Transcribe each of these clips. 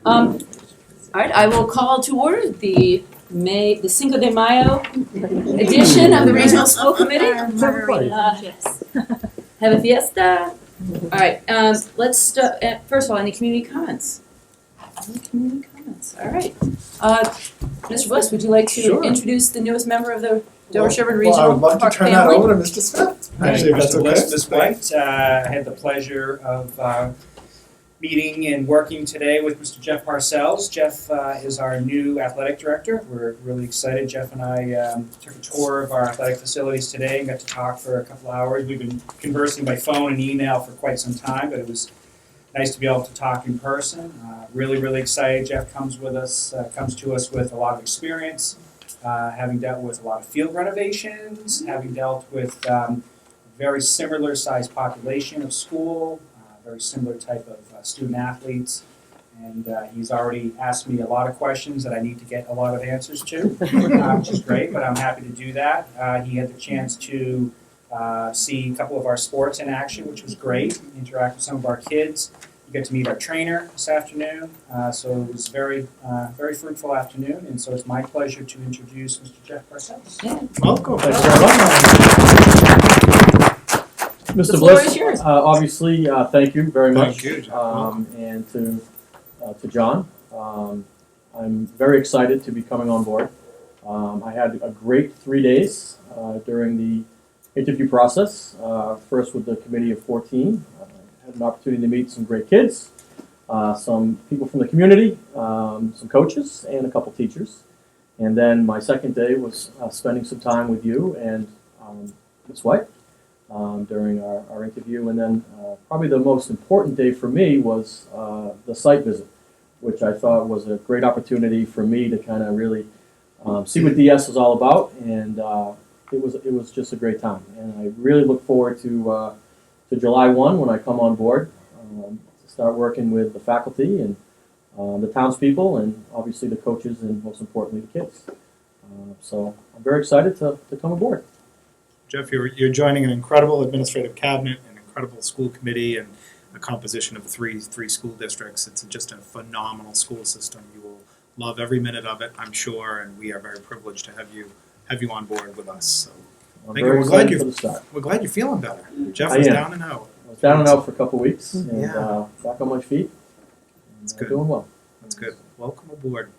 All right, I will call to order the Cinco de Mayo edition of the Regional School Committee. Have a fiesta. All right, let's start. First of all, any community comments? Any community comments? All right. Mr. Bliss, would you like to introduce the newest member of the Dover-Sherborn Regional Well, I would love Park to turn family? that over to Mr. Smith. Actually, if that's Mr. okay. Bliss, Ms. White, I had the pleasure of meeting and working today with Mr. Jeff Parcells. Jeff is our new athletic director. We're really excited. Jeff and I took a tour of our athletic facilities today and got to talk for a couple hours. We've been conversing by phone and email for quite some time, but it was nice to be able to talk in person. Really excited. Jeff comes to us with a lot of experience, having dealt with a lot of field renovations, having dealt with a very similar sized population of school, very similar type of student athletes. And he's already asked me a lot of questions that I need to get a lot of answers to, which is great, but I'm happy to do that. He had the chance to see a couple of our sports in action, which was great, interact with some of our kids. You get to meet our trainer this afternoon, so it was very fruitful afternoon, and so it's my pleasure to introduce Mr. Jeff Parcells. Yeah. Welcome. Thank you very much. Mr. The floor Bliss, is yours. obviously, thank you very much. Thank you, Jeff. And to John. I'm very excited to be coming on board. I had a great 3 days during the interview process. First with the committee of 14. I had an opportunity to meet some great kids, some people from the community, some coaches, and a couple teachers. And then my second day was spending some time with you and Ms. White during our interview. And then probably the most important day for me was the site visit, which I thought was a great opportunity for me to kind of really see what DS is all about. And it was just a great time. And I really look forward to July 1 when I come on board to start working with the faculty and the townspeople and obviously the coaches and most importantly the kids. So I'm very excited to come aboard. Jeff, you're joining an incredible administrative cabinet, an incredible school committee, and a composition of three school districts. It's just a phenomenal school system. You will love every minute of it, I'm sure, and we are very privileged to have you on board with us. So I'm very excited for the start. we're glad you're feeling better. Jeff I was am. down and out. I was down and out for a couple of weeks and Yeah. back on my feet. That's And, good. doing well. That's good. Welcome aboard.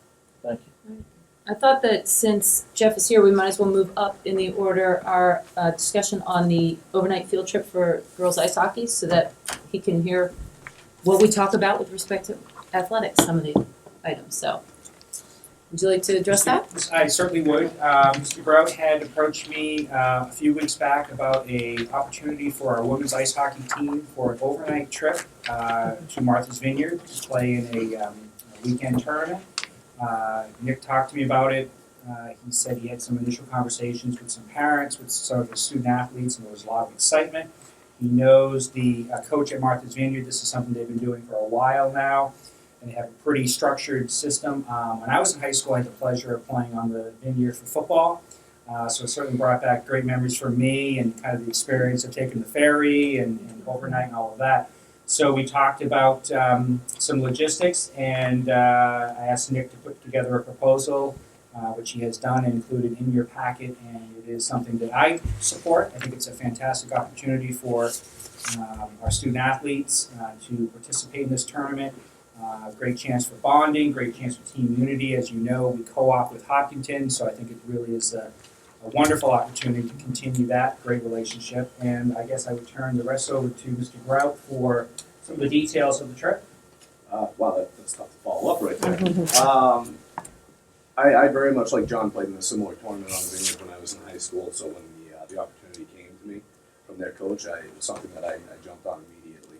Thank you. I thought that since Jeff is here, we might as well move up in the order our discussion on the overnight field trip for girls ice hockey so that he can hear what we talk about with respect to athletics, some of the items. So, would you like to address that? I certainly would. Mr. Grout had approached me a few weeks back about a opportunity for our women's ice hockey team for an overnight trip to Martha's Vineyard to play in a weekend tournament. Nick talked to me about it. He said he had some initial conversations with some parents, with some of the student athletes, and there was a lot of excitement. He knows the coach at Martha's Vineyard. This is something they've been doing for a while now, and they have a pretty structured system. When I was in high school, I had the pleasure of playing on the Vineyard for football, so it certainly brought back great memories for me and kind of the experience of taking the ferry and overnight and all of that. So we talked about some logistics, and I asked Nick to put together a proposal, which he has done and included in your packet, and it is something that I support. I think it's a fantastic opportunity for our student athletes to participate in this tournament. Great chance for bonding, great chance for team unity. As you know, we co-op with Hopkinton, so I think it really is a wonderful opportunity to continue that great relationship. And I guess I would turn the rest over to Mr. Grout for some of the details of the trip. Wow, that's tough to follow up right there. I very much, like John, played in a similar tournament on the Vineyard when I was in high school, so when the opportunity came to me from their coach, it was something that I jumped on immediately.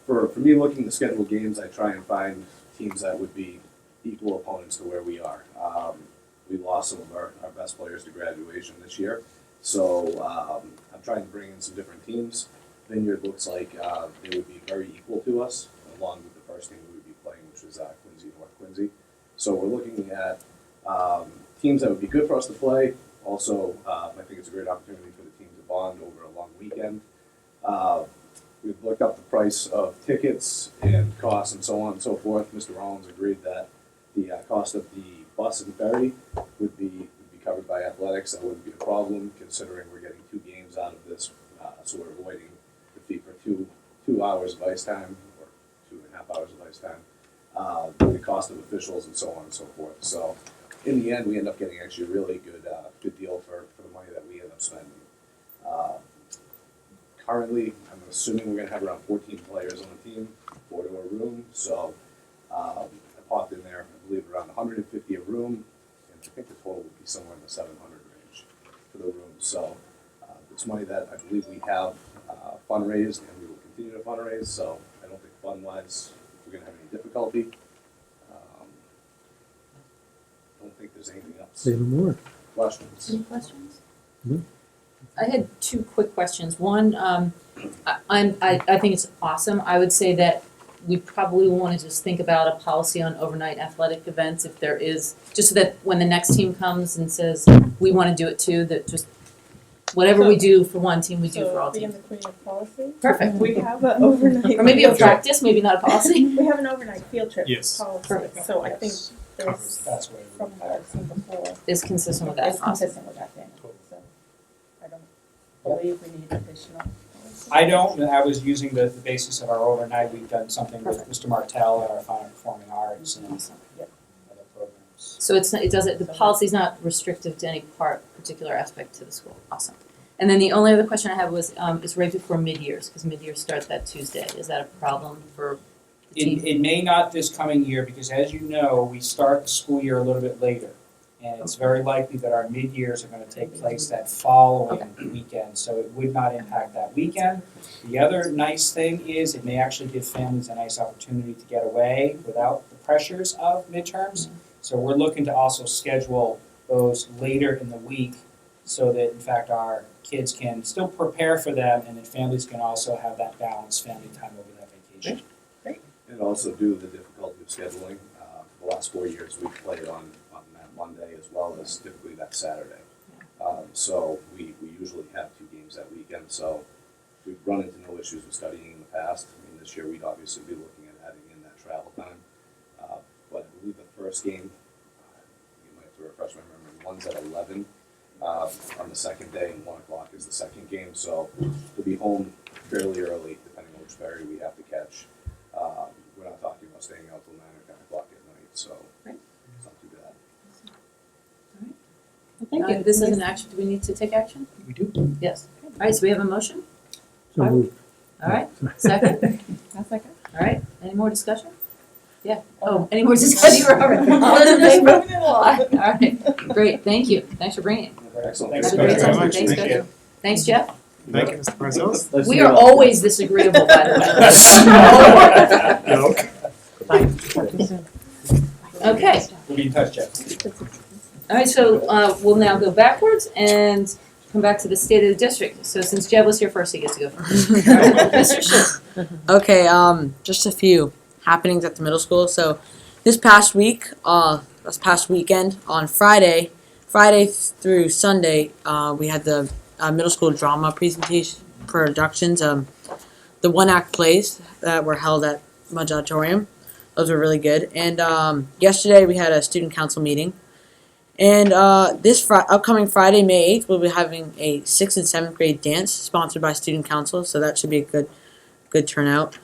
For me, looking to schedule games, I try and find teams that would be equal opponents to where we are. We lost some of our best players to graduation this year, so I'm trying to bring in some different teams. Vineyard looks like they would be very equal to us, along with the first team we would be playing, which was Quincy, North Quincy. So we're looking at teams that would be good for us to play. Also, I think it's a great opportunity for the team to bond over a long weekend. we've looked up the price of tickets and costs and so on and so forth. Mr. Rollins agreed that the cost of the bus and ferry would be covered by athletics. That wouldn't be a problem, considering we're getting 2 games out of this, so we're avoiding the fee for two hours of ice time, or 2.5 hours of ice time, the cost of officials and so on and so forth. So in the end, we end up getting actually a really good deal for the money that we end up spending. Currently, I'm assuming we're going to have around 14 players on the team, 4 to a room. So I popped in there, I believe, around 150 a room, and I think the total would be somewhere in the 700 range for the room. So it's money that I believe we have fundraised, and we will continue to fundraise. So I don't think fund-wise we're going to have any difficulty. I don't think there's anything else. Say no more. Questions? Any questions? No. I had 2 quick questions. One, I think it's awesome. I would say that we probably want to just think about a policy on overnight athletic events if there is, just so that when the next team comes and says, we want to do it too, that just whatever we do for one team, we do for all being teams. the queen of policy, Perfect. we have an overnight. Or maybe a field trip. practice, maybe not a policy. We have an overnight field trip Yes. policy, Perfect. so I think Yes. this, That's what from what I've seen before, Is consistent with that. is Awesome. consistent with that thing, so I don't believe we need additional policy. I don't, I was using the basis of our overnight, we've done something with Mr. Martell at our Fine and Performing Arts and Awesome. other programs. So it's not, it doesn't, the policy's not restrictive to any particular aspect to the school. Awesome. And then the only other question I had was, it's right before mid-years, because mid-year starts that Tuesday. Is that a problem for the team? It may not this coming year, because as you know, we start the school year a little bit later. And it's very likely that our mid-years are gonna take place that following weekend, so it would not impact that weekend. The other nice thing is, it may actually give families a nice opportunity to get away without the pressures of midterms. So we're looking to also schedule those later in the week, so that in fact our kids can still prepare for them, and then families can also have that balanced family time over that vacation. And also due to the difficulty of scheduling, the last 4 years we've played on that Monday as well as typically that Saturday. So we usually have 2 games that weekend, so we've run into no issues with studying in the past. I mean, this year we'd obviously be looking at adding in that travel time. But I believe the first game, you might have to refresh my memory, one's at 11 on the second day, and 1 o'clock is the second game. So we'll be home fairly early, depending on which ferry we have to catch. We're not talking about staying out till 9 or 10 o'clock at night, so Right. it's not too bad. Thank you. This is an action. Do we need to take action? We do. Yes. All right, so we have a motion. So moved. All right, second. I'll second. All right, any more discussion? Yeah. Oh, any more discussion? All those in favor? Moving it along. All right, great, thank you. Thanks for bringing it. Excellent. Thanks, Have a great Thank you very time. much. Thanks, Appreciate Jeff. Thanks, Jeff. Thank you, Mr. Parcells. Nice to We meet are you. always this agreeable, by the way. Okay, We'll be in touch, Jeff. all right, so we'll now go backwards and come back to the state of the district. So since Jeb was here first, he gets to go first. All right, Mr. Schiff. Okay, just a few happenings at the middle school. So this past week, this past weekend, on Friday through Sunday, we had the middle school drama presentation productions, the one-act plays that were held at Mudge Auditorium. Those were really good. And yesterday we had a student council meeting. And this upcoming Friday, May 8th, we'll be having a 6th and 7th grade dance sponsored by student council, so that should be a good turnout.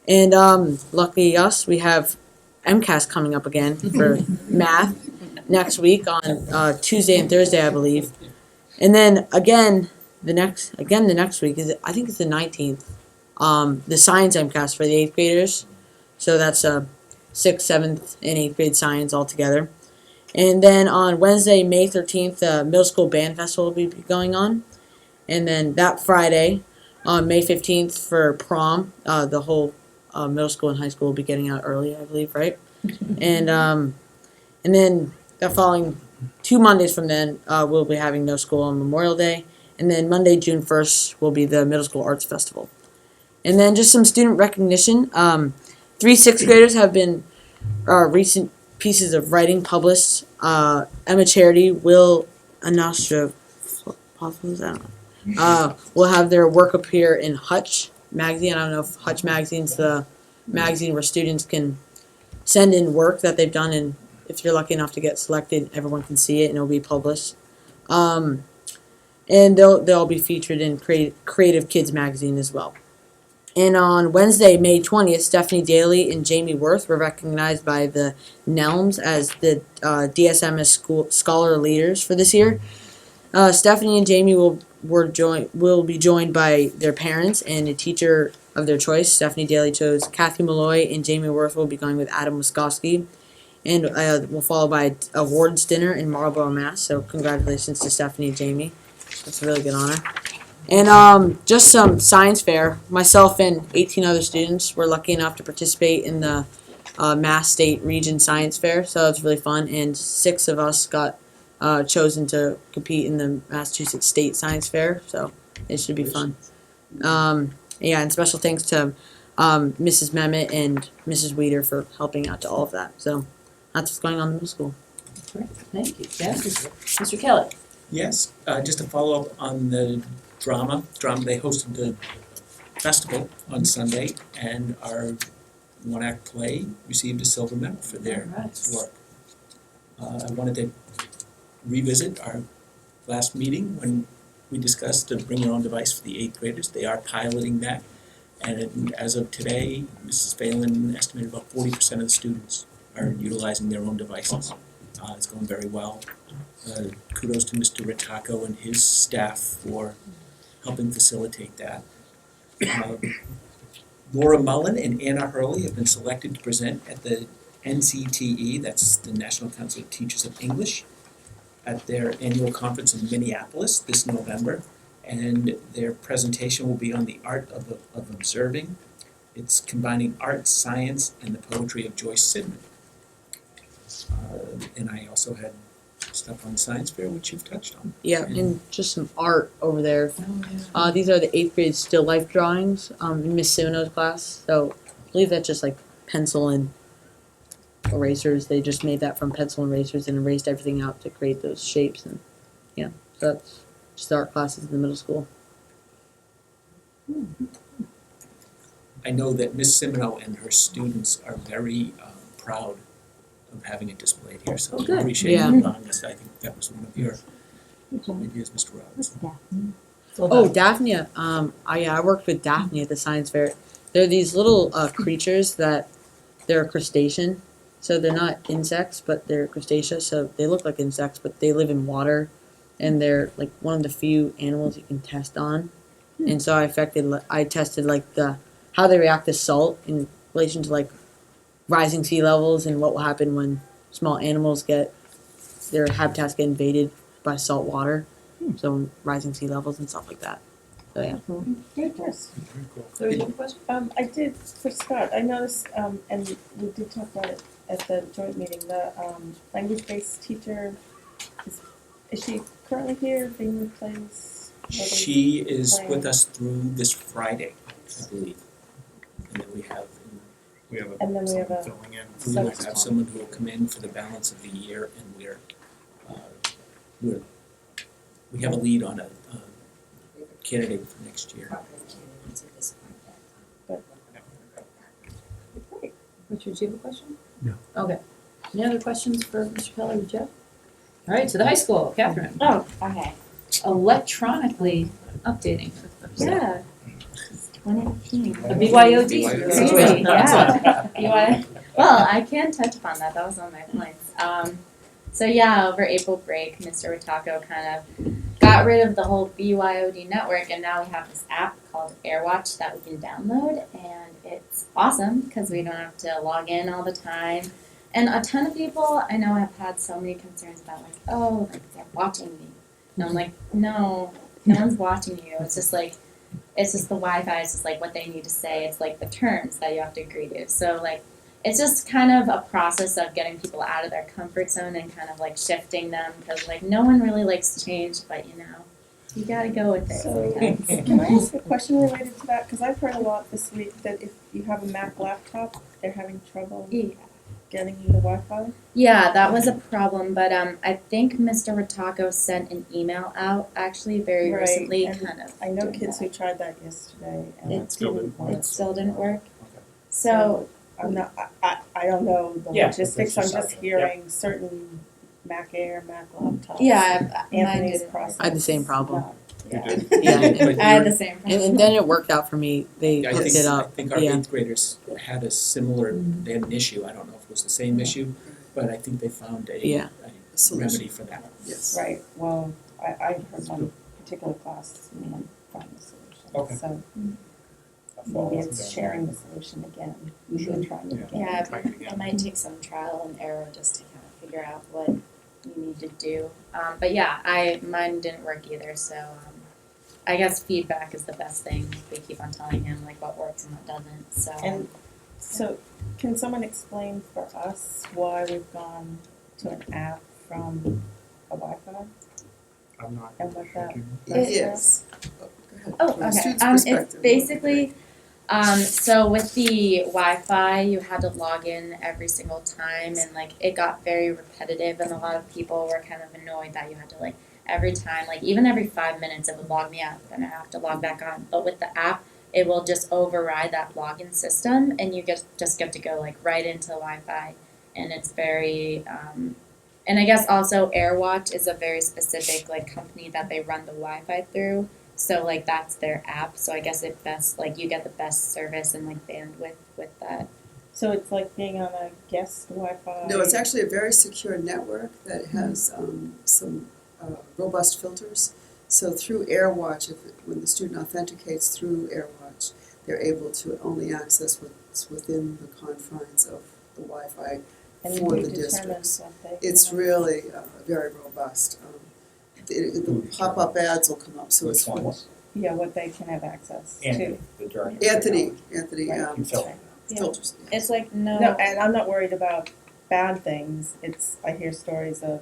And lucky us, we have MCAS coming up again for math next week on Tuesday and Thursday, I believe. And then again the next week is, I think it's the 19th. The science MCAS for the 8th graders, so that's 6th, 7th, and 8th grade science all together. And then on Wednesday, May 13th, the middle school band festival will be going on. And then that Friday, on May 15th for prom, the whole middle school and high school will be getting out early, I believe, right? And then the following 2 Mondays from then, we'll be having no school on Memorial Day. And then Monday, June 1st, will be the middle school arts festival. And then just some student recognition. 3 6th graders have been recent pieces of writing published. Emma Charity, Will Anastra, will have their work appear in Hutch magazine. I don't know if Hutch Magazine's the magazine where students can send in work that they've done, and if you're lucky enough to get selected, everyone can see it and it'll be published. And they'll be featured in Creative Kids magazine as well. And on Wednesday, May 20th, Stephanie Daly and Jamie Worth were recognized by the NELMS as the DSMS School Scholar Leaders for this year. Stephanie and Jamie will be joined by their parents and a teacher of their choice. Stephanie Daly chose Kathy Malloy, and Jamie Worth will be going with Adam Wiskowski. And will follow by an awards dinner in Marlborough, Mass. So congratulations to Stephanie and Jamie. That's a really good honor. And just some science fair. Myself and 18 other students were lucky enough to participate in the Mass State Region Science Fair, so it's really fun. And 6 of us got chosen to compete in the Massachusetts State Science Fair, so it should be fun. Yeah, and special thanks to Mrs. Memmott and Mrs. Weeder for helping out to all of that. So that's what's going on in the middle school. Great, thank you, Jeff. Mr. Kelly? Yes, just to follow up on the drama, they hosted the festival on Sunday, and our one-act play received a silver medal for their work. I wanted to revisit our last meeting when we discussed a bring your own device for the 8th graders. They are piloting that, and as of today, Mrs. Phelan estimated about 40% of the students are utilizing their own devices. It's going very well. Kudos to Mr. Ritako and his staff for helping facilitate that. Laura Mullen and Anna Hurley have been selected to present at the NCTE, that's the National Council of Teachers of English, at their annual conference in Minneapolis this November. And their presentation will be on the art of observing. It's combining art, science, and the poetry of Joyce Sidman. And I also had stuff on the science fair, which you've touched on. Yeah, and just some art over there. These are the 8th grade still life drawings in Miss Simino's class. So I believe that's just like pencil and erasers. They just made that from pencil and erasers and erased everything out to create those shapes. And yeah, so that's just art classes in the middle school. I know that Miss Simino and her students are very proud of having it displayed here, so good. I appreciate Yeah. you allowing us. I think that was one of your, maybe it's Mr. Robbins. Oh, Daphne. I worked with Daphne at the science fair. They're these little creatures that they're a crustacean. So they're not insects, but they're crustacea. So they look like insects, but they live in water, and they're like one of the few animals you can test on. And so I tested like how they react to salt in relation to like rising sea levels and what will happen when small animals their habitats get invaded by salt water. So rising sea levels and stuff like that. So yeah. Yes. Very cool. So you have a question? I did, for Scott, I noticed, and we did talk about it at the joint meeting, the language-based teacher, is she currently here being replaced? She is with us through this Friday, I believe. And then we have And then we have someone a- filling in. we will have someone who will come in for the balance of the year, and we have a lead on a candidate for next year. Richard, do you have a question? No. Okay. Any other questions for Mr. Kelly or Jeff? All right, to the high school, Catherine. Oh, okay. Electronically updating. Yeah. 2018. A BYOD. Crazy, yeah. Well, I can touch upon that. That was one of my points. So yeah, over April break, Mr. Ritako kind of got rid of the whole BYOD network, and now we have this app called AirWatch that we can download, and it's awesome because we don't have to log in all the time. And a ton of people I know have had so many concerns about like, oh, like they're watching me. And I'm like, no one's watching you. It's just the Wi-Fi. It's just like what they need to say. It's like the terms that you have to agree to. So like, it's just kind of a process of getting people out of their comfort zone and kind of like shifting them because like no one really likes change, but you gotta go with it. So, sometimes. can I ask a question related to that? Because I've heard a lot this week that if you have a Mac laptop, they're having trouble Yeah. getting the Wi-Fi? Yeah, that was a problem, but I think Mr. Ritako sent an email out actually very Right, recently, and kind of. I know doing kids that. who tried that yesterday and It it still didn't didn't work. It still didn't work. Okay. So I'm not, I don't know the Yeah, logistics, that's I'm just just something, yeah. hearing certain Mac Air, Mac laptops. yeah, mine Anthony's didn't. process. I had the same is problem. not- You Yeah. did? Yeah, But I had you're- the same problem. And then it worked out for me. They I hooked think, it I up. think our Yeah. 8th graders had a similar, they had an issue, I don't know if it was the same issue, but I think they found a Yeah. remedy for that. Yes. Right, well, I heard one particular class, man, found the solution. Okay. So I'll follow maybe up it's with that. sharing the solution again, we should try it again. Yeah, Try it again. it might take some trial and error just to kind of figure out what you need to do. But yeah, mine didn't work either, so I guess feedback is the best thing. We keep on telling him like what works and what doesn't. So And so, can someone explain for us why we've gone to an app from a Wi-Fi? I'm not. And what that- Yes. Oh, go ahead. oh, From a okay. student's It's perspective, basically so with the Wi-Fi, you had to log in every single time, and like it got very repetitive, and a lot of people were kind of annoyed that you had to like every time, like even every 5 minutes, it would log me out, then I have to log back on. But with the app, it will just override that login system, and you just get to go like right into Wi-Fi, and it's very. And I guess also AirWatch is a very specific like company that they run the Wi-Fi through. So like that's their app. So I guess it best like you get the best service and like bandwidth with that. So it's like being on a guest Wi-Fi? No, it's actually a very secure network that has some robust filters. So through AirWatch, when the student authenticates through AirWatch, they're able to only access what's within the confines of the Wi-Fi And for who the determines districts. what they It's can- really very robust. The pop-up ads will come up, so Which it's ones? Yeah, what they can have access to. Anthony, the director. of Anthony technology. Right. Can filter. Yeah. filters. It's like No, and I'm not worried about bad things, I hear stories of,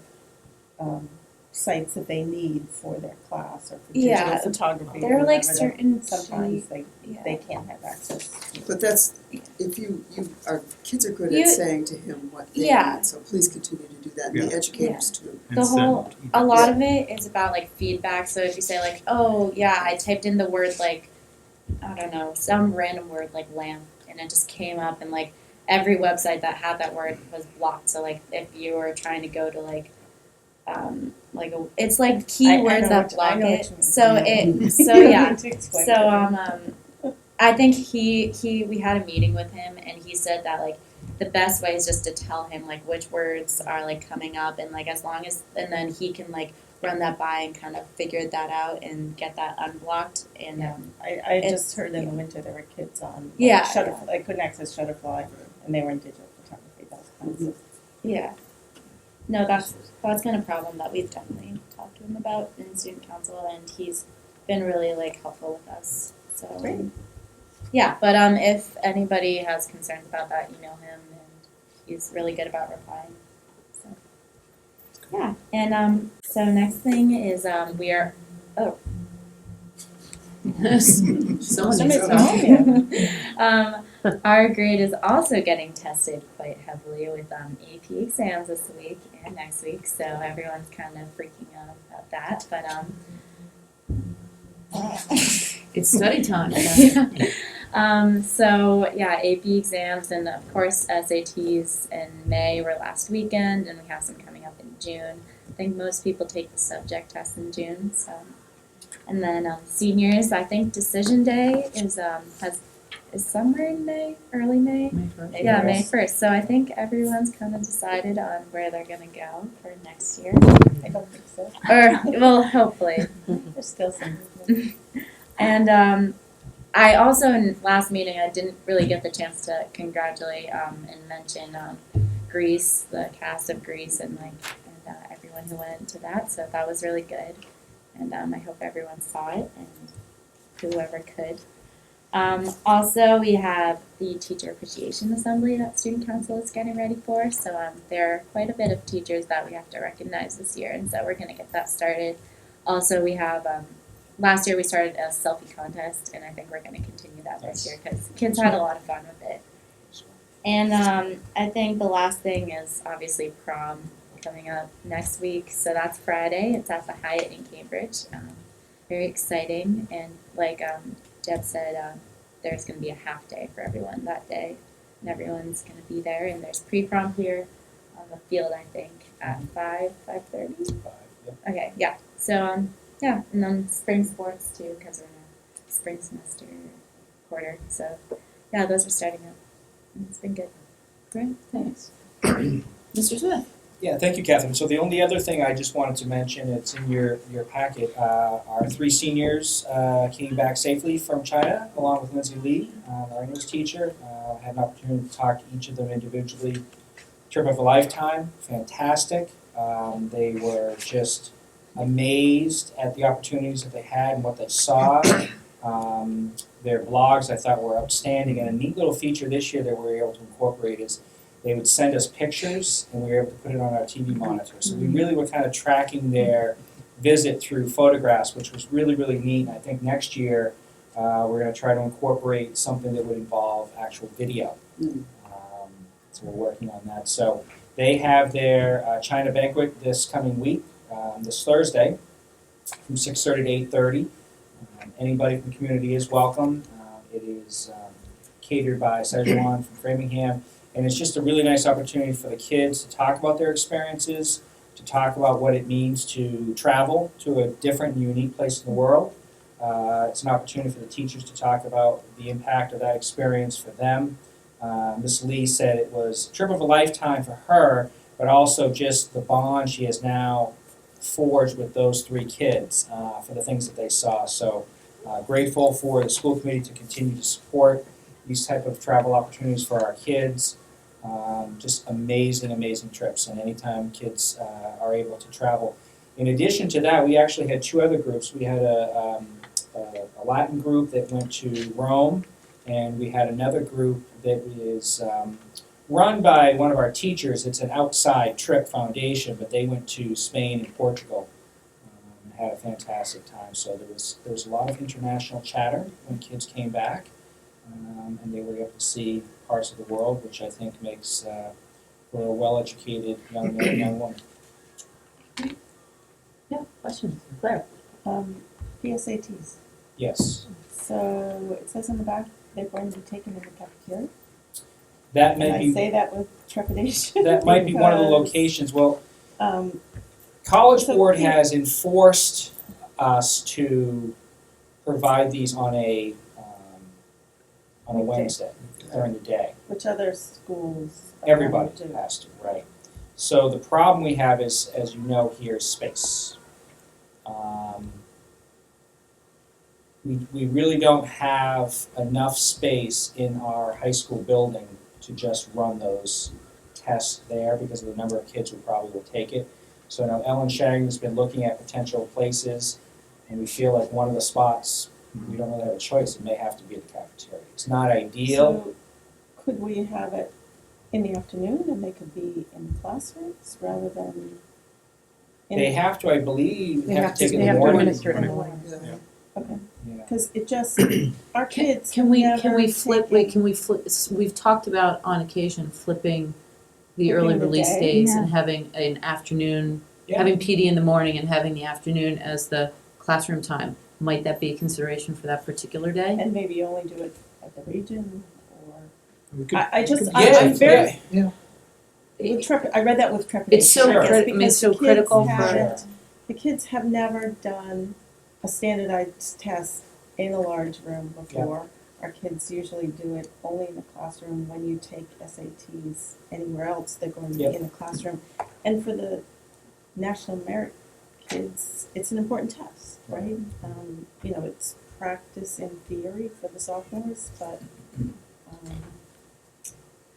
sites that they need for their class or for digital Yeah, photography or there are like whatever that certain sometimes they yeah. can't have access to. But that's, if our kids are good You- at saying to him what they Yeah. need, so please continue to do that, and Yeah. the educators too. And The whole- send A emails. lot of it is about like feedback. So if you say like, oh yeah, I typed in the word like, I don't know, some random word like lamp, and it just came up, and like every website that had that word was blocked. So like if you were trying to go to like it's like I keywords know that what- I block know what it. you mean. So You so don't yeah. need to explain So to me. I think we had a meeting with him, and he said that like the best way is just to tell him like which words are like coming up, and like as long as, and then he can like run that by and kind of figure that out and get that unblocked. And I it's- just heard in the winter there were kids on Yeah, Shutterfly, they couldn't access Shutterfly and they were in digital photography, those kinds of. yeah, no, that's been a problem that we've definitely talked to him about in student council, and he's been really like helpful with us. So Great. yeah, but if anybody has concerns about that, email him, and he's really good about replying. So yeah, and so next thing is we are Someone Somebody's needs to calling you. our grade is also getting tested quite heavily with AP exams this week and next week, so everyone's kind of freaking out about that. But It's study time. so yeah, AP exams and of course SATs in May were last weekend, and we have some coming up in June. I think most people take the subject test in June. So, and then seniors, I think decision day is somewhere in May, early May. Yeah, May 1st. So I think everyone's kind of decided on where they're gonna go for next year, I don't think so. or well, hopefully. There's still some movement. And I also, in last meeting, I didn't really get the chance to congratulate and mention Grease, the cast of Grease, and everyone who went to that. So that was really good, and I hope everyone saw it, and whoever could. Also, we have the Teacher Appreciation Assembly that Student Council is getting ready for. So there are quite a bit of teachers that we have to recognize this year, and so we're going to get that started. Also, we have last year we started a selfie contest, and I think we're going to continue that this year because kids had a lot of fun with it. And I think the last thing is obviously prom coming up next week. So that's Friday. It's at the Hyatt in Cambridge. Very exciting. And like Deb said, there's going to be a half day for everyone that day. And everyone's going to be there. And there's pre-prom here on the field, I think, at 5:30. Okay, yeah. So, yeah. And then spring sports too, because we're in a spring semester quarter. So, yeah, those are starting up. It's been good. Great, thanks. Mr. Smith? Yeah, thank you, Catherine. So the only other thing I just wanted to mention, it's in your packet, our 3 seniors came back safely from China, along with Lindsay Lee, our English teacher. Had an opportunity to talk to each of them individually. Trip of a lifetime, fantastic. They were just amazed at the opportunities that they had and what they saw. Their blogs I thought were outstanding, and a neat little feature this year that we were able to incorporate is they would send us pictures and we were able to put it on our TV monitor. So we really were kind of tracking their visit through photographs, which was really, really neat. And I think next year we're going to try to incorporate something that would involve actual video. So we're working on that. So they have their China banquet this coming week, this Thursday, from 6:30 to 8:30. Anybody from the community is welcome. It is catered by Szechuan from Framingham, and it's just a really nice opportunity for the kids to talk about their experiences, to talk about what it means to travel to a different and unique place in the world. It's an opportunity for the teachers to talk about the impact of that experience for them. Ms. Lee said it was a trip of a lifetime for her, but also just the bond she has now forged with those 3 kids for the things that they saw. So grateful for the school committee to continue to support these type of travel opportunities for our kids. Just amazing, amazing trips, and anytime kids are able to travel. In addition to that, we actually had 2 other groups. We had a Latin group that went to Rome, and we had another group that is run by one of our teachers. It's an outside trip foundation, but they went to Spain and Portugal and had a fantastic time. So there was a lot of international chatter when kids came back, and they were able to see parts of the world, which I think makes for a well-educated young man and young woman. Yeah, questions? Claire? The SATs. Yes, So it says on the back they're going to be taken in the cafeteria. that And may I be say that with trepidation. that might be one of the because, locations. Well, College So- Board has enforced us to provide these on a Weekday. Wednesday during the day. Which other schools? Everybody do? has to, right? So the problem we have is, as you know, here is space. We really don't have enough space in our high school building to just run those tests there because of the number of kids who probably will take it. So now Ellen Shaggin's been looking at potential places, and we feel like one of the spots, we don't really have a choice, it may have to be at the cafeteria. It's not ideal. So could we have it in the afternoon and they could be in classrooms rather than in? They have to, I believe, They have to take it they in have the to morning. administer it in the morning. Yeah. Okay, Yeah. because it just, our kids Can we never flip, taken- wait, can we flip, we've talked about on occasion flipping the early Flipping the release day? days Yeah. and having an afternoon, Yeah. having PD in the morning and having the afternoon as the classroom time. Might that be a consideration for that particular day? And maybe only do it at the region or, We could- I just, Yeah, I'm very, yeah. I read that with trepidation. It's so I guess, critical, I mean, because it's so the kids critical haven't- for, The kids have never done a standardized test in a large room before. Our kids usually do it only in the classroom. When you take SATs anywhere else, they're going to be Yep. in the classroom. And for the national merit kids, it's an important test, right? It's practice in theory for the sophomores, but,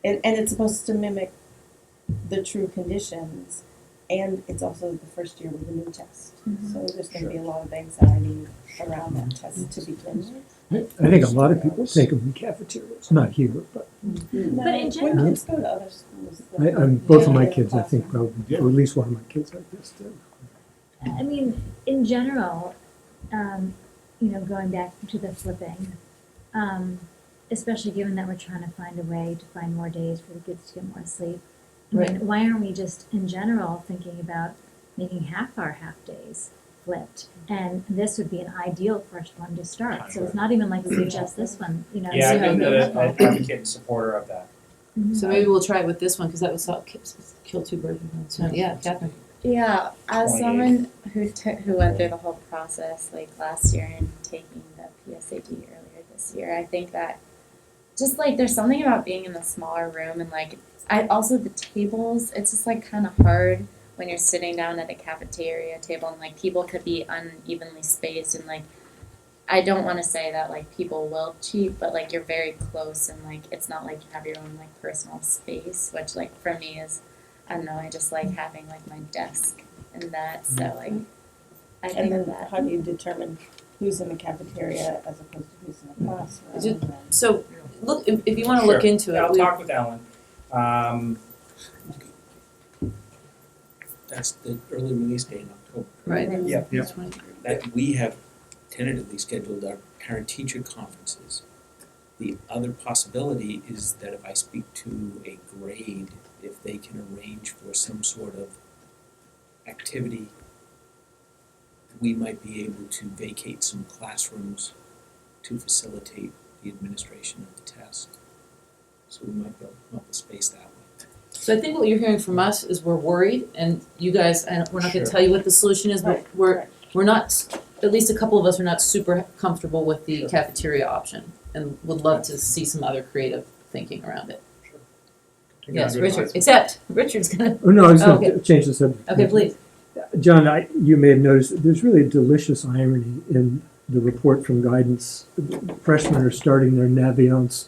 and it's supposed to mimic the true conditions. And it's also the first year with a new test. So there's going to be a lot of anxiety around that test to begin with. I think a lot of people take them in cafeterias, not here, but No, But in when general- kids go to other schools. both of my they're in the kids, I think, classroom. probably, or at least one of my kids like this too. I mean, in general, going back to the flipping, especially given that we're trying to find a way to find more days for the kids to get more sleep. I Right. mean, why aren't we just in general thinking about making half our half days flipped? And this would be an ideal first one to start. So it's not even like we suggest this one, you know. Yeah, see I've how been it an goes. advocate and supporter of that. So maybe we'll try it with this one, because that would kill two birds with one stone. Yeah, Catherine. Yeah, as 28. someone who went through the whole process like last year and taking the PSAT earlier this year, I think that just like there's something about being in the smaller room and like I also the tables, it's just like kind of hard when you're sitting down at a cafeteria table and like people could be unevenly spaced and like I don't want to say that like people will cheat, but like you're very close and like it's not like you have your own like personal space, which like for me is I don't know, I just like having like my desk and that. So like I And think then that how do you determine who's in the cafeteria as opposed to who's in the classroom? Is it- and- So look, if you want to look Sure. into it, I'll we- talk with Ellen. That's the early release day in October. right. Yep. Yep. That's 23. That we have tentatively scheduled our parent-teacher conferences. The other possibility is that if I speak to a grade, if they can arrange for some sort of activity, we might be able to vacate some classrooms to facilitate the administration of the test. So we might be able to come up with space that way. So I think what you're hearing from us is we're worried, and you guys, and we're not going to Sure. tell you what the solution is, but Right. we're not, at least a couple of us are not super comfortable with the Sure. cafeteria option, and would love to see some other creative thinking around it. Yes, Richard, except Richard's gonna, Oh, no, I was Oh, going to change the subject. okay, please. John, you may have noticed that there's really a delicious irony in the report from guidance. Freshmen are starting their Naviance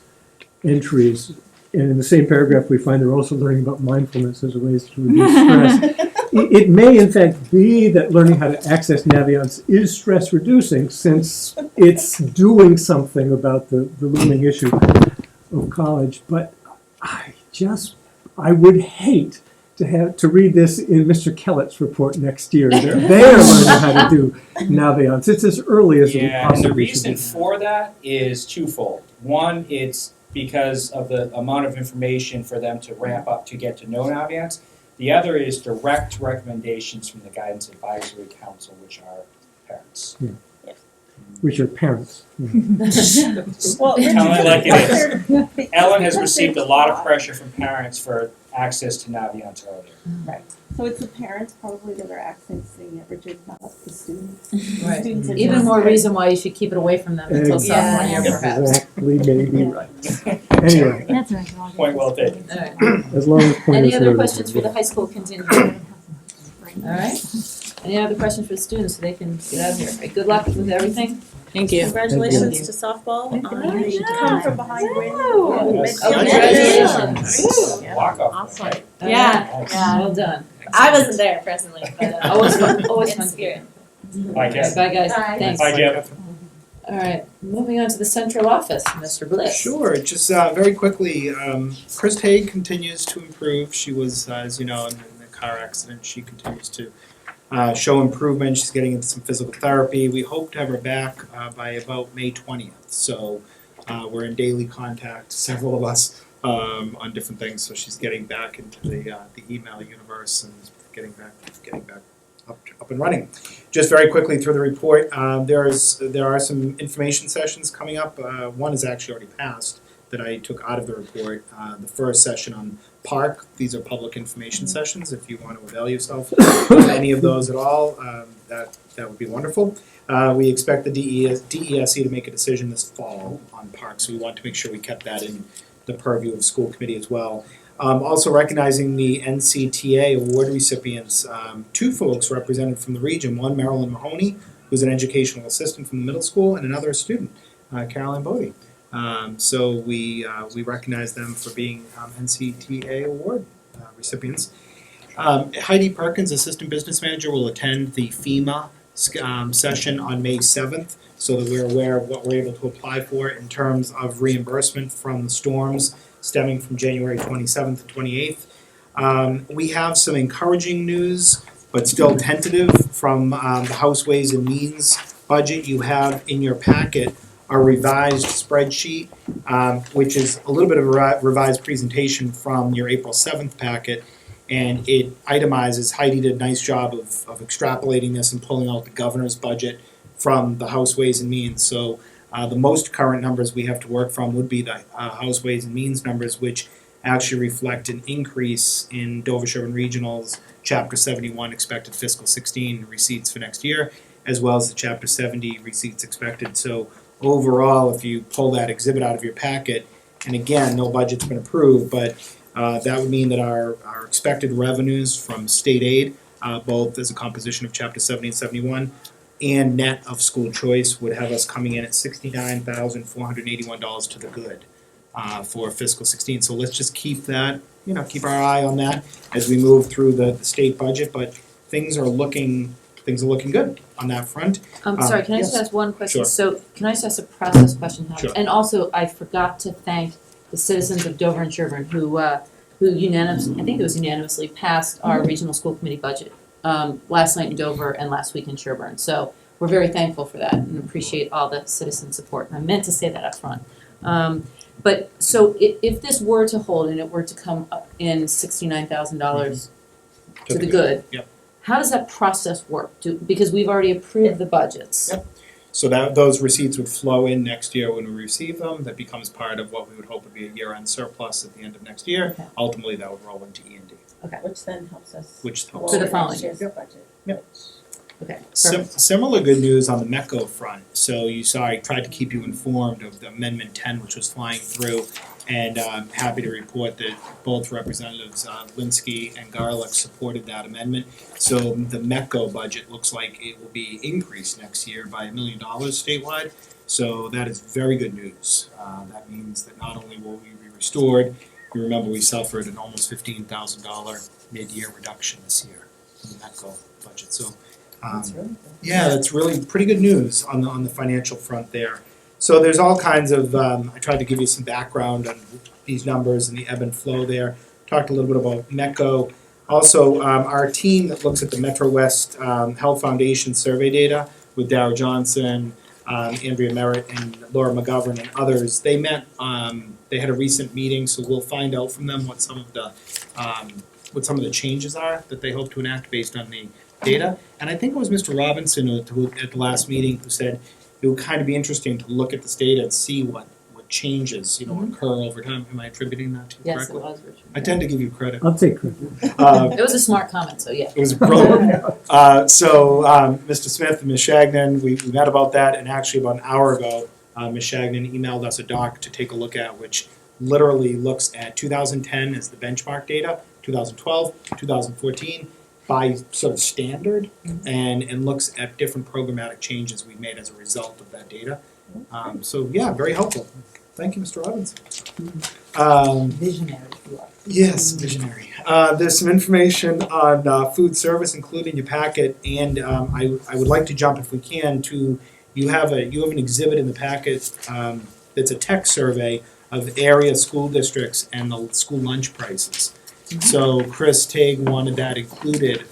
entries, and in the same paragraph, we find they're also learning about mindfulness as a way to reduce stress. It may, in fact, be that learning how to access Naviance is stress reducing, since it's doing something about the looming issue of college. But I would hate to read this in Mr. Kellett's report next year. They're learning how to do Naviance. It's as early as it Yeah, and the possibly should reason be. for that is twofold. One, it's because of the amount of information for them to ramp up to get to know Naviance. The other is direct recommendations from the Guidance Advisory Council, which are parents. Which are parents. Well, Tell me like it is. Because Ellen has they're received a lot of taught. pressure from parents for access to Naviance earlier. Right. So it's the parents probably that are accessing it, Richard, not the students. Right. Students are Even just more very- reason why you should keep it away from them until sophomore year perhaps. Exactly, maybe right. Anyway, That's right. I'll Point well get taken. this. Alright, as long as point any is other noted. questions for the high school contingent? Alright, any other questions for the students so they can get out of here? Alright, good luck with everything. Thank you. Congratulations to softball. Nice You come from behind win. Yes. Congratulations. Walk off. Awesome. Yeah, Nice. Yeah. well done. I wasn't there personally, but Always fun, always in fun. spirit. Bye, Alright, Jeff. bye guys, Bye. thanks. Bye, Jeff. Alright, moving on to the central office, Mr. Bliss. Sure, just very quickly, Chris Haig continues to improve. She was, as you know, in the car accident, she continues to show improvement. She's getting into some physical therapy. We hope to have her back by about May 20th. So we're in daily contact, several of us, on different things. So she's getting back into the email universe and getting back up and running. Just very quickly through the report, there are some information sessions coming up. One is actually already passed that I took out of the report. The first session on Park. These are public information sessions. If you want to avail yourself of any of those at all, that would be wonderful. We expect the DESE to make a decision this fall on Park, so we want to make sure we kept that in the purview of school committee as well. Also recognizing the NCTA award recipients, two folks represented from the region, one Marilyn Mahoney, who's an educational assistant from the middle school, and another student, Caroline Bodie. So we recognize them for being NCTA award recipients. Heidi Perkins, Assistant Business Manager, will attend the FEMA session on May 7th so that we're aware of what we're able to apply for in terms of reimbursement from the storms stemming from January 27th to 28th. We have some encouraging news, but still tentative, from the House Ways and Means budget. You have in your packet our revised spreadsheet, which is a little bit of a revised presentation from your April 7th packet. And it itemizes, Heidi did a nice job of extrapolating this and pulling out the governor's budget from the House Ways and Means. So the most current numbers we have to work from would be the House Ways and Means numbers, which actually reflect an increase in Dover-Sherborn Regional's Chapter 71 expected fiscal 16 receipts for next year, as well as the Chapter 70 receipts expected. So overall, if you pull that exhibit out of your packet, and again, no budget's been approved, but that would mean that our expected revenues from state aid, both as a composition of Chapter 70 and 71, and net of school choice would have us coming in at $69,481 to the good for fiscal 16. So let's just keep that, keep our eye on that as we move through the state budget. But things are looking good on that front. Sorry, can I just yes. ask one question? Sure. So can I just ask a process question, Howard? Sure. And also, I forgot to thank the citizens of Dover and Sherborn who unanimously, I think it was unanimously, passed our regional school committee budget last night in Dover and last week in Sherborn. So we're very thankful for that and appreciate all the citizen support. And I meant to say that up front. But so if this were to hold and it were to come up in $69,000 to the good, Yep. how does that process work? Because we've already approved the budgets. Yep. So that those receipts would flow in next year when we receive them. That becomes part of what we would hope would be a year-end surplus at the end of next year. Okay. Ultimately, that would roll into E&D, Which then helps us. which For the following next year's budget. Yep. Okay. Similar good news on the METCO front. So you saw I tried to keep you informed of the Amendment 10, which was flying through, and I'm happy to report that both Representatives Linsky and Garlick supported that amendment. So the METCO budget looks like it will be increased next year by $1 million statewide. So that is very good news. That means that not only will we be restored, you remember we suffered an almost $15,000 mid-year reduction this year in the METCO budget. So That's really good. yeah, that's really pretty good news on the financial front there. So there's all kinds of, I tried to give you some background on these numbers and the ebb and flow there. Talked a little bit about METCO. Also, our team that looks at the Metro West Health Foundation survey data with Dow Johnson, Andrea Merritt, and Laura McGovern and others, they met, they had a recent meeting, so we'll find out from them what some of the changes are that they hope to enact based on the data. And I think it was Mr. Robinson who at the last meeting who said it would kind of be interesting to look at this data and see what changes, occur over time. Am I attributing that to you Yes, it correctly? was, Richard. I tend to give you credit. I'll take credit. It was a smart comment, so yeah. It was brilliant. So Mr. Smith and Ms. Shagnon, we met about that, and actually about an hour ago, Ms. Shagnon emailed us a doc to take a look at, which literally looks at 2010 as the benchmark data, 2012, 2014, by sort of standard, and looks at different programmatic changes we've made as a result of that data. So yeah, very helpful. Thank you, Mr. Robinson. Visionary you are. Yes, visionary. There's some information on food service included in your packet, and I would like to jump, if we can, to you have an exhibit in the packet that's a tech survey of area school districts and the school lunch prices. So Chris Tague wants that included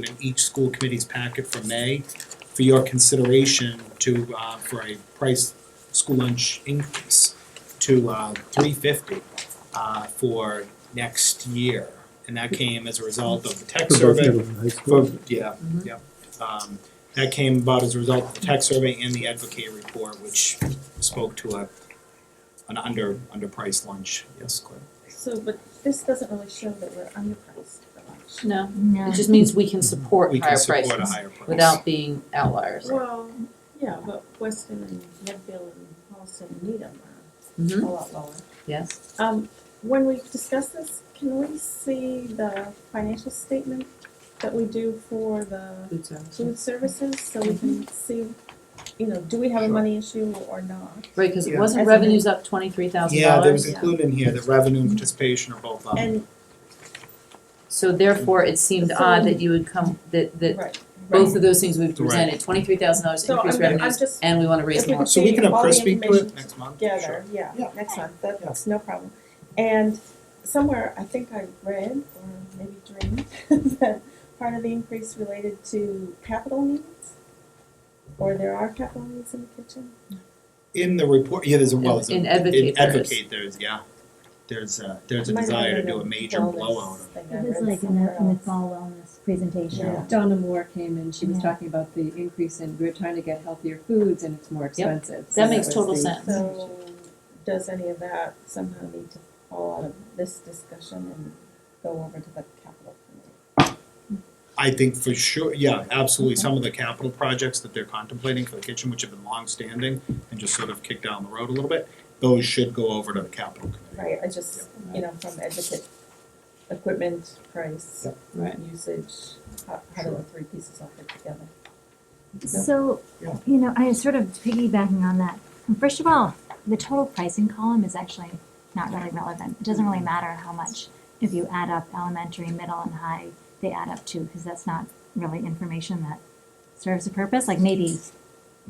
in each school committee's packet for May for your consideration for a price school lunch increase to $3.50 for next year, and that came as a result of the tech For both survey. middle and high school. That came about as a result of the tech survey and the advocate report, which spoke to an underpriced lunch. Yes, Claire. So, but this doesn't really show that we're underpriced for lunch. No, No. it just means we can support We higher can support a prices higher price. without being outliers. Well, yeah, but Weston and Medfield and Holston and Needham are Mhm. a lot lower. Yes. When we discuss this, can we see the financial statement that we do for the Food service. food services, so we can see, do we have a Sure. money issue or not? Right, because it Yeah. wasn't As a- revenues up $23,000. Yeah, there was Yeah. included in here that revenue and participation are both up. And, So therefore, it seemed So- odd that you would come, that right, both of those things we've Right. presented, $23,000 So increased I'm revenues, just, and we want to raise if we more. could So we see can have all Chris the speak to information it next month. together, Sure. yeah, Yeah. next month, that's no problem. And somewhere, I think I read, or maybe dreamed, that part of the increase related to capital needs? Or there are capital needs in the kitchen? In the report, yeah, there's a, well, In Advocate there is. Advocate, there's a desire to do a major blowout of it. It was like in the fall wellness presentation. Yeah. Donna Moore came in, she was Yeah. talking about the increase in, we're trying to get healthier foods and it's more expensive. So That makes was total the- sense. So, does any of that somehow need to fall out of this discussion and go over to the capital committee? I think for sure, yeah, absolutely, some of the capital projects that they're contemplating for the kitchen, which have been long-standing and just sort of kicked down the road a little bit, those should go over to the capital committee. Right, I just, from Advocate, equipment, price, Right. usage, how do the three pieces all fit together? So, Yeah. I was sort of piggybacking on that. First of all, the total pricing column is actually not really relevant. It doesn't really matter how much, if you add up elementary, middle, and high, they add up to, because that's not really information that serves a purpose. Like maybe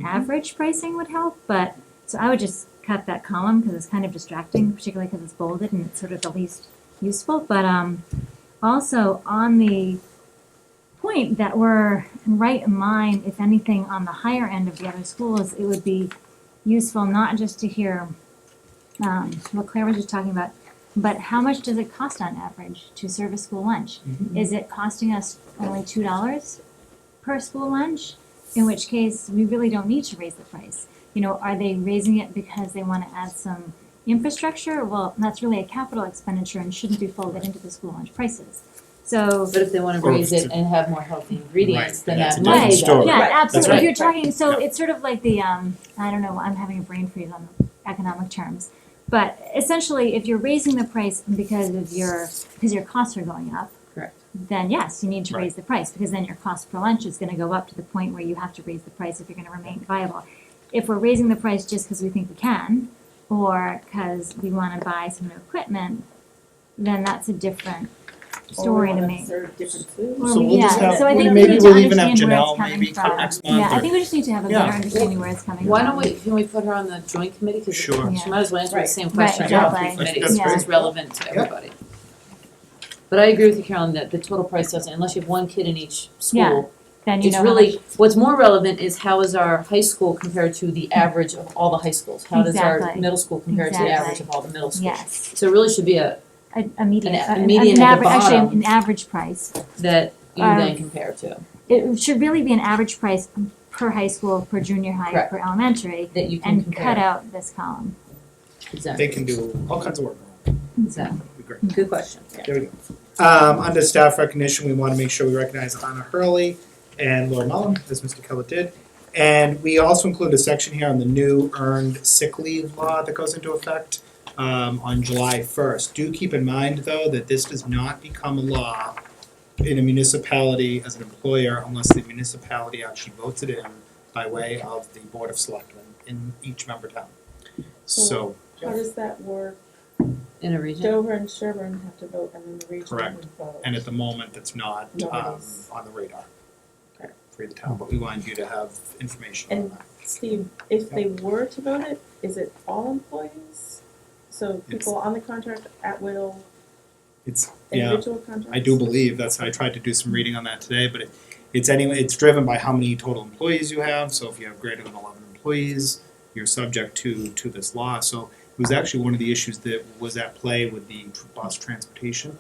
average pricing would help, but, so I would just cut that column because it's kind of distracting, particularly because it's bolded and it's sort of the least useful. But also on the point that we're right in line, if anything, on the higher end of the other schools, it would be useful not just to hear what Claire was just talking about, but how much does it cost on average to serve a school lunch? Is it costing us only $2 per school lunch? In which case, we really don't need to raise the price. Are they raising it because they want to add some infrastructure? Well, that's really a capital expenditure and shouldn't be folded into the school lunch prices. So, But if they wanna Or raise if it and have more healthy ingredients, Right, then that's that a might different be story. yeah, Right. absolutely. right. If you're talking, so Yeah. it's sort of like the, I don't know, I'm having a brain freeze on the economic terms. But essentially, if you're raising the price because your costs are going up, Correct. then yes, you need to Right. raise the price because then your cost per lunch is going to go up to the point where you have to raise the price if you're going to remain viable. If we're raising the price just because we think we can, or because we want to buy some new equipment, then that's a different story to me. Serve different foods. Or So we- we'll just yeah, have, so I think we maybe need to we'll even have understand where it's Janelle coming maybe come from. next month. Yeah, I or- think we just need to have a Yeah. better understanding where it's coming Why from. can we put her on the joint committee? Cause Sure. she might as well answer the same Right, question on all exactly. three committees, That's because great. it's relevant to everybody. But I agree with you, Carolyn, that the total price doesn't, unless you have one kid in each Yeah. school, Then you it's know how really, much- what's more relevant is how is our high school compared to the average of all the high schools? How does our Exactly. middle school compare to the Exactly. average of all the middle schools? Yes, So it really should be a, a median, a median an at the average, actually bottom. an average price. that you Um, then compare to, It should really be an average price per high school, per junior high, Correct. per elementary, that you can and compare. cut out this column. Exactly, They can do all kinds of work. exactly. Be great. Good question. There we go. Under staff recognition, we want to make sure we recognize Anna Hurley and Laura Mullen, as Mr. Keller did. And we also include a section here on the new earned sick leave law that goes into effect on July 1st. Do keep in mind, though, that this does not become a law in a municipality as an employer unless the municipality actually votes it in by way of the Board of Selectmen in each member town. So, How does that work? In a region, Dover and Sherborn have to vote and then the region Correct. would vote. and at the moment, that's not Nobody's- on the radar Okay. for the town, but we wanted you to have information on And that. Steve, if they were to vote it, is it all employees? So people on the contract at will, It's, yeah, individual contracts? I do believe, that's, I tried to do some reading on that today, but it's driven by how many total employees you have, so if you have greater than 11 employees, you're subject to this law, so it was actually one of the issues that was at play with the bus transportation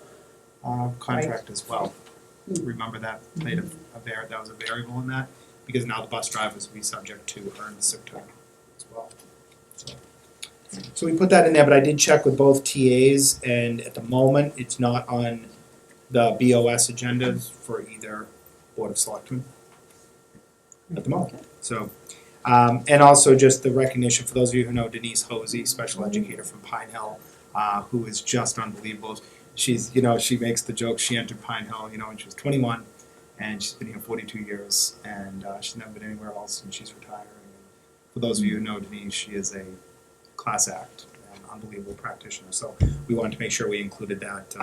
contract as well. Remember that played that was a variable in that, because now the bus drivers will be subject to earned sick time as well. So we put that in there, but I did check with both TAs, and at the moment, it's not on the BOS agendas for either Board of Selectmen at the moment. So, and also just the recognition for those of you who know Denise Hosey, special educator from Pine Hill, who is just unbelievable. She's, she makes the joke, she entered Pine Hill, when she was 21, and she's been here 42 years, and she's never been anywhere else, and she's retiring. And for those of you who know Denise, she is a class act and unbelievable practitioner. So we wanted to make sure we included that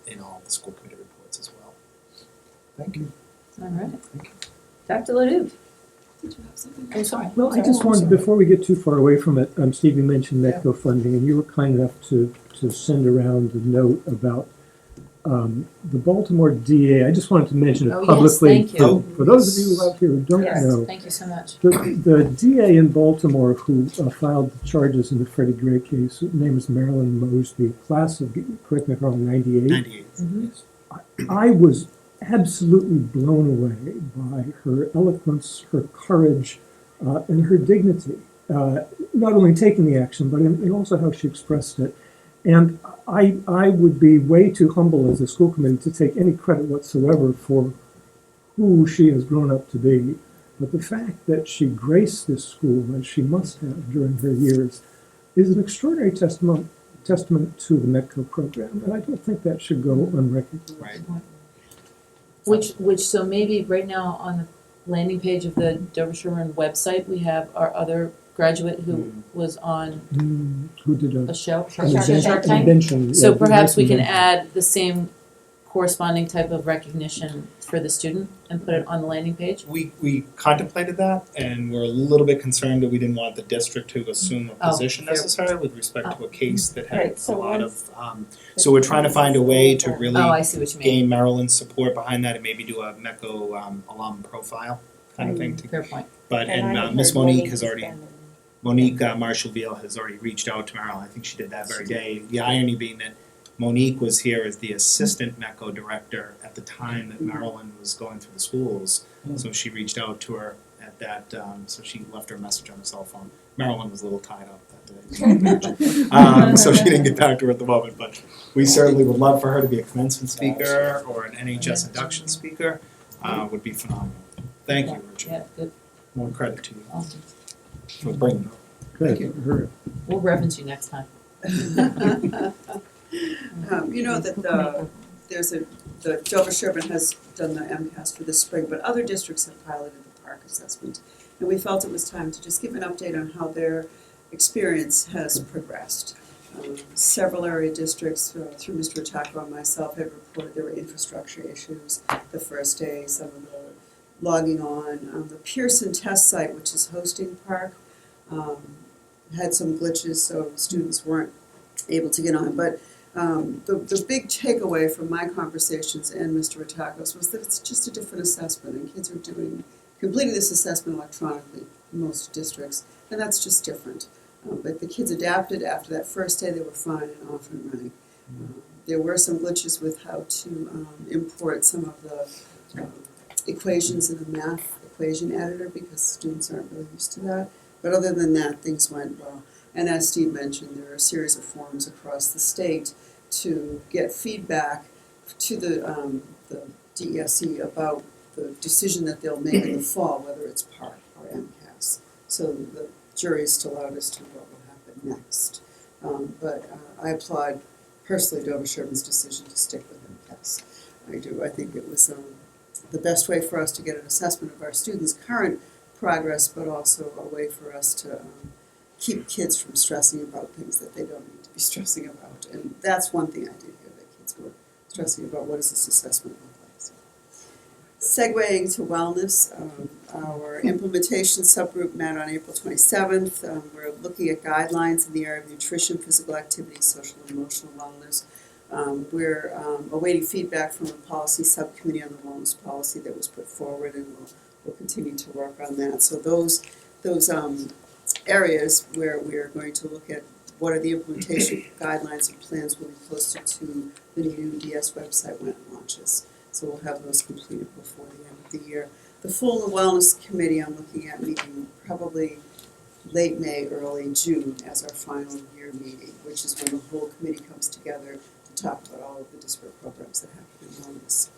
in all the school committee reports as well. Thank you. all right. Dr. Ledoux. Did you have something? I'm sorry. Well, I just wanted, before we get too far away from it, Steve, you mentioned Metco funding, and you were kind enough to send around a note about The Baltimore DA, I just wanted to mention it Oh, yes, publicly. thank you. For those of you out here who don't Yes, know, thank you so much. the DA in Baltimore who filed the charges in the Freddie Gray case, her name is Marilyn Mosby, class of, correct me if I'm wrong, 98. 98. I was absolutely blown away by her eloquence, her courage, and her dignity. Not only taking the action, but in also how she expressed it. And I would be way too humble as a school committee to take any credit whatsoever for who she has grown up to be. But the fact that she graced this school, as she must have during her years, is an extraordinary testament to the METCO program. And I don't think that should go unrecognized. Right. Which, so maybe right now on the landing page of the Dover-Sherborn website, we have our other graduate who was on Who did a show, an Shark Tank. invention? So yeah, perhaps we can invention. add the same corresponding type of recognition for the student and put it on the landing page? We contemplated that, and we're a little bit concerned that we didn't want the district to assume a Oh, position fair. necessarily with respect to a case that had Right, so a lot once- of, so we're trying to find a way to really Oh, I see what you mean. gain Maryland's support behind that and maybe do a MECO alum profile kind of thing. Fair point. But, And I and Miss heard Monique has has already, been- Monique Marshallville has already reached out to Maryland. I think she did that very day. The irony being that Monique was here as the assistant MECO director at the time that Maryland was going through the schools. So she reached out to her at that, so she left her a message on her cell phone. Maryland was a little tied up that day, as you can imagine. So she didn't get back to her at the moment, but we certainly would love for her to be a commencement speaker or an NHS induction speaker, would be phenomenal. Thank you, Richard. Yeah, good, More credit to you awesome. for bringing it up. Good, Thank her- We'll reference you next time. You know that the Dover-Sherborn has done the MCAS for this spring, but other districts have piloted the park assessment. And we felt it was time to just give an update on how their experience has progressed. Several area districts, through Mr. Otaco and myself, have reported there were infrastructure issues the first day, some of the logging on. The Pearson test site, which is hosting the park, had some glitches, so students weren't able to get on. But the big takeaway from my conversations and Mr. Otako's was that it's just a different assessment, and kids are completing this assessment electronically in most districts, and that's just different. But the kids adapted. After that first day, they were fine and off and running. There were some glitches with how to import some of the equations in the math equation editor because students aren't really used to that. But other than that, things went well. And as Steve mentioned, there are a series of forums across the state to get feedback to the DESE about the decision that they'll make in the fall, whether it's PARC or MCAS. So the jury is still out as to what will happen next. But I applaud personally Dover-Sherborn's decision to stick with MCAS. I do. I think it was the best way for us to get an assessment of our students' current progress, but also a way for us to keep kids from stressing about things that they don't need to be stressing about. And that's one thing I did hear, that kids were stressing about what does this assessment look like. So, segueing to wellness, our implementation subgroup met on April 27th. We're looking at guidelines in the area of nutrition, physical activity, social and emotional wellness. We're awaiting feedback from the policy subcommittee on the wellness policy that was put forward, and we'll continue to work on that. So those areas where we are going to look at what are the implementation guidelines and plans will be posted to the new DS website when it launches. So we'll have those completed before the end of the year. The full wellness committee I'm looking at meeting probably late May, early June as our final year meeting, which is when the whole committee comes together to talk about all of the disparate programs that happen in wellness.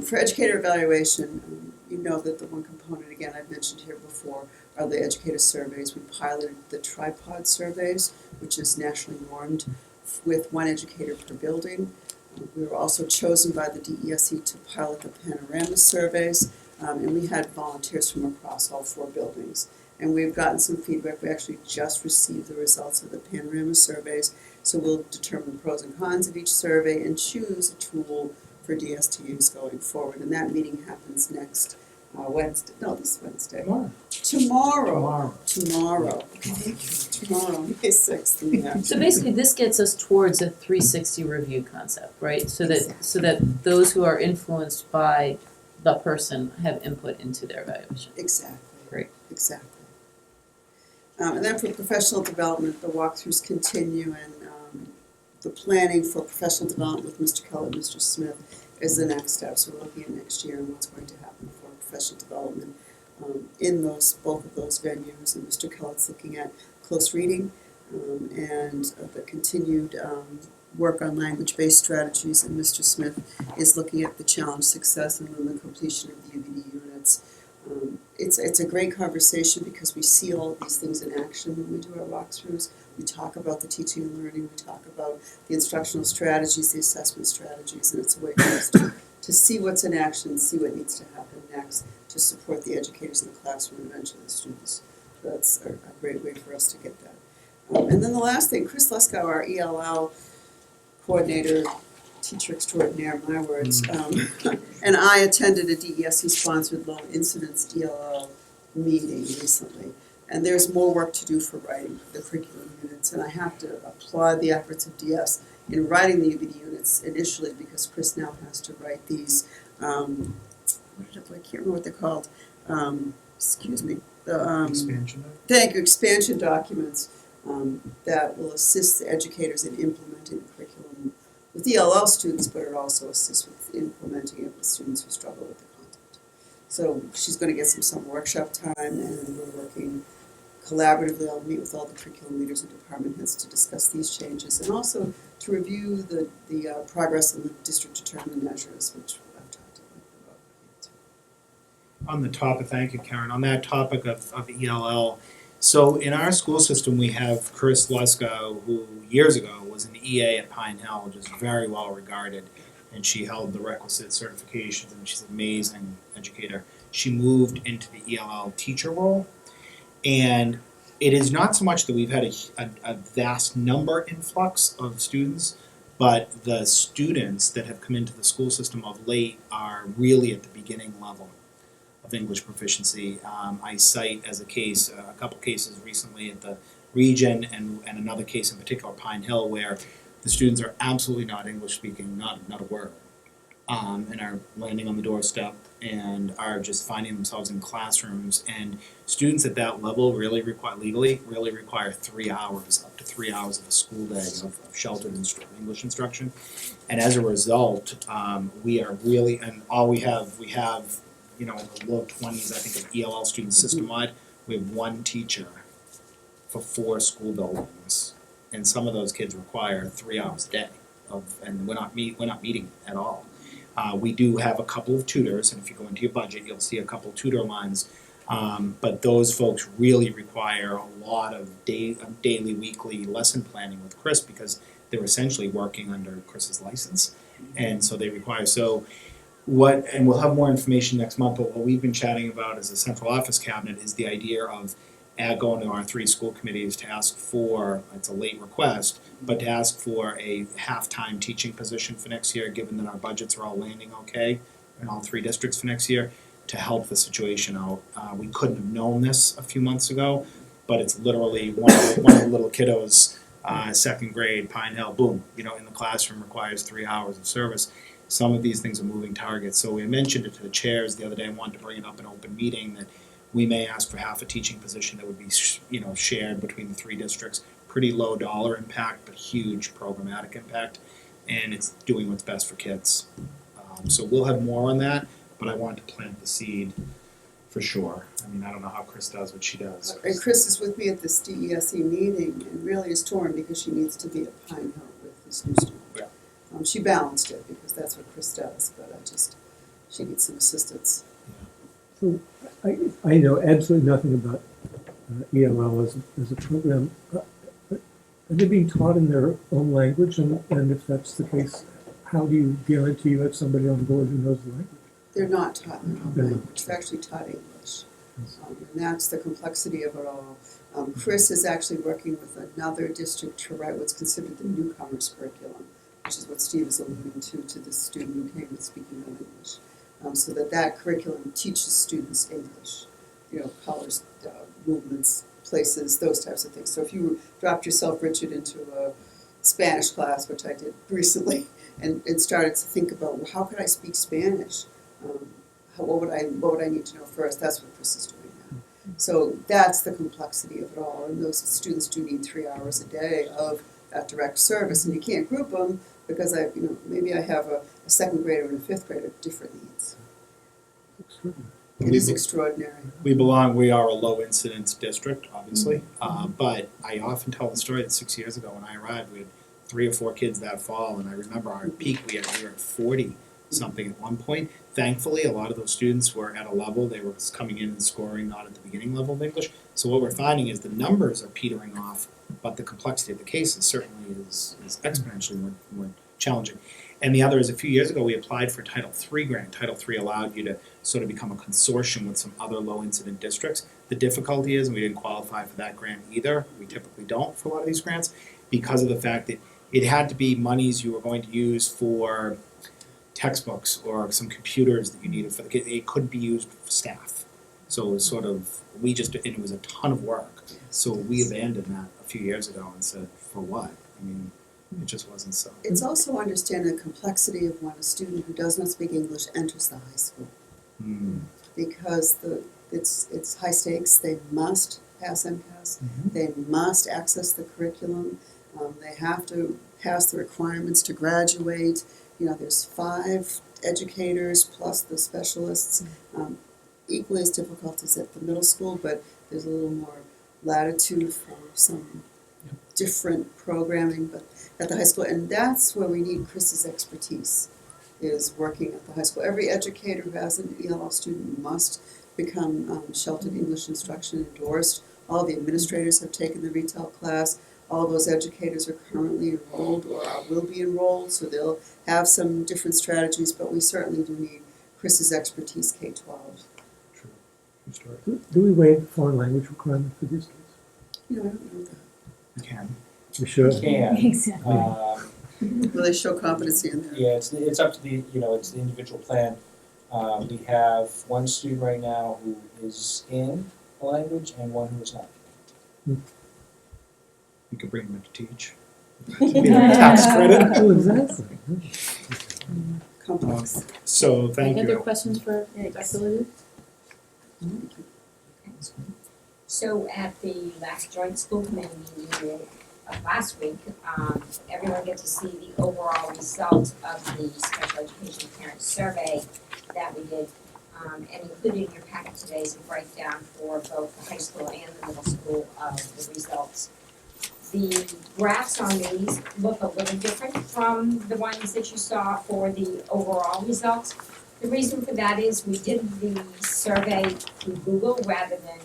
For educator evaluation, you know that the one component, again, I've mentioned here before, are the educator surveys. We piloted the tripod surveys, which is nationally normed with one educator per building. We were also chosen by the DESE to pilot the panorama surveys, and we had volunteers from across all 4 buildings. And we've gotten some feedback. We actually just received the results of the panorama surveys, so we'll determine the pros and cons of each survey and choose a tool for DS to use going forward. And that meeting happens next Wednesday, no, this Wednesday. Tomorrow. Tomorrow. Tomorrow, May 6th in the afternoon. So basically, this gets us towards a 360 review concept, right? So that those who are influenced by the person have input into their evaluation. Exactly. Great. Exactly. And then for professional development, the walkthroughs continue, and the planning for professional development with Mr. Keller and Mr. Smith is the next step. So we're looking at next year and what's going to happen for professional development in both of those venues. And Mr. Keller's looking at close reading and the continued work on language-based strategies, and Mr. Smith is looking at the challenge, success, and then the completion of the UBD units. It's a great conversation because we see all of these things in action when we do our walkthroughs. We talk about the teaching and learning, we talk about the instructional strategies, the assessment strategies, and it's a way for us to see what's in action, see what needs to happen next to support the educators in the classroom and eventually the students. So that's a great way for us to get that. And then the last thing, Chris Leskow, our ELL coordinator, teacher extraordinaire, my words, and I attended a DESE-sponsored low incidence ELL meeting recently. And there's more work to do for writing the curriculum units, and I have to applaud the efforts of DS in writing the UBD units initially, because Chris now has to write these, I can't remember what they're called, excuse me. Expansion. Thank you, expansion documents that will assist the educators in implementing the curriculum with ELL students, but it also assists with implementing it with students who struggle with the content. So she's going to get some summer workshop time, and we're working collaboratively. I'll meet with all the curriculum leaders and department heads to discuss these changes, and also to review the progress on the district determined measures, which I've talked about here too. On the topic, thank you, Karen. On that topic of ELL, so in our school system, we have Chris Leskow, who years ago was an EA at Pine Hill, which is very well regarded, and she held the requisite certifications, and she's an amazing educator. She moved into the ELL teacher role, and it is not so much that we've had a vast number influx of students, but the students that have come into the school system of late are really at the beginning level of English proficiency. I cite as a case, a couple cases recently at the region and another case in particular, Pine Hill, where the students are absolutely not English speaking, not a word, and are landing on the doorstep and are just finding themselves in classrooms. And students at that level really require 3 hours, up to 3 hours of a school day of sheltered English instruction. And as a result, we are really, and all we have, you know, in the low 20s, I think, of ELL students system-wide. We have one teacher for 4 school buildings, and some of those kids require 3 hours a day and we're not meeting at all. We do have a couple of tutors, and if you go into your budget, you'll see a couple tutor lines. But those folks really require a lot of daily, weekly lesson planning with Chris, because they're essentially working under Chris's license, and so they require and we'll have more information next month, but what we've been chatting about as a central office cabinet is the idea of going to our 3 school committees to ask for, it's a late request, but to ask for a half-time teaching position for next year, given that our budgets are all landing okay in all 3 districts for next year, to help the situation out. We couldn't have known this a few months ago, but it's literally one of the little kiddos, 2nd grade, Pine Hill, boom, in the classroom requires 3 hours of service. Some of these things are moving targets. So we mentioned it to the chairs the other day. I wanted to bring it up in open meeting that we may ask for half a teaching position that would be, shared between the 3 districts. Pretty low dollar impact, but huge programmatic impact, and it's doing what's best for kids. So we'll have more on that, but I wanted to plant the seed for sure. I mean, I don't know how Chris does what she does. And Chris is with me at this DESE meeting and really is torn because she needs to be at Pine Hill with this new student. Yeah. She balanced it because that's what Chris does, but she needs some assistance. So I know absolutely nothing about ELL as a program. Are they being taught in their own language? And if that's the case, how do you guarantee you have somebody on board who knows the language? They're not taught in their own language. They're actually taught English. And that's the complexity of it all. Chris is actually working with another district to write what's considered the newcomers curriculum, which is what Steve is alluding to this student who came with speaking no English. so that that curriculum teaches students English, colors, movements, places, those types of things. So if you dropped yourself, Richard, into a Spanish class, which I did recently, and started to think about, well, how could I speak Spanish? What would I need to know first? That's what Chris is doing now. So that's the complexity of it all, and those students do need 3 hours a day of that direct service, and you can't group them because maybe I have a second grader and a fifth grader with different needs. It is extraordinary. We are a low incidence district, obviously, but I often tell the story that 6 years ago when I arrived, we had 3 or 4 kids that fall, and I remember our peak, we were at 40 something at one point. Thankfully, a lot of those students were at a level, they were coming in and scoring not at the beginning level of English. So what we're finding is the numbers are petering off, but the complexity of the cases certainly is exponentially more challenging. And the other is, a few years ago, we applied for Title III grant. Title III allowed you to sort of become a consortium with some other low-incident districts. The difficulty is, and we didn't qualify for that grant either, we typically don't for a lot of these grants, because of the fact that it had to be monies you were going to use for textbooks or some computers that you needed for the kids. It couldn't be used for staff. So it was sort of, and it was a ton of work. So we abandoned that a few years ago and said, for what? I mean, it just wasn't so. It's also understanding the complexity of when a student who does not speak English enters the high school. Because it's high stakes. They must pass MCAS. They must access the curriculum. They have to pass the requirements to graduate. There's 5 educators plus the specialists. Equally as difficult as at the middle school, but there's a little more latitude for some different programming, but at the high school, and that's where we need Chris's expertise, is working at the high school. Every educator who has an ELL student must become sheltered English instruction endorsed. All the administrators have taken the retail class. All those educators are currently enrolled or will be enrolled, so they'll have some different strategies, but we certainly do need Chris's expertise K-12. Do we waive the foreign language requirement for these kids? I don't know that. You can. We should. Can. Exactly. Will they show competency in there? Yeah, it's up to it's the individual plan. We have one student right now who is in the language and one who is not. You could bring them in to teach. Tax credit. Oh, exactly. Complex. So thank Any other you. questions for Dr. Lou? So at the last joint school committee meeting of last week, everyone got to see the overall result of the special education parent survey that we did. And included in your packet today is a breakdown for both the high school and the middle school of the results. The graphs on these look a little different from the ones that you saw for the overall results. The reason for that is we did the survey through Google rather than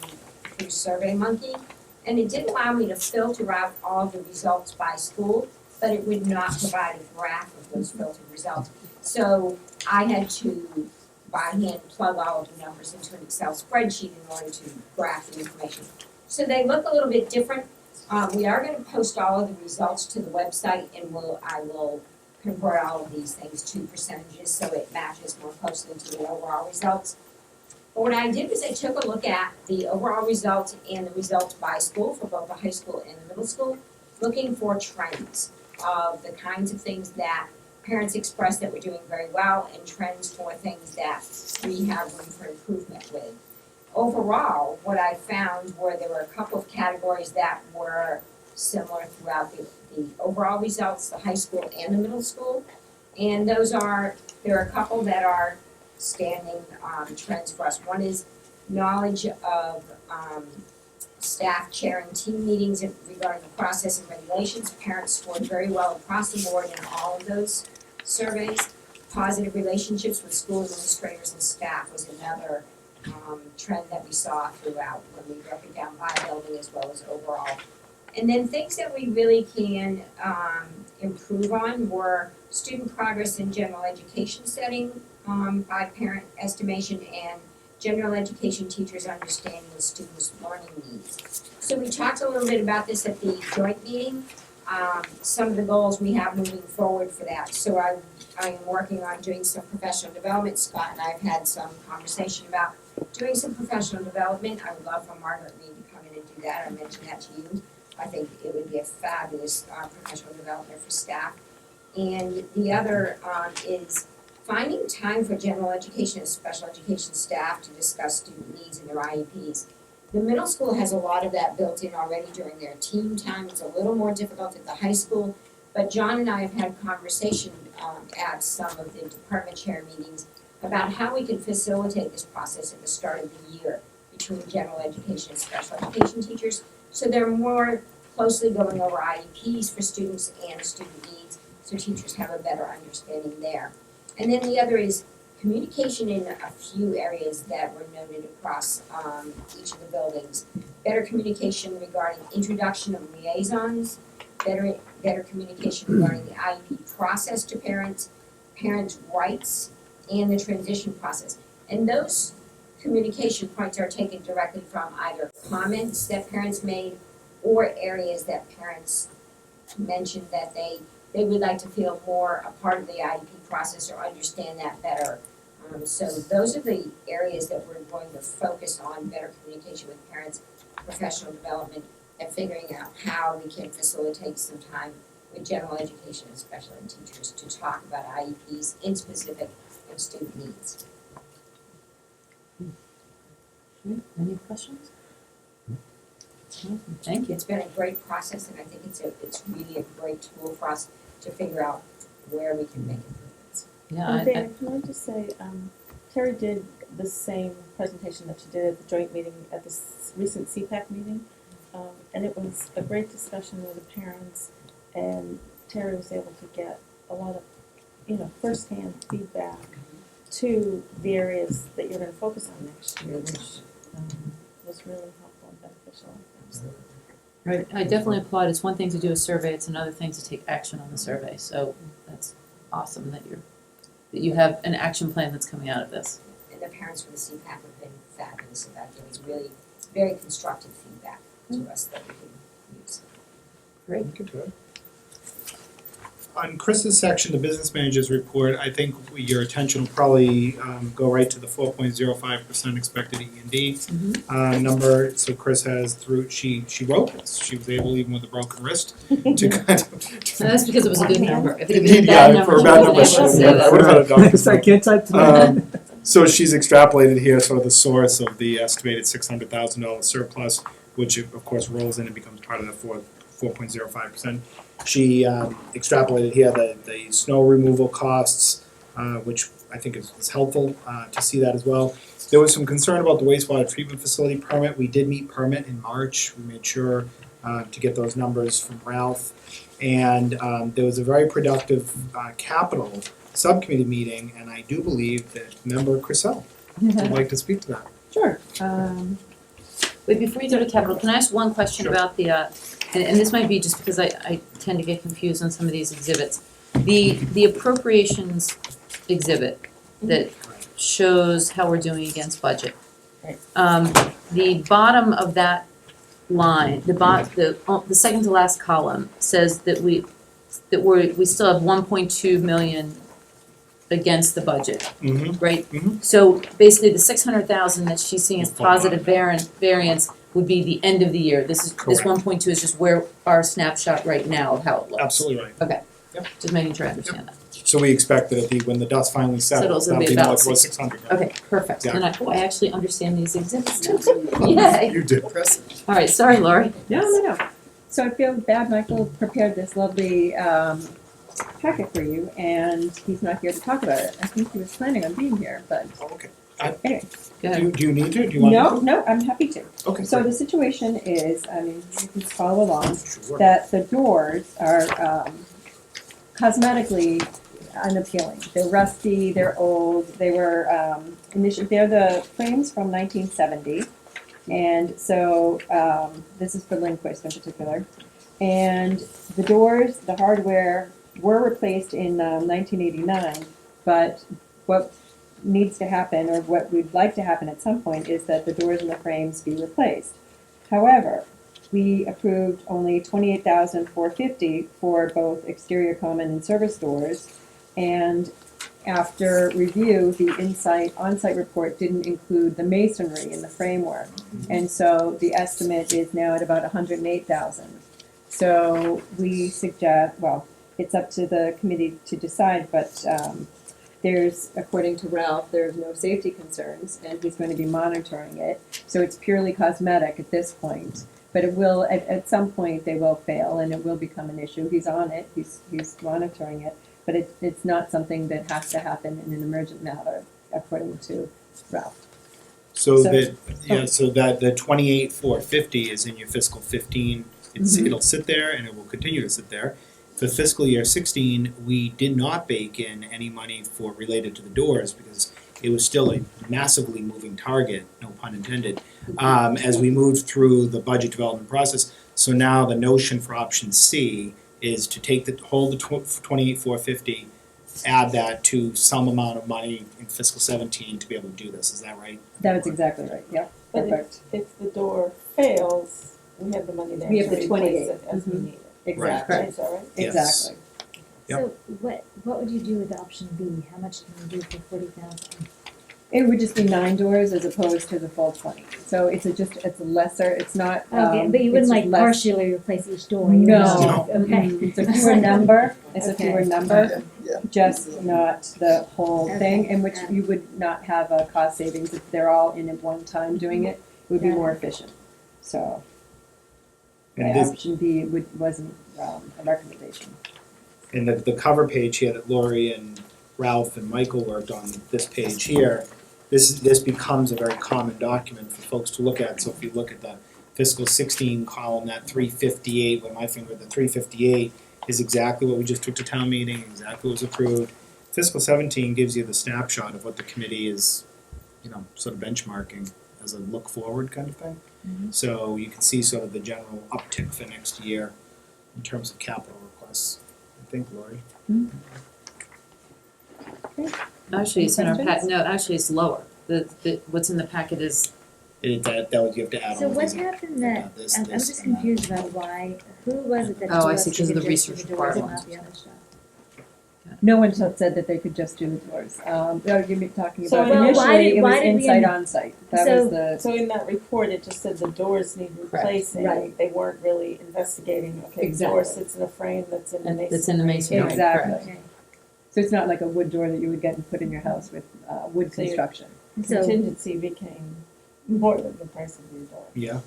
through SurveyMonkey, and it did allow me to filter out all the results by school, but it would not provide a graph of those filtered results. So I had to, by hand, plug all of the numbers into an Excel spreadsheet in order to graph the information. So they look a little bit different. We are going to post all of the results to the website, and I will convert all of these things to percentages so it matches more closely to the overall results. But what I did was I took a look at the overall results and the results by school for both the high school and the middle school, looking for trends of the kinds of things that parents expressed that we're doing very well and trends for things that we have room for improvement with. Overall, what I found were there were a couple of categories that were similar throughout the overall results, the high school and the middle school. And there are a couple that are standing trends for us. One is knowledge of staff chairing team meetings regarding the process and regulations. Parents scored very well across the board in all of those surveys. Positive relationships with school administrators and staff was another trend that we saw throughout when we broke it down by building as well as overall. And then things that we really can improve on were student progress in general education setting by parent estimation and general education teachers understanding the students' learning needs. So we talked a little bit about this at the joint meeting. some of the goals we have moving forward for that. So I'm working on doing some professional development. Scott and I have had some conversation about doing some professional development. I would love for Margaret Reed to come in and do that. I mentioned that to you. I think it would be a fabulous professional development for staff. And the other is finding time for general education and special education staff to discuss student needs and their IEPs. The middle school has a lot of that built in already during their team time. It's a little more difficult at the high school. But John and I have had conversation at some of the department chair meetings about how we can facilitate this process at the start of the year between general education and special education teachers. So they're more closely going over IEPs for students and student needs, so teachers have a better understanding there. And then the other is communication in a few areas that were noted across each of the buildings. Better communication regarding introduction of liaisons, better communication regarding the IEP process to parents, parents' rights, and the transition process. And those communication points are taken directly from either comments that parents made or areas that parents mentioned that they would like to feel more a part of the IEP process or understand that better. So those are the areas that we're going to focus on: better communication with parents, professional development, and figuring out how we can facilitate some time with general education and special ed teachers to talk about IEPs in specific and student needs. Any questions? Thank you. It's been a great process, and I think it's really a great tool for us to figure out where we can make improvements. Yeah, Dan, can I just say, Terry did the same presentation that she did at the joint meeting at the recent CPAC meeting. And it was a great discussion with the parents, and Terry was able to get a lot of, firsthand feedback to the areas that you're going to focus on next year, which was really helpful and beneficial. Absolutely. Right, I definitely applaud. It's one thing to do a survey, it's another thing to take action on the survey. So that's awesome that you have an action plan that's coming out of this. And the parents from the CPAC have been fabulous about giving really very constructive feedback to us that we can use. Great. On Chris's section, the business manager's report, I think your attention will probably go right to the 4.05% expected E&D number. So Chris has she wrote this. She was able, even with a broken wrist, to kind of. So that's because it was a good number. If it had Indeed, been a bad yeah, number, for a she bad wouldn't number, have been able to say I would have had a that. doctor's I can't type today. So she's extrapolated here sort of the source of the estimated $600,000 surplus, which of course rolls in and becomes part of the 4.05%. She extrapolated here the snow removal costs, which I think is helpful to see that as well. There was some concern about the wastewater treatment facility permit. We did meet permit in March. We made sure to get those numbers from Ralph. And there was a very productive capital subcommittee meeting, and I do believe that member Chriselle would like to speak to that. Sure. Wait, before you go to capital, can I ask one question Sure. about the, and this might be just because I tend to get confused on some of these exhibits. The appropriations exhibit that shows how we're doing against budget. Right. The bottom of that line, the second to last column says that we still have 1.2 million against the budget, right? Mhm. So basically, the 600,000 that she's seeing as positive variance would be the end of the year. This Correct. 1.2 is just where our snapshot right now of how it looks. Absolutely right. Okay. Yep. Just making sure I understand that. So we expect that when the dust finally settles, It'll that'll be be more about towards 600. Okay, perfect. And I actually understand these exhibits now. Yay! You do. Impressive. All right, sorry, Lori. No. So I feel bad Michael prepared this lovely packet for you, and he's not here to talk about it. I think he was planning on being here, but Oh, okay. anyway. Go ahead. Do you need to? Do you want No, I'm happy to. to? Okay. So the situation is, you can follow along, Sure. that the doors are cosmetically unappealing. They're rusty, they're old, they were they're the frames from 1970. And so this is for Lindquist in particular. And the doors, the hardware were replaced in 1989, but what needs to happen, or what we'd like to happen at some point, is that the doors and the frames be replaced. However, we approved only $28,450 for both exterior common and service doors. And after review, the on-site report didn't include the masonry in the framework. And so the estimate is now at about $108,000. So we suggest, well, it's up to the committee to decide, but there's, according to Ralph, there's no safety concerns, and he's going to be monitoring it. So it's purely cosmetic at this point. But it will, at some point, they will fail, and it will become an issue. He's on it, he's monitoring it, but it's not something that has to happen in an emergent matter, according to Ralph. So So- that the 28,450 is in your fiscal 15. It'll sit there and it will continue to sit there. For fiscal year 16, we did not bake in any money for related to the doors because it was still a massively moving target, no pun intended, as we moved through the budget development process. So now the notion for option C is to hold the 28,450, add that to some amount of money in fiscal 17 to be able to do this. Is that right? That was exactly right, yeah, But perfect. if the door fails, we have the money there We have to the replace 28. it as we Mhm. need it. Exactly, Is that right? Yes. exactly. Yep. So what would you do with option B? How much can you do for 40,000? It would just be 9 doors as opposed to the full 20. So it's it's lesser, it's not, Okay, but you it's wouldn't just like less- partially replace each door? You would No. just- Okay. It's a fewer number, it's a Okay. fewer number, Yeah. just not the whole Okay. thing, in which you would not have a cost savings if they're all in at one time doing it, it would be Got it. more efficient. So, And yeah, this, option B wasn't a recommendation. and the cover page here that Lori and Ralph and Michael worked on, this page here, this becomes a very common document for folks to look at. So if you look at the fiscal 16 column, that 358, with my finger, the 358 is exactly what we just took to town meeting, exactly what was approved. Fiscal 17 gives you the snapshot of what the committee is, sort of benchmarking as a look forward kind of thing. So you can see sort of the general uptick for next year in terms of capital requests. I think, Lori. Actually, it's in our Questions? no, actually it's lower. What's in the packet is, That would, you have to add So all what these. happened that, this, I'm this, just and that. confused about why, who was it that Oh, told I us see, we 'cause of could the just do research the doors and requirements. not the other stuff? No one said that they could just do the doors. You're talking So about Well, initially, it was why did we inside in- on-site. That So- was the, So in that report, it just said the doors need replacing. Right. They weren't really investigating, okay, the Exactly. door sits in a frame that's in the And masonry. that's in the masonry. Right, exactly. Okay. So it's not like a wood door that you would get and put in your house with wood So you- construction. So, Contingency became more than the price of your door. Yeah.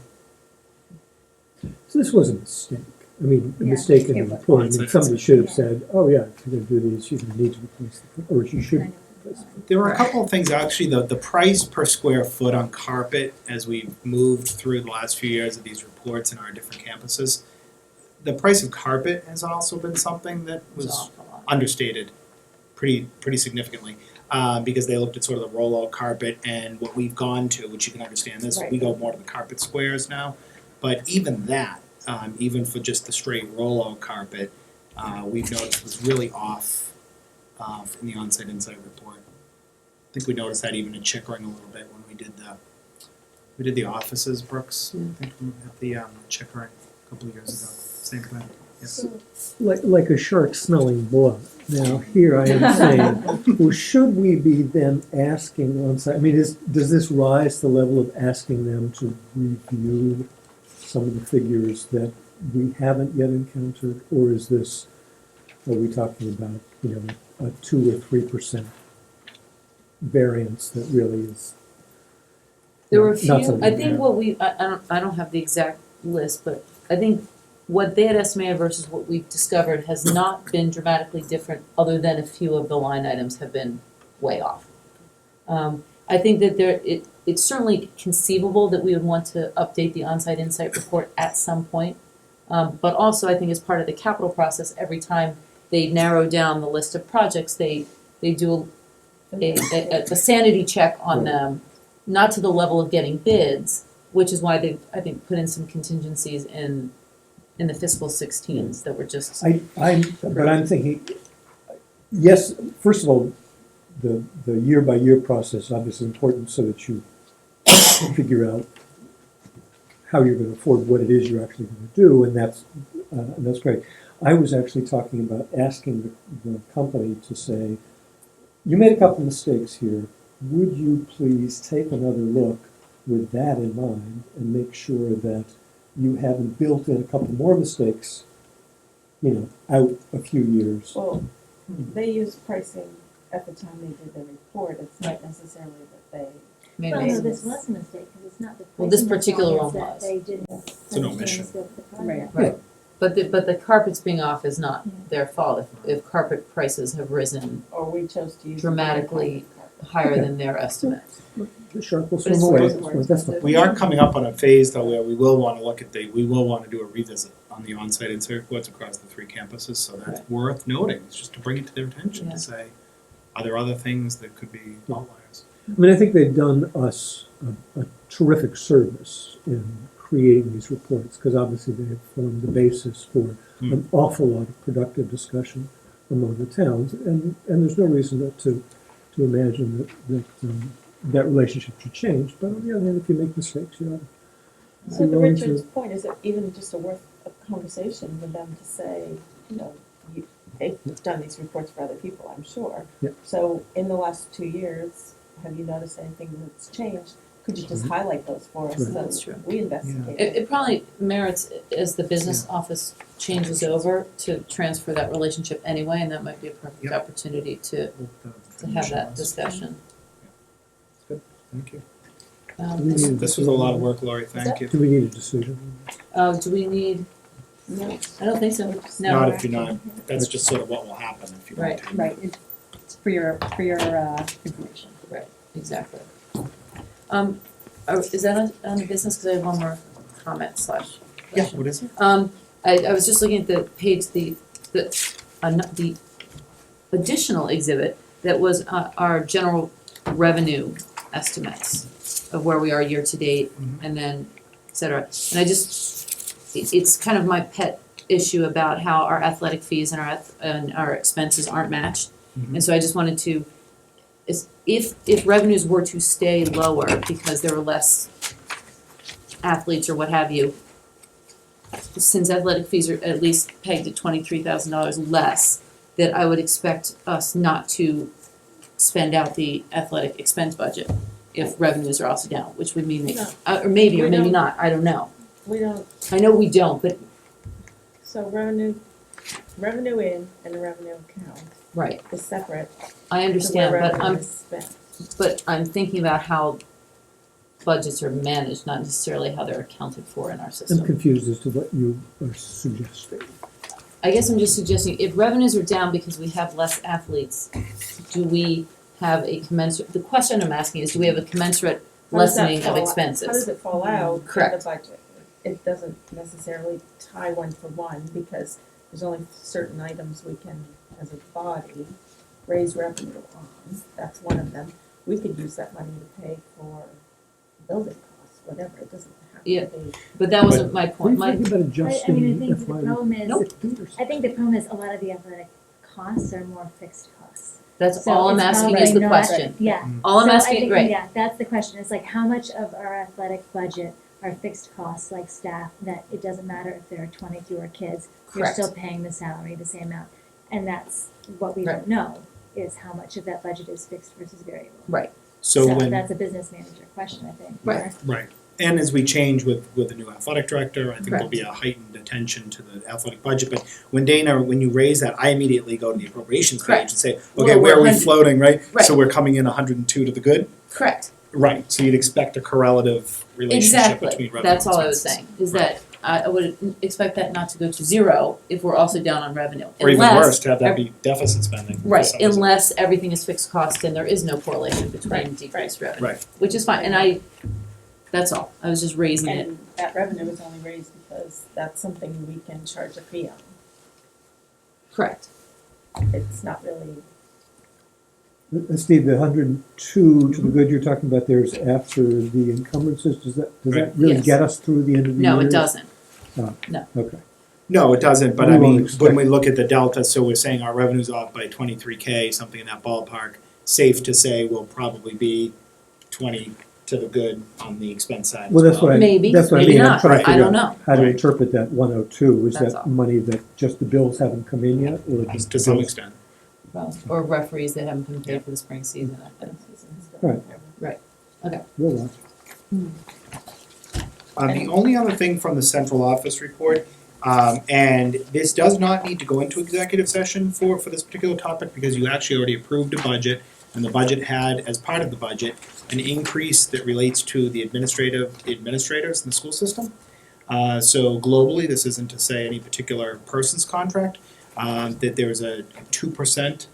So this was a mistake. I mean, a Yeah. mistake in It the was. report. I mean, somebody should have Yeah. said, oh yeah, if you're gonna do these, you're gonna need to replace the, or you should kind replace of, There were a couple of things, actually, the price per square foot on carpet as we moved through the last few years of these reports in our different campuses, the price of carpet has also been something that was understated pretty significantly. Because they looked at sort of the rollout carpet and what we've gone to, which you can understand this, we go more to the carpet squares now. But even that, even for just the straight rollout carpet, we've noticed was really off from the onsite insight report. I think we noticed that even in Chickering a little bit when we did the offices, Brooks, I think at the Chickering a couple of years ago, same thing. Yes. like a shark smelling blood. Now, here I am saying, well, should we be then asking on site, I mean, does this rise to the level of asking them to review some of the figures that we haven't yet encountered? Or is this, are we talking about, a 2 or 3% variance that really is there were a not few, something I we think have? what I don't have the exact list, but I think what they had estimated versus what we've discovered has not been dramatically different, other than a few of the line items have been way off. I think that it's certainly conceivable that we would want to update the onsite insight report at some point. But also I think as part of the capital process, every time they narrow down the list of projects, they do a sanity check on them, not to the level of getting bids, which is why they've, I think, put in some contingencies in the fiscal 16s that were just. But I'm thinking, yes, first of all, the year-by-year process obviously important so that you figure out how you're going to afford what it is you're actually going to do, and that's great. I was actually talking about asking the company to say, you made a couple mistakes here. Would you please take another look with that in mind and make sure that you haven't built in a couple more mistakes, out a few years? Well, they use pricing at the time they did their report. It's not necessarily that they. Maybe. Well, no, this was a mistake, because it's not the Well, this pricing that's particular wrong, one it's was. that they didn't It's an understand omission. the scope of the Right. project. Right. But the carpets being off is not their fault if carpet prices have risen Or we chose to use. dramatically higher Okay. than their estimate. The shark will But it's swim away. more That's fine. We are coming up on a phase though where we will want to do a revisit on the on-site insert reports across the 3 campuses, so that's worth noting, it's just to bring it to their attention Yeah. to say, are there other things that could be outliers? I mean, I think they've done us a terrific service in creating these reports, because obviously they have formed the basis for an awful lot of productive discussion among the towns, and there's no reason to imagine that relationship should change. But on the other hand, if you make mistakes, you ought to So be to willing Richard's to. point, is it even just a worth a conversation with them to say, they've done these reports for other people, I'm sure. Yeah. So in the last 2 years, have you noticed anything that's changed? Could you just highlight those for us? Right. So That's true. we investigate. It probably merits, as the business office changes over, to transfer that relationship anyway, and that might be a perfect Yep. opportunity to have that discussion. Thank you. This was a lot of work, Lori, thank you. Do we need a decision? Do we need, No. I don't think so, Not no, if you're not, that's just sort of what will happen if you don't. Right. take it. Right, it's for your information. exactly. Is that on the business, because I have one more comment slash Yeah, question. what is it? I was just looking at the page, the additional exhibit that was our general revenue estimates of where we are year to date, and then et cetera. And I just, it's kind of my pet issue about how our athletic fees and our expenses aren't matched. And so I just wanted to, if revenues were to stay lower because there were less athletes or what have you, since athletic fees are at least pegged at $23,000 less, that I would expect us not to spend out the athletic expense budget if revenues are also down, which would mean No. or maybe We don't. not, I don't know. We don't, I know we don't, but, so revenue in and the revenue account right, is separate I to understand, where but revenue is spent. I'm thinking about how budgets are managed, not necessarily how they're accounted for in our I'm system. confused as to what you are suggesting. I guess I'm just suggesting, if revenues are down because we have less athletes, do we have a commensurate, the question I'm asking is, do we have a commensurate How does that lessening of fall out? expenses? How does it fall out in Correct. the budget? It doesn't necessarily tie one for one, because there's only certain items we can, as a body, raise revenue on. That's one of them. We could use that money to pay for building costs, whatever, it doesn't have Yeah. to be. But that wasn't my Are point, you my, talking about I adjusting mean, I think the FY problem is, Nope. 16 or something? I think the problem is a lot of the athletic costs are more fixed costs. that's So all I'm it's asking probably is the not- question. Yeah. All I'm So I asking, think, right, yeah, that's the question. It's like, how much of our athletic budget are fixed costs, like staff, that it doesn't matter if there are 20 fewer kids, you're Correct. still paying the salary the same amount. And that's what we Right. don't know, is how much of that budget is fixed versus variable. right, So when, that's a business manager question, I think. Right. right, and as we change with the new athletic director, I think there'll Correct. be a heightened attention to the athletic budget, but when you raise that, I immediately go to the appropriations page Correct. and say, Well, okay, where are we're we 100 floating, right? Right. So we're coming in 102 to the good? correct, Right, so you'd expect a correlative relationship between exactly, revenue and that's all I was expenses. saying, is that I would expect that not to go to zero if we're also down on revenue. Or even Unless worse, to have that be deficit spending. for Right, some reason. unless everything is fixed cost and there is no correlation between Right, decreased revenue. Right. Which is fine, and that's all, I was just raising it. And that revenue is only raised because that's something we can charge a fee on. Correct. It's not really, Steve, the 102 to the good you're talking about there is after the encumbrances. Does that Right. really Yes. get us through the end of the year? No, it doesn't. Okay. No, it doesn't, but We I won't mean, expect- when we look at the delta, so we're saying our revenue's off by 23K, something in that ballpark, safe to say we'll probably be 20 to the good on the expense side Well, as that's what I, Maybe, that's what I maybe mean, I'm not. trying to I figure don't out know. how to Right. interpret that 102, is That's that all. money that just the bills haven't come in yet, or just to the some bills? extent. Well, or referees that haven't been paid for the spring season, that kind of season. Right. Okay. We'll watch. The only other thing from the central office report, and this does not need to go into executive session for this particular topic because you actually already approved a budget, and the budget had, as part of the budget, an increase that relates to the administrators in the school system. So globally, this isn't to say any particular person's contract, that there was a 2%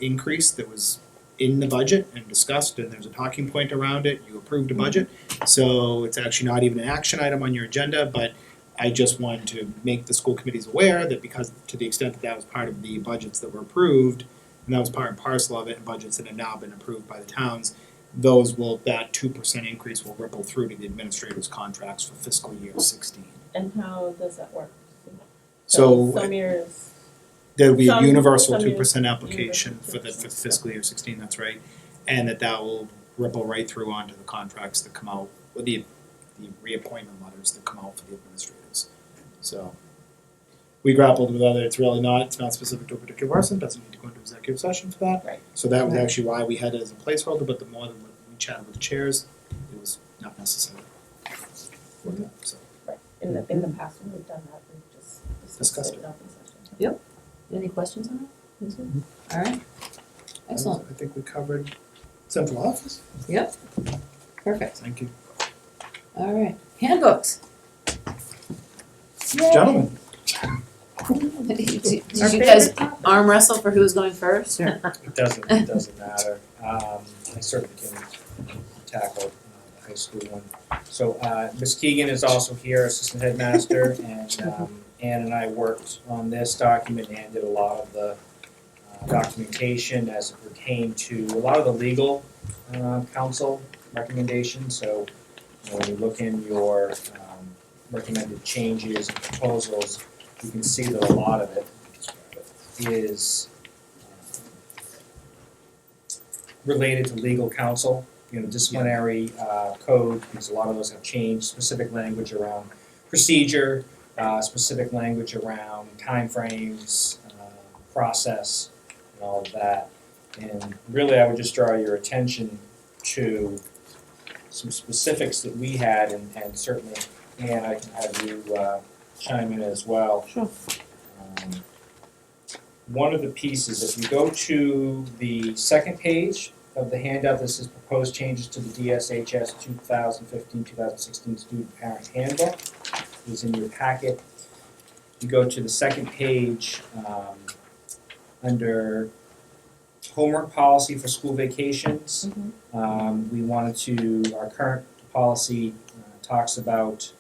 increase that was in the budget and discussed, and there's a talking point around it. You approved a budget, so it's actually not even an action item on your agenda, but I just wanted to make the school committees aware that because to the extent that that was part of the budgets that were approved, and that was part and parcel of it, and budgets that have now been approved by the towns, that 2% increase will ripple through to the administrators' contracts for fiscal year 16. And how does that work? So some years, there will be a some universal years 2% application for the universal fiscal year 16, that's right. And that will ripple right through onto the contracts that come out, or the reappointment letters that come out for the administrators. So we grappled with whether it's not specific to a particular person, doesn't need to go into executive session for that. Right. So that was actually why we had it as a placeholder, but the more that we chatted with the chairs, it was not necessary for that, so. right, in the past when we've done that, we've just discussed it in open session. Any questions on it? All right. Excellent. I think we covered central office. Yep. Perfect. Thank you. All right. Handbooks. Yay. Gentlemen. Did you guys arm wrestle for who's going first? It doesn't matter. I certainly can tackle the high school one. So Ms. Keegan is also here, assistant headmaster, and Ann and I worked on this document and did a lot of the documentation as it pertained to a lot of the legal counsel recommendations. So when you look in your recommended changes and proposals, you can see that a lot of it is related to legal counsel, disciplinary code, because a lot of those have changed, specific language around procedure, specific language around timeframes, process, and all of that. And really, I would just draw your attention to some specifics that we had, and certainly, Ann, I can have you chime in as well. Sure. One of the pieces, if you go to the second page of the handout, this is proposed changes to the DSHS 2015-2016 Student Parent Handbook. It is in your packet. You go to the second page under homework policy for school vacations. We wanted to, our current policy talks about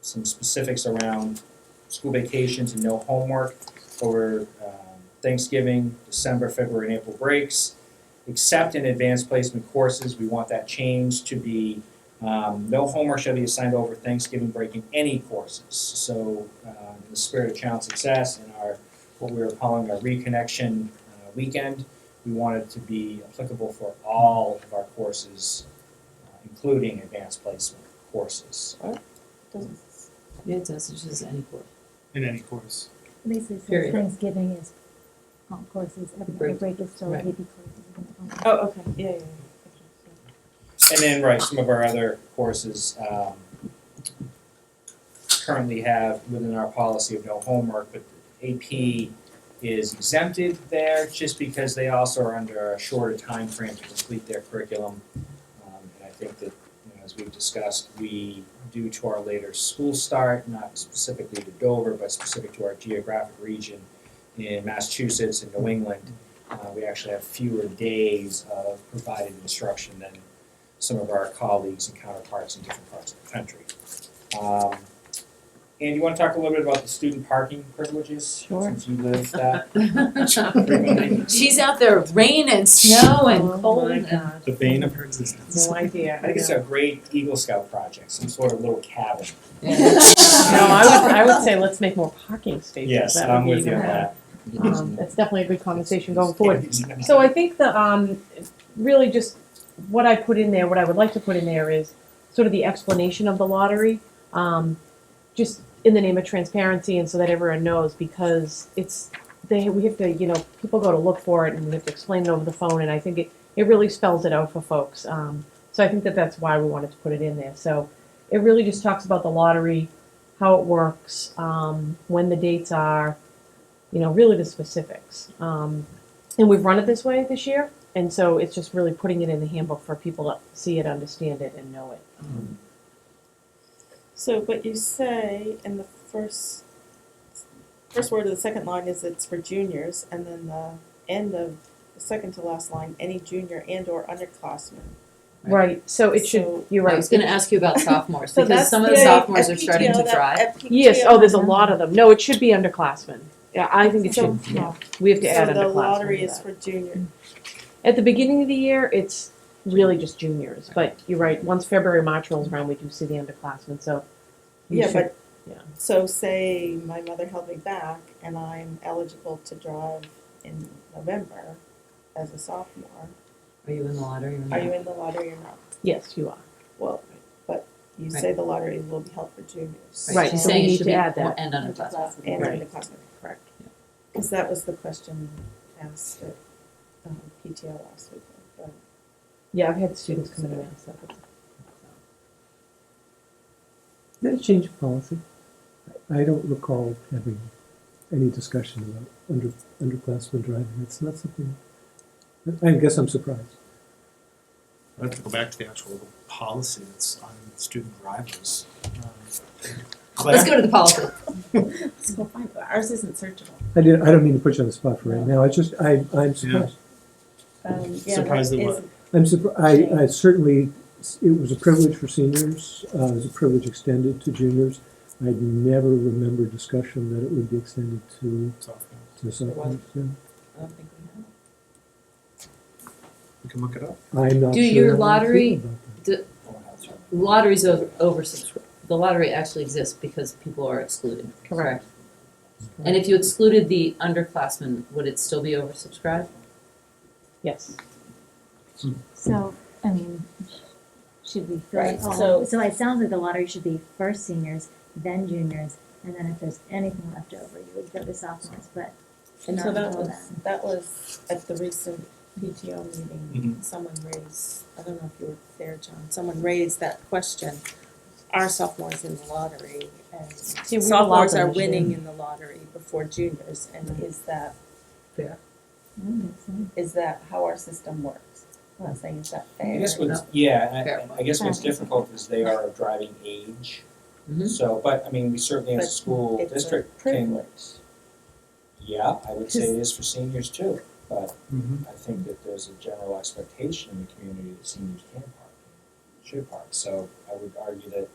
some specifics around school vacations and no homework over Thanksgiving, December, February, and April breaks, except in advanced placement courses. We want that changed to be no homework shall be assigned over Thanksgiving break in any courses. So in the spirit of child success and what we were calling our reconnection weekend, we want it to be applicable for all of our courses, including advanced placement courses. Yeah, it does. It's just any course. In any course. Basically, Period. Thanksgiving is courses, every Break. break is still Right. AP courses. Oh, okay, yeah. And then, some of our other courses currently have within our policy of no homework, but AP is exempted there just because they also are under a shorter time frame to complete their curriculum. And I think that, as we've discussed, we, due to our later school start, not specifically to Dover, but specific to our geographic region in Massachusetts and New England, we actually have fewer days of provided instruction than some of our colleagues and counterparts in different parts of the country. And you want to talk a little bit about the student parking privileges? Sure. Since you live that frequently. She's out there, rain and snow and cold. my and- God, The bane of her existence. no idea. I think it's a great Eagle Scout project, some sort of little cabin. No, I would say let's make more parking spaces. Yes, That would I'm be with you even on better. that. That's definitely a good conversation going forward. So I think the really just what I put in there, what I would like to put in there is sort of the explanation of the lottery, just in the name of transparency and so that everyone knows, because we have to, people go to look for it and we have to explain it over the phone, and I think it really spells it out for folks. So I think that's why we wanted to put it in there. So it really just talks about the lottery, how it works, when the dates are, really the specifics. And we've run it this way this year, and so it's just really putting it in the handbook for people to see it, understand it, and know it. So, but you say in the first word of the second line is it's for juniors, and then the end of the second to last line, any junior and or underclassmen. Right. So it should. You're right. I was going to ask you about sophomores So because that's some of the sophomores are starting to drive. Yes. Oh, there's a lot of them. No, it should be underclassmen. Yeah, I think it should. Yeah. We have to add So the underclassmen. lottery to is that. for junior. At the beginning of the year, it's really just juniors. But you're right. Once February, March rolls around, we do see the underclassmen. So you Yeah, should- but yeah. so say my mother held me back and I'm eligible to drive in November as a sophomore. Are you in the lottery? Are you in the lottery or not? Yes, you are. Well, but you say the lottery will be held for juniors. Right. She's so saying we it need should to be add that. and underclassmen. And Right. underclassmen. Correct. Because that was the question asked at PTO last week. But Yeah, I've had students come in and ask that. Did it change policy? I don't recall having any discussion about underclassmen driving. It's not something. I guess I'm surprised. I'd have to go back to the actual policy that's on student drivers. Claire? Let's go to the policy. let's go find it. Ours isn't searchable. I don't mean to put you on the spot for right now. I'm surprised. Yeah, Surprised that at what? is- I'm surprised. I certainly. It was a privilege for seniors. It was a privilege extended to juniors. I never remember discussion that it would be extended to sophomores. Yeah. I don't think we have. We can look it up. I'm not Do sure your how I feel lottery- about that. Lottery's oversubscribed. The lottery actually exists because people are excluded. Correct. And if you excluded the underclassmen, would it still be oversubscribed? Yes. So, I mean, should we fill Right, it all? so- So it sounds like the lottery should be first seniors, then juniors, and then if there's anything left over, you would go to sophomores, but And so not that until was, then. that was at the recent PTO meeting, Mhm. someone raised, I don't know if you were there, John, someone raised that question. Are sophomores in the lottery? And we've allowed sophomores them are this year. winning in the lottery before juniors, and is that, is that how our system works? I'm not saying is that fair? I guess what's, Fair. and I guess what's difficult is they are of driving age. Mhm. So, but I mean, we certainly as a But school It's a district can, privilege. yeah, I would say it is for seniors too. But Mm-hmm. I think that there's a general expectation in the community that seniors can park, and should park. So I would argue that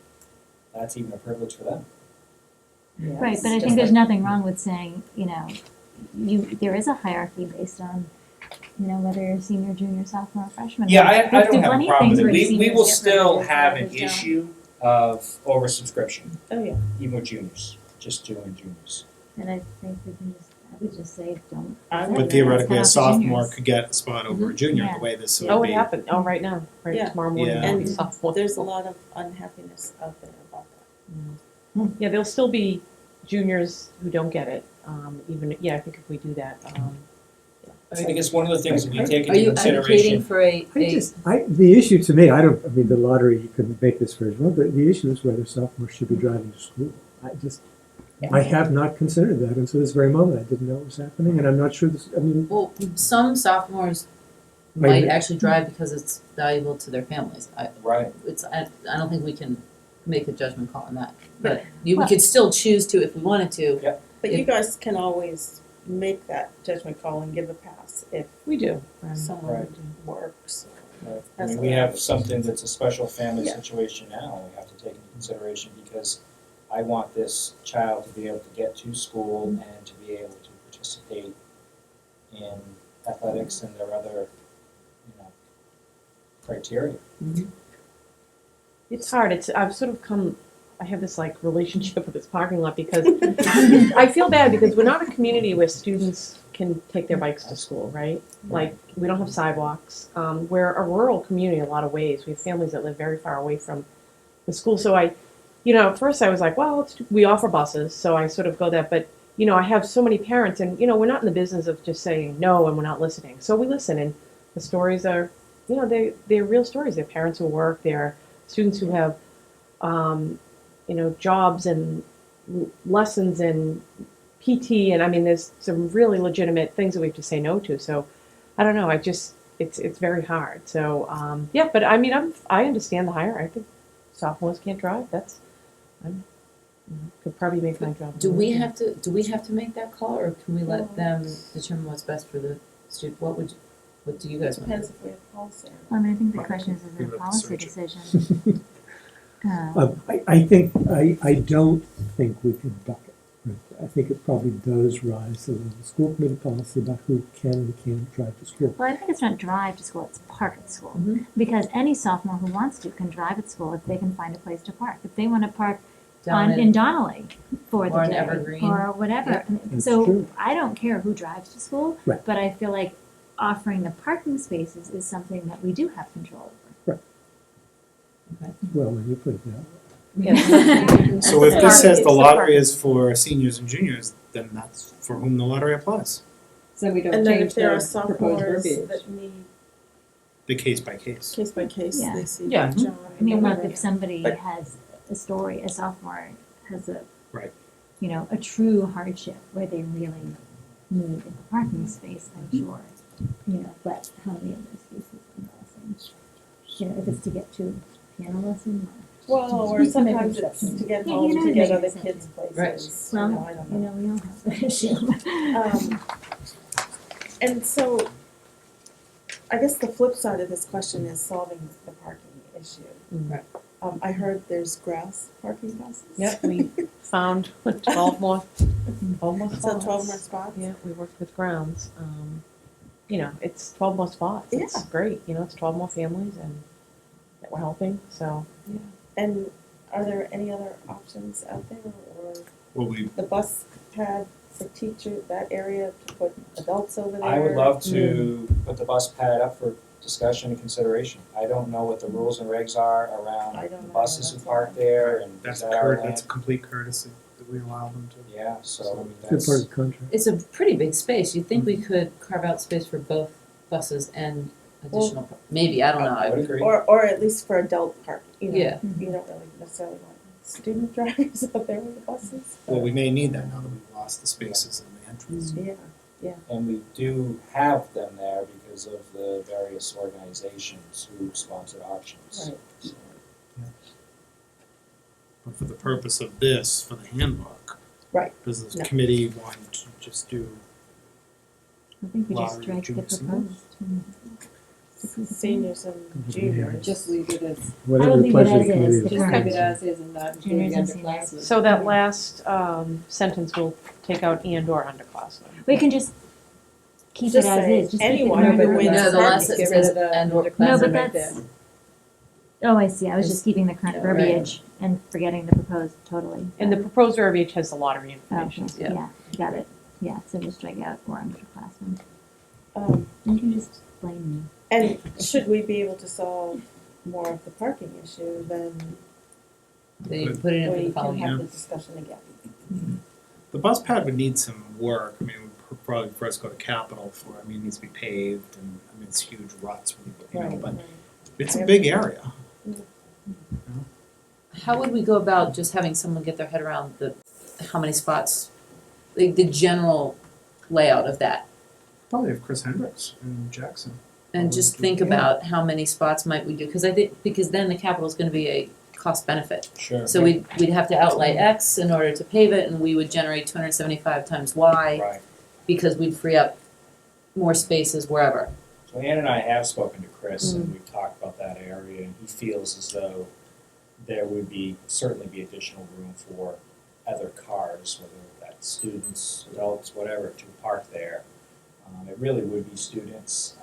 that's even a privilege for them. Right, but I Just think there's like- nothing wrong with saying, there is a hierarchy based on, whether you're senior, junior, sophomore, or freshman. Yeah, I There's don't have a plenty of problem with things it. where We seniors will get still privileges have and an others don't. issue of oversubscription, Oh, yeah. even with juniors, just doing juniors. And I think I would just say, don't. I would- But Let's theoretically, head a out to sophomore juniors. could get a spot over a junior Yeah. the way this would Oh, be. it happened. Oh, right now. Right Yeah. tomorrow morning. Yeah. And Sophomore. there's a lot of unhappiness out there about that. Yeah, there'll still be juniors who don't get it. I think if we do that. I guess one of the things that we take Are into you advocating consideration, for The issue to me, the lottery, you can make this very well, but the issue is whether sophomores should be driving to school. I have not considered that until this very moment. I didn't know it was happening, and I'm not sure Well, some sophomores might actually drive because it's valuable to their families. right, I don't think we can make a judgment call on that. But we could still choose to if we wanted to. But you guys can always make that judgment call and give a pass if We do. someone works. right. I That's mean, we what I have would- something that's a special family Yeah. situation now, we have to take into consideration because I want this child to be able to get to school and to be able to participate in athletics and their other, criteria. It's hard. I've sort of come I have this like relationship with this parking lot because I feel bad because we're not a community where students can take their bikes to school, right? Like, we don't have sidewalks. We're a rural community in a lot of ways. We have families that live very far away from the school. So at first I was like, well, we offer buses, so I sort of go there. But, I have so many parents, and, we're not in the business of just saying no and we're not listening. So we listen, and the stories are, they're real stories. They're parents who work, they're students who have, jobs and lessons and PT, and I mean, there's some really legitimate things that we have to say no to. So, I don't know. It's very hard. So, but I mean, I understand the hire. I think sophomores can't drive. Could probably make my job. Do we have to make that call, or can we let them determine what's best for the student? What do you guys want? Depends if we have policy. Well, I mean, I think the question is it a policy decision? I don't think we could buck it. I think it probably does rise to the school committee policy about who can and can't drive to school. Well, I think it's not drive to school, it's park at school. Mm-hmm. Because any sophomore who wants to can drive at school if they can find a place to park. If they want to park in Donnelly for the or in day Evergreen. or whatever. Yeah, that's so true. I don't care who drives to school, Right. but I feel like offering the parking spaces is something that we do have control over. Well, when you put it that way. So if this says the lottery is for seniors and juniors, then that's for whom the lottery applies. So we don't And then change if there the are proposed sophomores verbiage. that need The case by case. case by case, Yeah. they see Yeah. John. I mean, look, and if somebody But- has a story, a sophomore has a, Right. a true hardship where they really need a parking space, I'm sure, but how many of those cases are missing? If it's to get to piano lesson Well, or sometimes it's to get Yeah, home you know, to get it other makes kids' sense. places. Well, I don't know. we all have that issue. And so, I guess the flip side of this question is solving the parking issue. Right. I heard there's grass parking passes. Yep, we found 12 more spots. So 12 more spots? Yeah, we worked with grounds. It's 12 more spots. It's Yeah. great. It's 12 more families and that we're helping. So, yeah. And are there any other options out there, or Well, we the bus pad for teacher, that area to put adults over there? I would love to put the bus pad up for discussion and consideration. I don't know what the rules and regs are around I don't know, buses who that's park all. there, and is that's that our that's a land? complete courtesy that we allow them to. Yeah, so I mean, Good that's, part of the contract. It's a pretty big space. You'd think we could carve out space for both buses and additional, maybe, I don't know. I would agree. Or at least for adult parking, Yeah. You don't really necessarily want student drivers out there with the buses. but- Well, we may need that now that we've lost the spaces in the entrance. Yeah, And we do have them there because of the various organizations who sponsor auctions. right. So, But for the purpose of this, for the handbook, Right. does the No. committee want to just do I think we just lottery strike the junior seniors? proposed. Seniors and juniors. Just leave it as, Whatever I the would leave it pleasure of as the is, committee the is. just current. leave it as is and not include Juniors and underclassmen. So that last sentence will take out and/or underclassmen. We can just keep Just it as say is, just keep the anyone current who verbiage. wins No, the last Get sentence rid says of the and No, underclassmen but right that's, there. oh, I see, I was just keeping the current Yeah, right. verbiage and forgetting the proposed totally. And the proposed verbiage has the lottery Oh, information. okay, yeah, got it, yeah, so just strike out or underclassmen. You can just blame me. And should we be able to solve more of the parking issue, then Then you put it in for we the can following year. have the discussion again. The bus pad would need some work. I mean, it would probably first go to capital for. I mean, it needs to be paved, and I mean, it's huge ruts, but it's a big area. How would we go about just having someone get their head around how many spots, the general layout of that? Probably have Chris Hendricks in Jackson. And just think about how many spots might we do, because then the capital is gonna be a cost benefit. Sure. So we'd have to outlay X in order to pave it, and we would generate 275 times Y, Right. because we'd free up more spaces wherever. So Ann and I have spoken to Chris, and we've talked about that area, and he feels as though there would certainly be additional room for other cars, whether that's students, adults, whatever, to park there. It really would be students.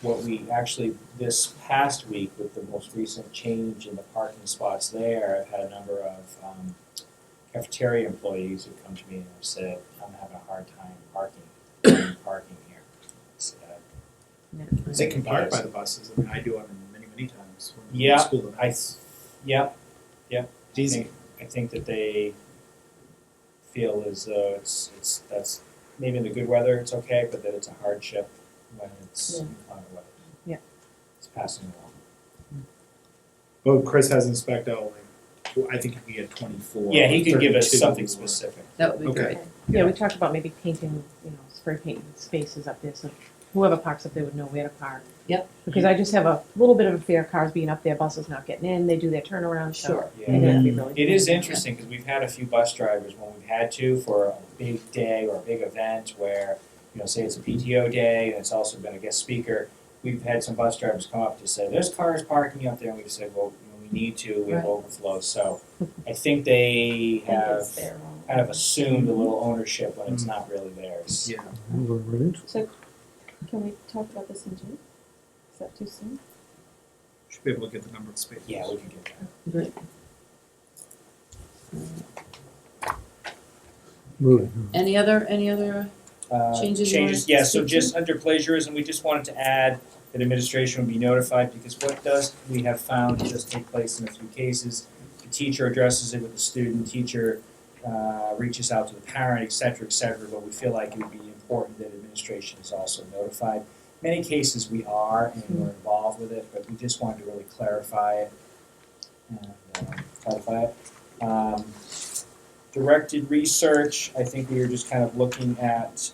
what we actually, this past week with the most recent change in the parking spots there, I've had a number of cafeteria employees who come to me and have said, I'm having a hard time parking here. It's, They can park by the buses. I mean, I do it many times. When Yeah, school Yep. It's easy. I think that they feel as though it's that's maybe in the good weather it's okay, but that it's a hardship when it's inclement weather. Yeah. It's passing along. Well, Chris has inspected out, like, I think he can get 24. Yeah, he could give us 32 something or- specific. That would be Okay. great. Yeah, we talked about maybe painting, spray painting spaces up there, so whoever parks up there would know where to park. Yep. Because I just have a little bit of a fear of cars being up there, buses not getting in, they do their turnaround, so. Sure. Yeah. I think that'd be really. It is interesting because we've had a few bus drivers when we've had to for a big day or a big event where, say it's a PTO day and it's also been a guest speaker. We've had some bus drivers come up to say, there's cars parking up there, and we've said, well, we need to, we have Right. overflow. So I think they have kind of assumed a little ownership when it's not really theirs. Yeah. So, can we talk about this in June? Is that too soon? Should be able to get the number of spaces. Yeah, we can get that. Great. Moving. Any other changes you wanna Yeah, so speak to? just under plagiarism, we just wanted to add that administration would be notified, because we have found does take place in a few cases. The teacher addresses it with the student, teacher reaches out to the parent, et cetera, but we feel like it would be important that administration is also notified. Many cases we are, and we're involved with it, but we just wanted to really clarify it and directed research, I think we were just kind of looking at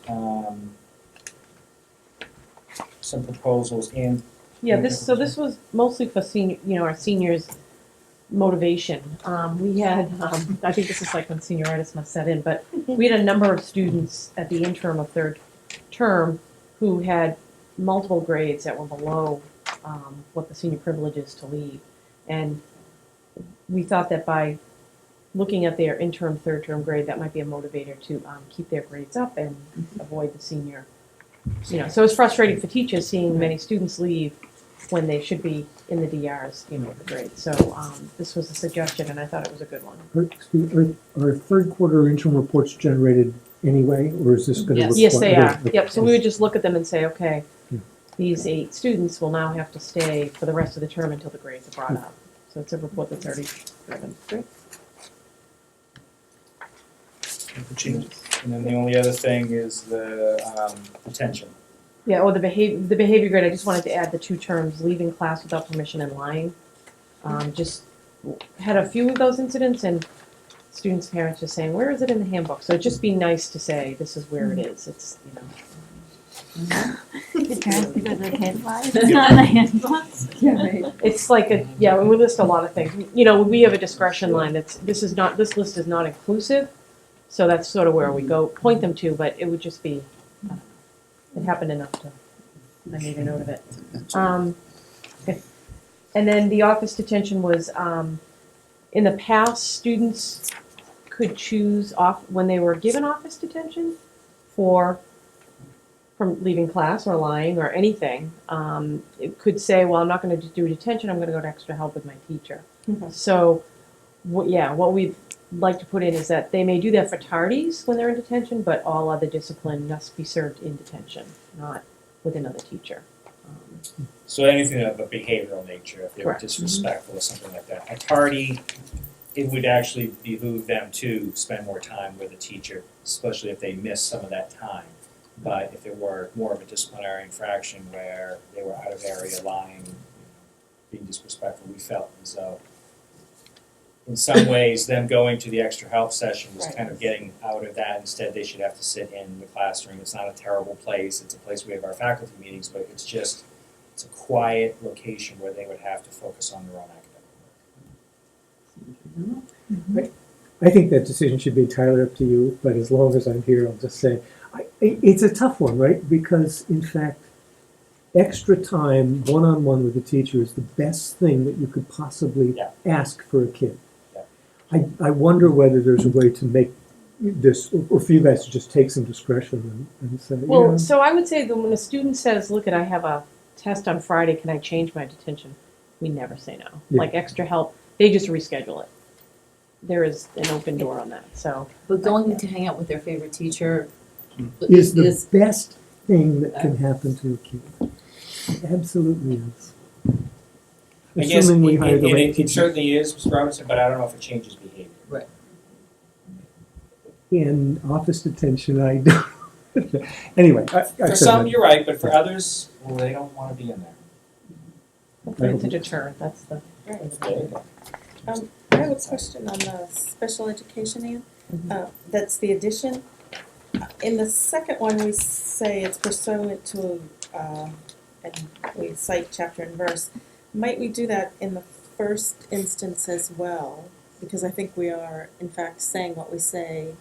some proposals and. Yeah, this was mostly for our seniors' motivation. We had, I think this is like when senioritis must set in, but we had a number of students at the interim of third term who had multiple grades that were below what the senior privilege is to leave. And we thought that by looking at their interim third term grade, that might be a motivator to keep their grades up and avoid the senior. So it's frustrating for teachers seeing many students leave when they should be in the DRs, the grade. So this was a suggestion, and I thought it was a good one. Are third quarter interim reports generated anyway, or is this going to? Yes, they are. Okay. Yep. So we would just look at them and say, okay, these 8 students will now have to stay for the rest of the term until the grades are brought up. So it's a report that's already driven. Great. The changes. And then the only other thing is the detention. Yeah, or the behavior grade, I just wanted to add the 2 terms, leaving class without permission and lying. Just had a few of those incidents, and students' parents just saying, where is it in the handbook? So it'd just be nice to say, this is where it is. It's, The parents because the kid lies, it's not in the handbooks. Yeah, right. It's like when we list a lot of things. We have a discretion line this list is not inclusive, so that's sort of where we go, point them to, but it would just be, it happened enough to, I made a note of it. And then the office detention was, in the past, students could choose off, when they were given office detention from leaving class or lying or anything, it could say, well, I'm not going to do detention, I'm going to go to extra help with my teacher. Mm-hmm. So, what we'd like to put in is that they may do that for tardies when they're in detention, but all other discipline must be served in detention, not with another teacher. So anything of a behavioral nature, if they were Correct. disrespectful or something like that. A tardy, it would actually behoove them to spend more time with a teacher, especially if they miss some of that time. But if it were more of a disciplinary infraction where they were out of area, lying, being disrespectful, we felt as though in some ways them going to the extra help session was kind of getting out of that. Instead, they should have to sit in the classroom. It's not a terrible place. It's a place we have our faculty meetings, but it's a quiet location where they would have to focus on their own academic work. I think that decision should be entirely up to you, but as long as I'm here, I'll just say, it's a tough one, right? Because, in fact, extra time, one-on-one with the teacher is the best thing that you could possibly ask for a kid. I wonder whether there's a way to make this, or for you guys to just take some discretion and say, Well, so I would say that when a student says, look, I have a test on Friday, can I change my detention? We never say no. Yeah. Like extra help, they just reschedule it. There is an open door on that, so. But going to hang out with their favorite teacher Is the best thing that can happen to a kid. It absolutely is. I guess Assuming we hire the it right teacher. certainly is, Mr. Robinson, but I don't know if it changes behavior. In office detention, I don't. Anyway, I've For said some, that. you're right, but for others, well, they don't wanna be in there. Hopefully it's a deterrent, that's the. I have a question on the special education, Ann. That's the addition. In the second one, we say it's pursuant to, and we cite chapter and verse. Might we do that in the first instance as well? Because I think we are, in fact, saying what we say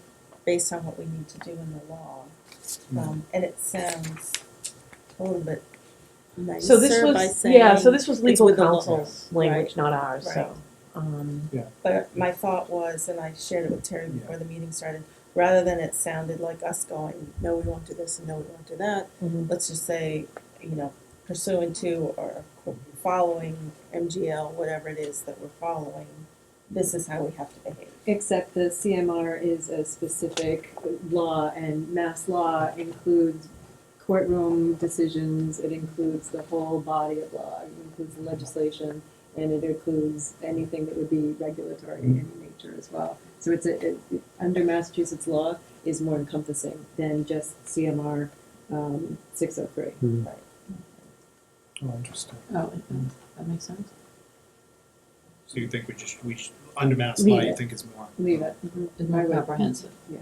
based on what we need to do in the law. And it sounds a little bit nicer So this by was, saying yeah, so this was it's legal with the law. counsel's language, Right. not ours, Right. so. But my thought was, and I shared it with Terry before the meeting started, rather than it sounded like us going, no, we won't do this and no, we won't do that, let's just say, pursuant to or following MGL, whatever it is that we're following, this is how we have to behave. Except the CMR is a specific law, and mass law includes courtroom decisions, it includes the whole body of law, it includes the legislation, and it includes anything that would be regulatory in nature as well. So under Massachusetts law is more encompassing than just CMR 603. Mhm. Oh, interesting. Oh, that makes sense. So you think we should, under mass law, Leave you it. think it's more? Leave it. It's more comprehensive. Yeah.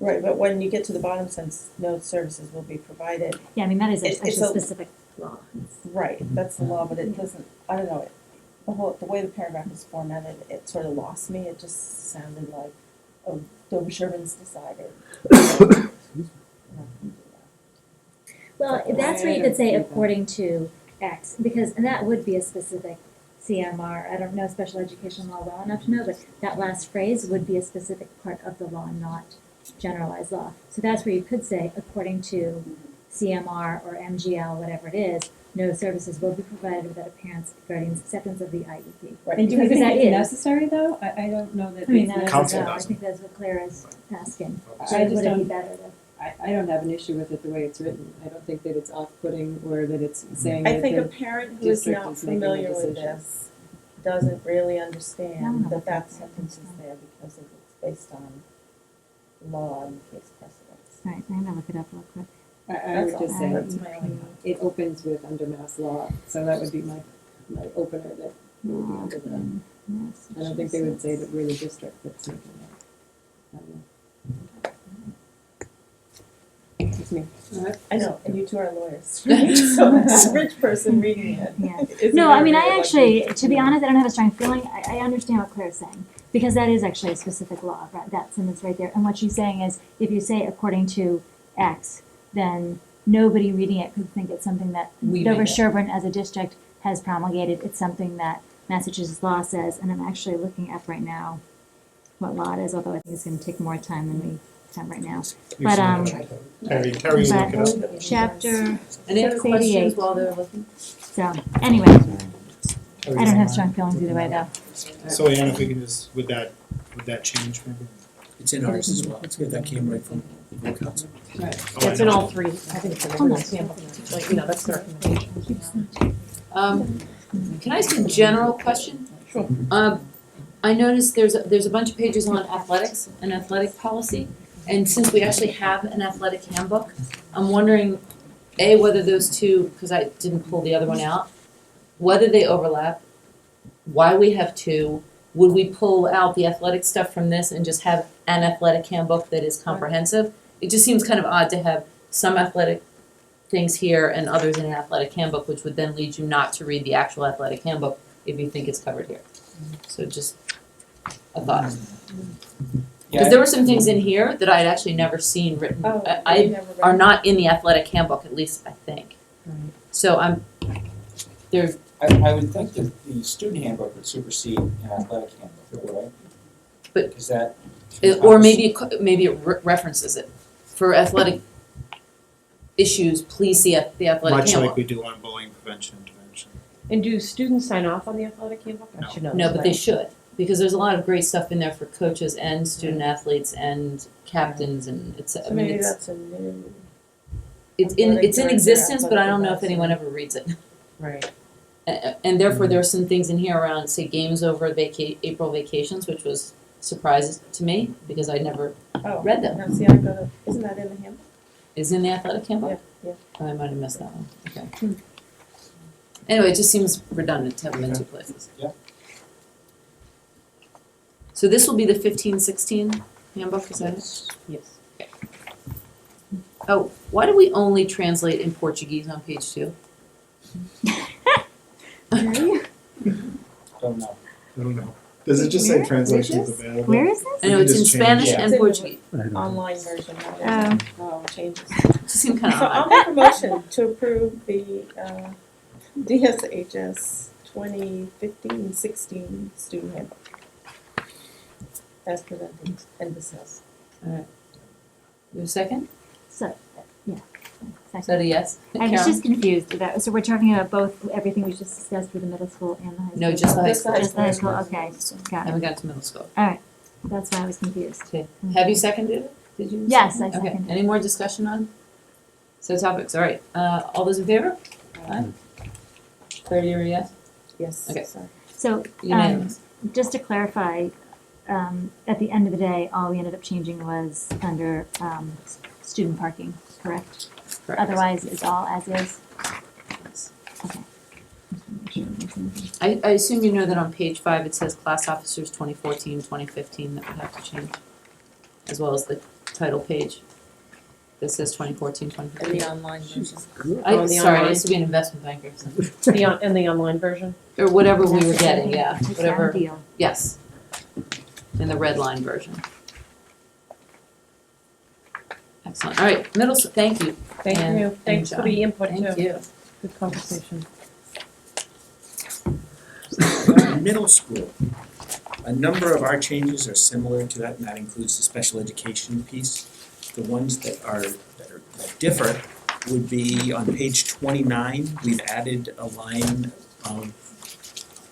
Right, but when you get to the bottom sentence, no services will be provided. Yeah, I mean, that is It's actually a- specific law. Right, that's the law, but it doesn't, I don't know, the way the paragraph is formatted, it sort of lost me. It just sounded like, oh, Dover-Sherborn's decided. Well, that's where you could say according to X, because that would be a specific CMR. I don't know special education law well enough to know, but that last phrase would be a specific part of the law, not generalized law. So that's where you could say, according to CMR or MGL, whatever it is, no services will be provided without a parent's guardian's acceptance of the IEP. Right. And do we Because think that it's is. necessary though? I don't know that I mean, it's that is, Council necessary. I doesn't. think that's what Claire is asking. I So just would it be don't- better to? I don't have an issue with it the way it's written. I don't think that it's off-putting or that it's saying I that think a the parent who is district not is making the familiar with decision. this doesn't really I don't understand know that what that that sentence is means. there because it's based on law and case precedents. All right, I'm gonna look it up real quick. I That's would just all. say That's my only comment. it opens with under mass law, so that would be my opener that would be under the. I don't think they would say that we're the district that's making that. I don't know. It's me. I know, and you two are lawyers, right? So as a rich person reading it. Yeah. isn't No, I mean, really I like actually, reading to be honest, I don't have a strong feeling. I understand what Claire's saying, because that is actually a specific law, right? That sentence right there. And what she's saying is, if you say according to X, then nobody reading it could think it's something that We Dover-Sherborn as a district has promulgated. It's something that Massachusetts law says, and I'm actually looking up right now what law it is, although I think it's gonna take more time than we have right now. But, Terry's but looking up. chapter Any other 688. questions while they're looking? So, anyway, I don't have strong feelings either way, though. So Ann, if we can just, would that change maybe? It's in ours as well, that came right from the council. Oh, It's I in know. all three, I think it's in everyone's sample, like, that's the recommendation. Can I ask a general question? Sure. I noticed there's a bunch of pages on athletics and athletic policy, and since we actually have an athletic handbook, I'm wondering, A, whether those two, because I didn't pull the other one out, whether they overlap, why we have two, would we pull out the athletic stuff from this and just have an athletic handbook that is comprehensive? It just seems kind of odd to have some athletic things here and others in an athletic handbook, which would then lead you not to read the actual athletic handbook if you think it's covered here. So just a thought. Because there were some things in here that I'd actually never seen written, Oh, I you never read are it? not in the athletic handbook, at least I think. So there's, I would think that the student handbook would supersede an athletic handbook, right? But- Is that? or maybe it references it. For athletic, issues, please see the athletic Much handbook. like we do on bullying prevention intervention. And do students sign off on the athletic handbook? I should know No, this, but they should, because there's a lot of great stuff in there for coaches and student athletes and captains, and it's, I So mean, maybe it's, that's a new, it's athletic in director, existence, but I athletic don't know if advisor. anyone ever reads it. Right. And therefore, there are some things in here around, say, games over April vacations, which was surprises to me, because I'd never oh. read them. Now, see, I go to, isn't that in the handbook? Is in the athletic handbook? Yeah, Oh, I might have missed that one, okay. Anyway, it just seems redundant to have them in two places. Yeah. So this will be the 15-16 handbook, is that it? Yes. Oh, why do we only translate in Portuguese on page 2? Don't know. I don't know. Does it just say Where? translations Which is? available? Where is this? I know it's in Just change Spanish it. and It's in the Portuguese. I don't know. Online version, not in changes. It just seemed kind So of I'll odd. make a motion to approve the DSHS 2015-16 student handbook as presented and discussed. You a second? So, yeah. Is that a yes? I was Karen? just confused about, so we're talking about both, everything we just discussed for the middle school and the high school? No, just the high school. Just the high school, okay, got it. Haven't got to middle school. Alright, that's why I was confused. Okay. Have you seconded it? Did you? Yes, I Okay. seconded. Any more discussion on? So topics, all right. All those in favor? Aye. Clarity or yes? Yes, Okay. sorry. So, Unanimous. just to clarify, at the end of the day, all we ended up changing was under, student parking, correct? Correct. Otherwise, it's all as is? Yes. Okay. I assume you know that on page 5 it says class officers 2014, 2015 that would have to change, as well as the title page that says 2014, And 2015. the online version. Oh, the Sorry, I online? used to be an investment banker, so. And the online version? Or whatever we That's were the getting, same- yeah, it's the whatever, same deal. yes. In the red line version. Excellent, all right, middle, thank you. Thank And- you. and Thanks for John. the input too. Thank you. Good conversation. Middle school. A number of our changes are similar to that, and that includes the special education piece. The ones that differ would be on page 29, we've added a line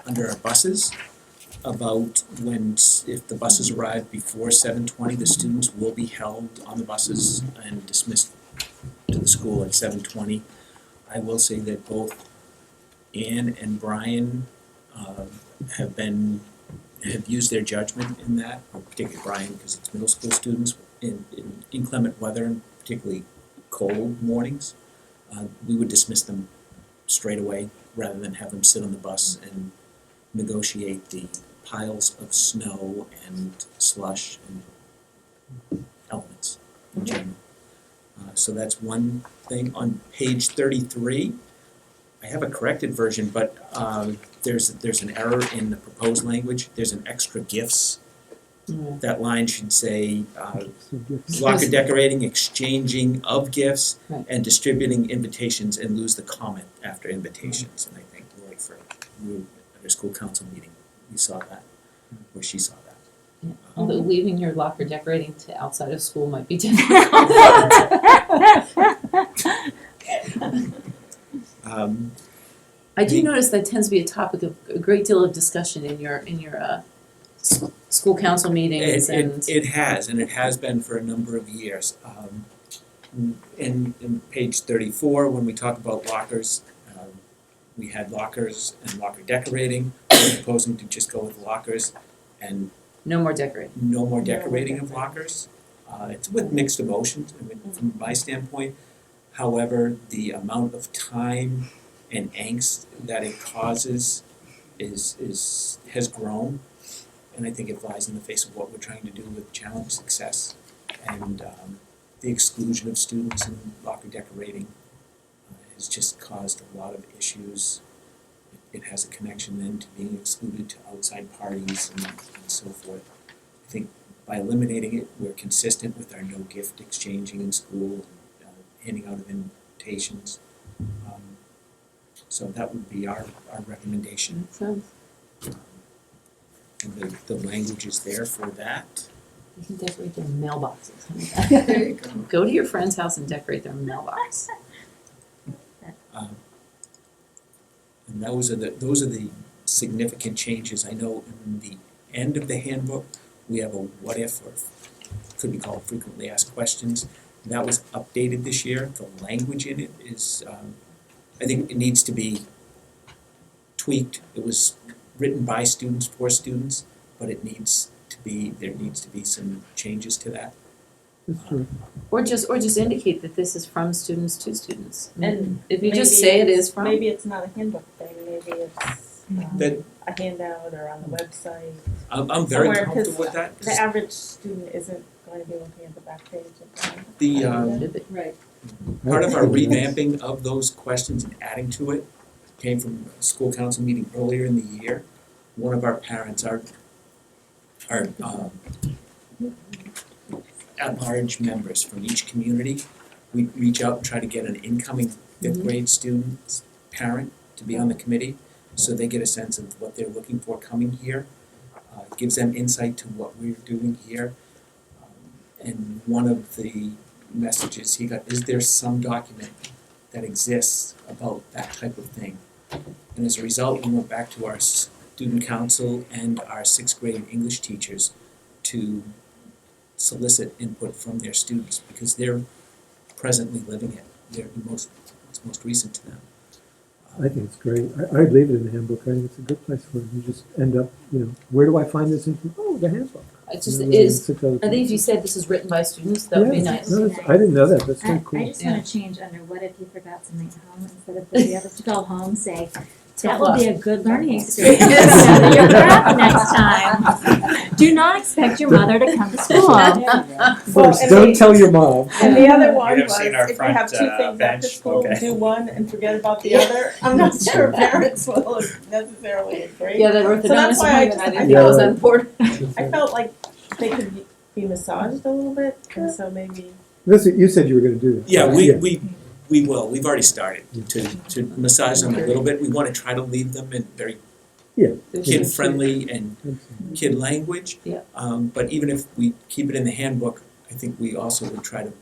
under our buses about if the buses arrive before 7:20, the students will be held on the buses and dismissed to the school at 7:20. I will say that both Ann and Brian have used their judgment in that, or particularly Brian, because it's middle school students, in inclement weather, and particularly cold mornings. We would dismiss them straight away, rather than have them sit on the bus and negotiate the piles of snow and slush and elements in general. So that's one thing. On page 33, I have a corrected version, but there's an error in the proposed language. There's an extra gifts. That line should say locker decorating, exchanging of gifts, Right. and distributing invitations, and lose the comment after invitations. And I think Lori, at our school council meeting, we saw that, or she saw that. Yeah. Although leaving your locker decorating to outside of school might be difficult. I do notice that tends to be a topic of a great deal of discussion in your school council meetings and. It has, and it has been for a number of years. In page 34, when we talk about lockers, we had lockers and locker decorating. We're proposing to just go with lockers and No more decorating. no more decorating of lockers. It's with mixed emotions, I mean, from my standpoint. However, the amount of time and angst that it causes has grown, and I think it flies in the face of what we're trying to do with challenge success and the exclusion of students in locker decorating has just caused a lot of issues. It has a connection then to being excluded to outside parties and so forth. I think by eliminating it, we're consistent with our no gift exchanging in school, handing out of invitations. So that would be our recommendation. Sounds. And the language is there for that. You can decorate their mailboxes. There you go. Go to your friend's house and decorate their mailbox. And those are the significant changes. I know in the end of the handbook, we have a what if, or could be called frequently asked questions. That was updated this year. The language in it is, I think it needs to be tweaked. It was written by students for students, but there needs to be some changes to that. That's true. Or just indicate that this is from students to students. And if you just maybe say it it's- is from. Maybe it's not a handbook thing, maybe it's That- a handout or on the website. I'm very Somewhere, 'cause comfortable with that. The average student isn't going to be looking at the back page of The, Right. part of our revamping of those questions and adding to it came from a school council meeting earlier in the year. One of our parents, our at-large members from each community, we reach out and try to get an incoming fifth grade student's parent to be on the committee, so they get a sense of what they're looking for coming here. It gives them insight to what we're doing here. And one of the messages he got, is there some document that exists about that type of thing? And as a result, we went back to our student council and our sixth grade English teachers to solicit input from their students, because they're presently living it. It's most recent to them. I think it's great. I'd leave it in the handbook. I think it's a good place for it. You just end up, where do I find this information? Oh, the handbook. It just You know, is, six other I think if you things. said this is written by students, that would be Yeah, nice. no, I didn't know that. That's very I cool. just wanna change under what if you forgot something at home, instead of the others to go home, say, that will be a good learning experience. Now that you're prepped next time. Do not expect your mother to come to school. First, and don't the- tell your mom. And the other one You have was, seen our if you front, have two things bench, after school, okay. do one and forget about the other. I'm not sure parents will necessarily agree. Yeah, that So orthodontist that's why I appointment, I just- didn't I think that was felt- important. I felt like they could be massaged a little bit, and so maybe. You said you were going to do that. Yeah, we will. We've already started to massage them a little bit. We want to try to leave them in very Yeah. kid-friendly and kid language. Yeah. But even if we keep it in the handbook, I think we also would try to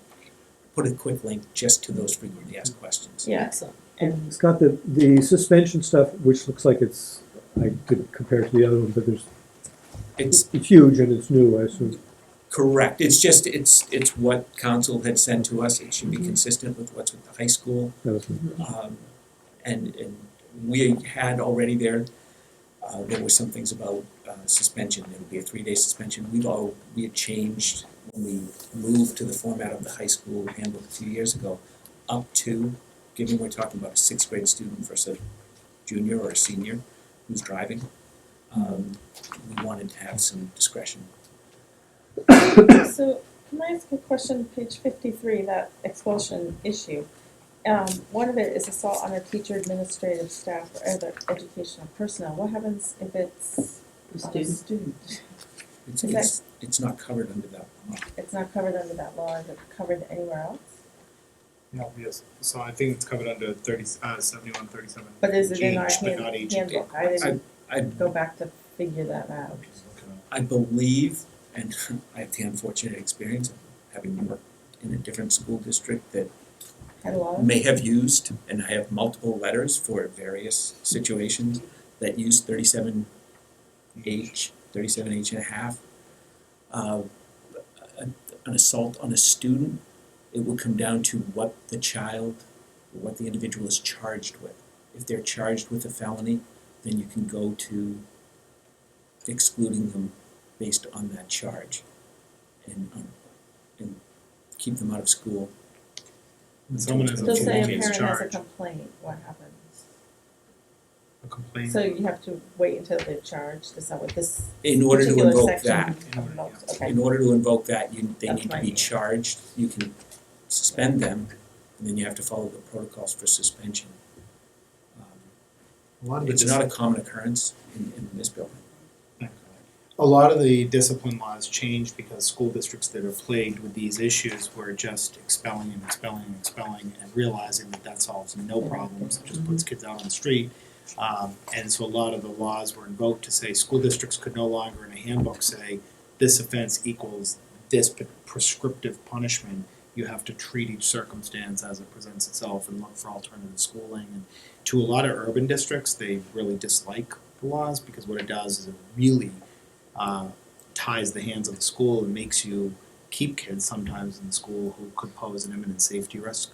put a quick link just to those frequently asked questions. Yeah. Excellent. Scott, the suspension stuff, which looks like I didn't compare it to the other one, but It's it's huge and it's new, I assume. correct. It's just, it's what council had sent to us. It should be consistent with what's with the high school. That was And we had already there were some things about suspension. It would be a 3-day suspension. We had changed when we moved to the format of the high school handbook 2 years ago, up to, given we're talking about a sixth grade student versus a junior or a senior who's driving, we wanted to have some discretion. So, can I ask a question, page 53, that expulsion issue? One of it is assault on a teacher, administrative staff, or other educational personnel. What happens if it's on a student? It's not covered under that law. It's not covered under that law, is it covered anywhere else? No, yes, so I think it's covered under 7137. But is it in our but not each. handbook? I didn't I go back to figure that out. I believe, and I have the unfortunate experience of having worked in a different school district that Had a lot of. may have used, and I have multiple letters for various situations that use 37H and a half. An assault on a student, it will come down to what the child, or what the individual is charged with. If they're charged with a felony, then you can go to excluding them based on that charge and keep them out of school. Someone has So say a case parent has a charge. complaint, what happens? A complaint. So you have to wait until they're charged, is that what this In order to particular invoke section that, invokes? Okay. in order to invoke that, they That's need to fine. be charged. You can suspend them, and then you have to follow the protocols for suspension. A lot of It's it's not a common occurrence in this building. A lot of the discipline laws changed because school districts that are plagued with these issues were just expelling and realizing that solves no problems, it just puts kids out on the street. And so a lot of the laws were invoked to say school districts could no longer in a handbook say, this offense equals this prescriptive punishment. You have to treat each circumstance as it presents itself and look for alternative schooling. And to a lot of urban districts, they really dislike the laws because what it does is it really ties the hands of the school and makes you keep kids sometimes in the school who could pose an imminent safety risk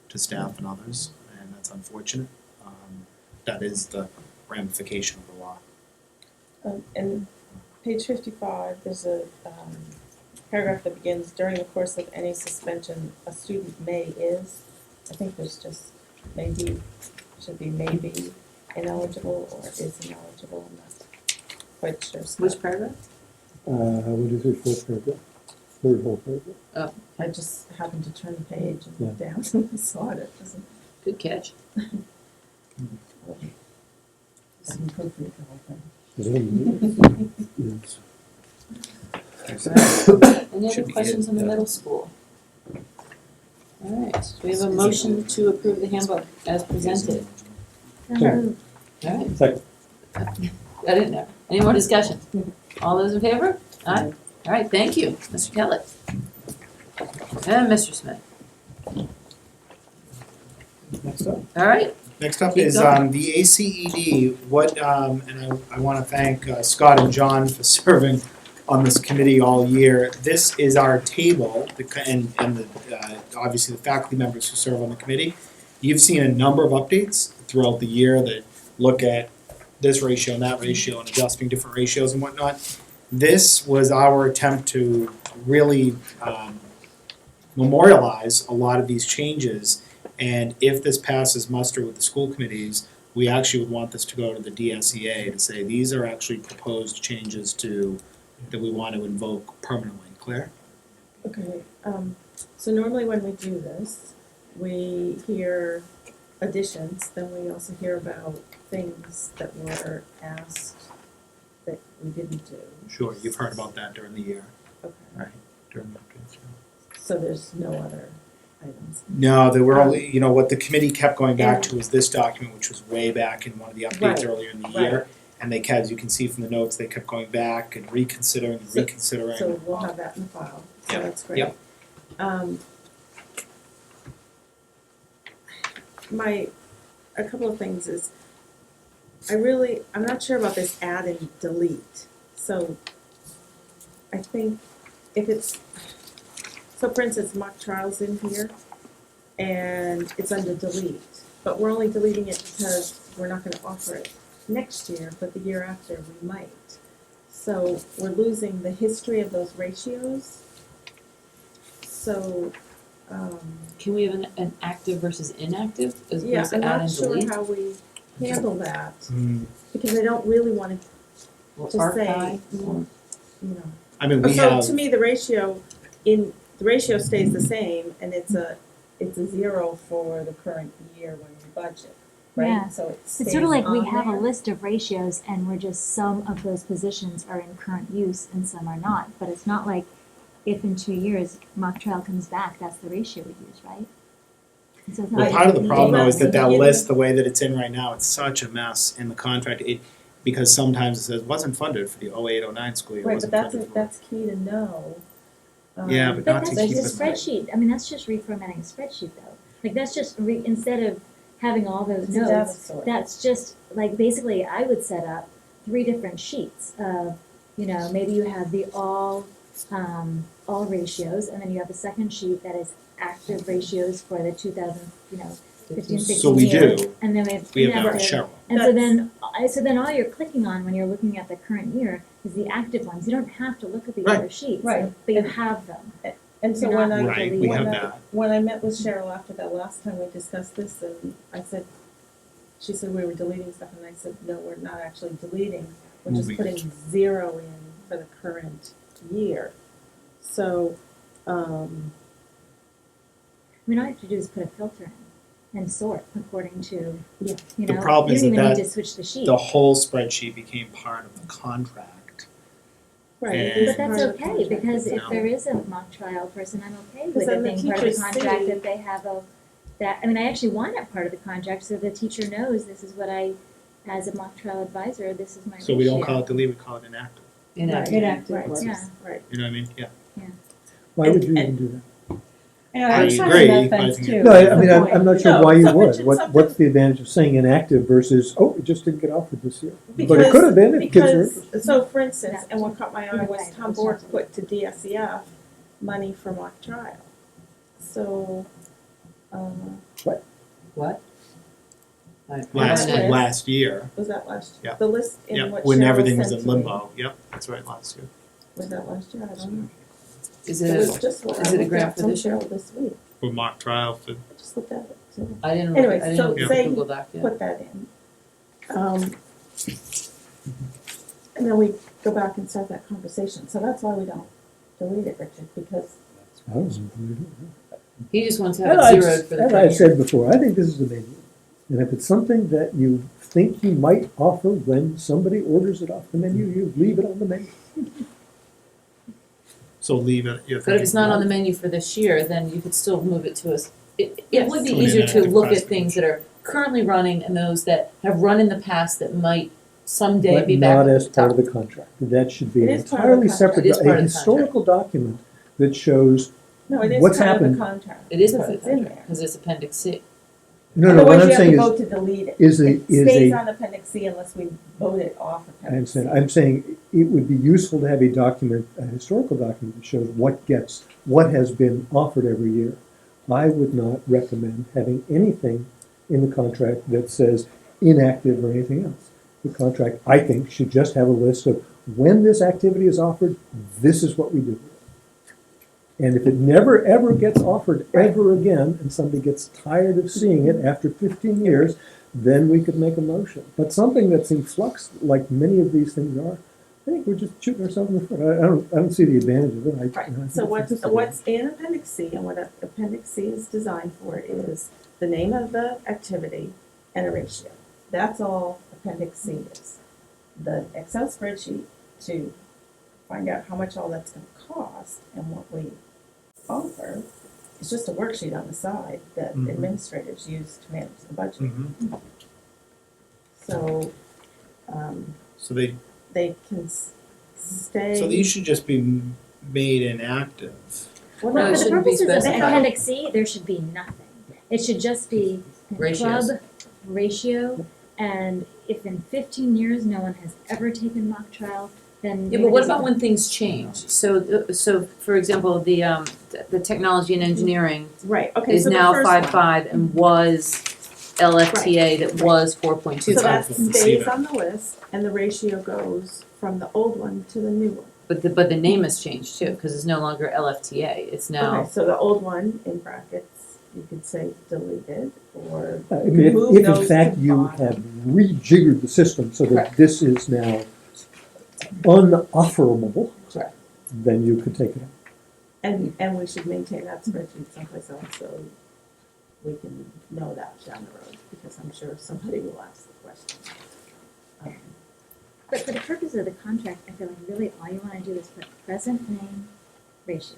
to staff and others, and that's unfortunate. That is the ramification of the law. And page 55, there's a paragraph that begins, during the course of any suspension, a student is. I think there's just maybe, should be maybe ineligible or is ineligible. I'm not quite sure. Which paragraph? What is it, fourth paragraph? Third whole paragraph. I just happened to turn the page and look down and saw it. It doesn't. Good catch. Didn't proofread the whole thing. Yes. Any other questions on the middle school? All right, so we have a motion to approve the handbook as presented. Second. All right, Second. I didn't know. Any more discussion? All those in favor? Aye. All right, thank you, Mr. Kellett. And Mr. Smith. Next up. All right, Next up Keep is going. the ACED. And I want to thank Scott and John for serving on this committee all year. This is our table, obviously the faculty members who serve on the committee. You've seen a number of updates throughout the year that look at this ratio and that ratio and adjusting different ratios and whatnot. This was our attempt to really memorialize a lot of these changes. And if this passes muster with the school committees, we actually would want this to go to the DSEA to say these are actually proposed changes that we want to invoke permanently. Claire? Okay, so normally when we do this, we hear additions, then we also hear about things that were asked that we didn't do. Sure, you've heard about that during the year. Okay, Right. During the updates, yeah. so there's no other items. No, there were only, what the committee kept going back to was this document, which was way back in one of the updates Right, earlier in the year. And they kept, as you can see from the notes, they kept going back and reconsidering and reconsidering. So we'll have that in the file, so Yep, that's great. yep. A couple of things is, I'm not sure about this add and delete. So I think if it's, so for instance, mock trials in here, and it's under delete, but we're only deleting it because we're not gonna offer it next year, but the year after we might. So we're losing the history of those ratios. So, can we have an active versus inactive as yeah, opposed to I'm add not and sure delete? how we handle that, Mm. because I don't really want Or to say, archive, or- you know. I mean, we So have, to me, the ratio stays the same, and it's a zero for the current year when we budget, right? Yeah. So it stays It's sort of like we on have a there. list of ratios and we're just, some of those positions are in current use and some are not. But it's not like if in 2 years mock trial comes back, that's the ratio we use, right? And so it's not well, like part of the we problem though is need- that list, the way that it's in right now, it's such a mess in the contract. Because sometimes it says wasn't funded for the 08-09 school year, Right, but wasn't that's, funded for. that's key to know. Yeah, but But not to that's keep just a it. spreadsheet. I mean, that's just reformatting a spreadsheet though. Like that's just, instead of having all those It's a data notes, source. that's just, like basically I would set up 3 different sheets of, maybe you have the all ratios, and then you have a second sheet that is active ratios for the 2015, 16 So we year. do. And then we have We have that for inactive. Cheryl. And so then all you're clicking on when you're looking at the current year is the active ones. You don't have to look at the Right. other sheets. Right. But you have them. And so You're when not I, Right, we have when I, that. when I met with Cheryl after that last time we discussed this, and she said we were deleting stuff, and I said, no, we're not actually deleting, we're just Moving. putting 0 in for the current year. So, I mean, all you have to do is put a filter in and sort according to, Yeah. The problem you is don't even that need to switch the sheet. the whole spreadsheet became part of the contract. right. And- it is But that's part of the okay, contract. because if No. there is a mock trial person, I'm okay Because with then it the being part of the teachers contract, see- that they have I actually want it part of the contract, so the teacher knows this is what as a mock trial advisor, this is my ratio. So we don't call it delete, we call it inactive. Inactive. Inactive Right. works. Yeah. Right. You know what I mean? Yeah. Why would you even do that? And I I'm agree, fine on that but I fence think too. No, I That's mean, the I'm not point. sure No, why you so would. Richard, What's the advantage of saying inactive versus, oh, it just didn't get offered this year? But it Because- could have been if kids were Because, so for instance, and what caught my eye was Tom Bork put to DSEF money for mock trial. So, What? Last year. was that last year? Yeah. The list in Yeah, what when Cheryl everything was sent in to me. limbo. Yep, that's right, last year. Was that last year? I don't know. Is It it, was just what is I it a looked grant at for from this year? Cheryl this week. For mock trial for I just looked at it. So I didn't Anyway, look, I so didn't look say at Google Doc yet. put that in. And then we go back and start that conversation. So that's why we don't delete it, Richard, because I don't know. He just wants to As have it zeroed for the I've current year. said before, I think this is a menu. And if it's something that you think you might offer when somebody orders it off the menu, you leave it on the menu. so leave it. But if it's not on the menu for this year, then you could still move it to us. It would be To an easier to inactive look at class things that are currently running and those that have run in the past that might someday But be back not at as the part top. of the contract. That should be It an is part of the entirely contract. separate, It is part a of the historical document that shows, no, it is What's part of happened? the contract. It is because part of the it's in contract, there. because it's Appendix C. no, what Otherwise, I'm you have saying to is, vote to delete it. is It is stays a, on Appendix C unless we vote it off I Appendix C. understand, I'm saying it would be useful to have a document, a historical document that shows what has been offered every year. I would not recommend having anything in the contract that says inactive or anything else. The contract, I think, should just have a list of when this activity is offered, this is what we do. And if it never, ever gets offered ever again, and somebody gets tired of seeing it after 15 years, then we could make a motion. But something that's in flux, like many of these things are, I think we're just shooting ourselves in the foot. I don't see the advantage of it. I Right, think so it's just a- what's in Appendix C and what Appendix C is designed for is the name of the activity and a ratio. That's all Appendix C is. The Excel spreadsheet to find out how much all that's gonna cost and what we offer is just a worksheet on the side that Mhm. administrators use to manage the budget. Mhm. So, So they they can stay. so these should just be made inactive. Well, No, it no, For the shouldn't be purposes of specified. Appendix C, there should be nothing. It should just be Ratios. club, ratio, and if in 15 years no one has ever taken mock trial, then Yeah, maybe but what there's about a- when things change? So for example, the technology and engineering right, okay, is so the now first one. 5.5 and was LFTA that was 4.25. So that helpful to see stays that. on the list, and the ratio goes from the old one to the new one. But the name has changed too, because it's no longer LFTA, it's now, Okay, so the old one, in brackets, you could say deleted, or I you mean, could move if in those fact to you bottom. have rejiggered the system so that Correct. this is now unofferable, Correct. then you could take it out. And we should maintain that spreadsheet someplace else, so we can know that down the road, because I'm sure somebody will ask the question. But for the purpose of the contract, I feel like really all you want to do is put present name, ratio.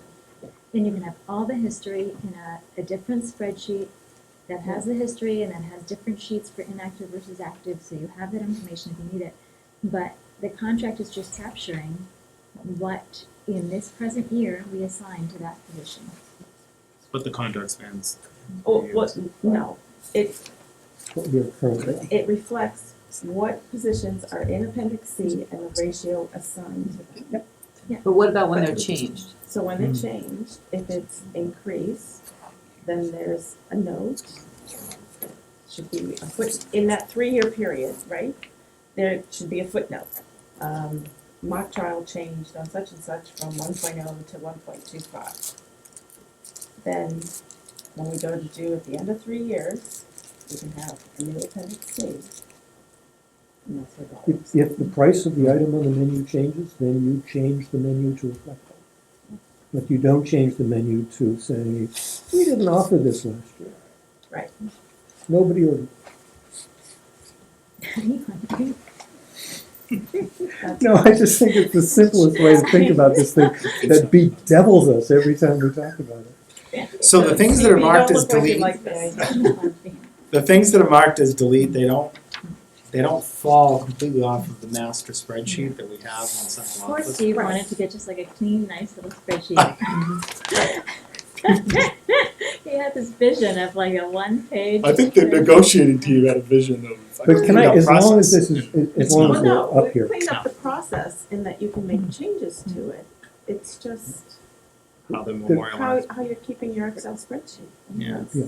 Then you can have all the history in a different spreadsheet that has the history and then has different sheets for inactive versus active, so you have that information if you need it. But the contract is just capturing what in this present year we assign to that position. But the contract spans. Oh, what, no, What we're currently. it reflects what positions are in Appendix C and the ratio assigned to them. but what about when they're changed? So when it changed, if it's increased, then there's a note. Should be a foot, in that 3-year period, right? There should be a footnote. Mock trial changed on such and such from 1.0 to 1.25. Then, when we go to do at the end of 3 years, we can have a new Appendix C. And that's what that is. If the price of the item on the menu changes, then you change the menu to reflect that. But you don't change the menu to say, we didn't offer this last year. Right. Nobody ordered. No, I just think it's the simplest way to think about this thing that bedevils us every time we talk about it. So the things that are You don't marked as look like you delete, like this. the things that are marked as delete, they they don't fall completely off of the master spreadsheet that we have in the central Poor office. Steve wanted to get just like a clean, nice little spreadsheet. He had this vision of like a one-page. I think the negotiating team had a vision of. But can I, as long as this is, as It's long not. as Well, we're no, up here. we cleaned up the process in that you can make changes to it. It's just How they how, memorialize. how you're keeping your Excel spreadsheet. Yeah. Yeah,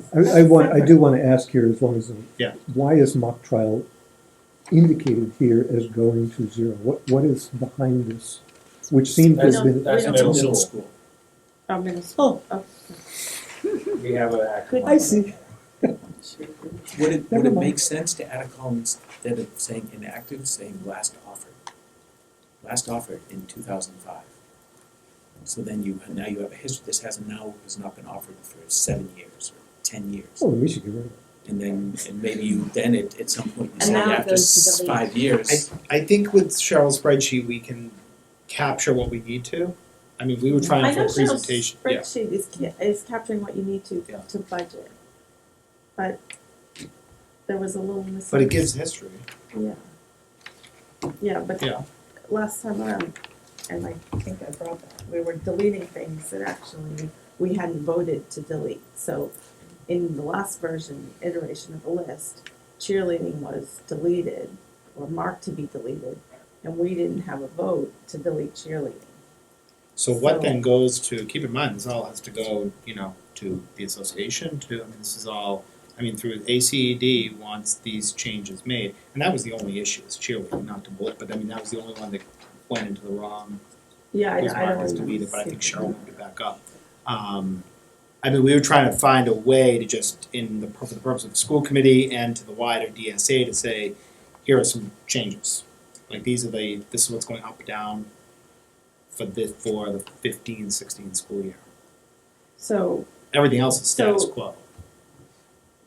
I do want to ask here, as long as, Yeah. why is mock trial indicated here as going to zero? What is behind this? Which seemed to have been. That's we don't middle know. school. Oh, middle school. Oh. We have a active. I see. Would it Never mind. make sense to add a column instead of saying inactive, saying last offered? Last offered in 2005. So then now you have a history, this has not been offered for 7 years or 10 years. Oh, we should get rid of it. And maybe you then at some point you And say now it after goes to delete. 5 years. I think with Cheryl's spreadsheet, we can capture what we need to. I mean, we were I trying know for a Cheryl's presentation. Yeah. spreadsheet is capturing what you need to Yeah. budget. But there was a little missing. But it gives history. Yeah. Yeah, but Yeah. last time around, and I think I brought that, we were deleting things that actually we hadn't voted to delete. So in the last iteration of the list, cheerleading was deleted or marked to be deleted, and we didn't have a vote to delete cheerleading. So what So- then goes to, keep in mind, this all has to go, to the association, this is all, through ACED wants these changes made. And that was the only issue, is cheerleading, not to bullet, but that was the only one that went into the wrong, Yeah, was I don't marked as remember. deleted, but I think Cheryl will get back up. We were trying to find a way to just, for the purpose of the school committee and to the wider DSA, to say, here are some changes. Like this is what's going up, down for the 15-16 school year. So, Everything else is status So- quo.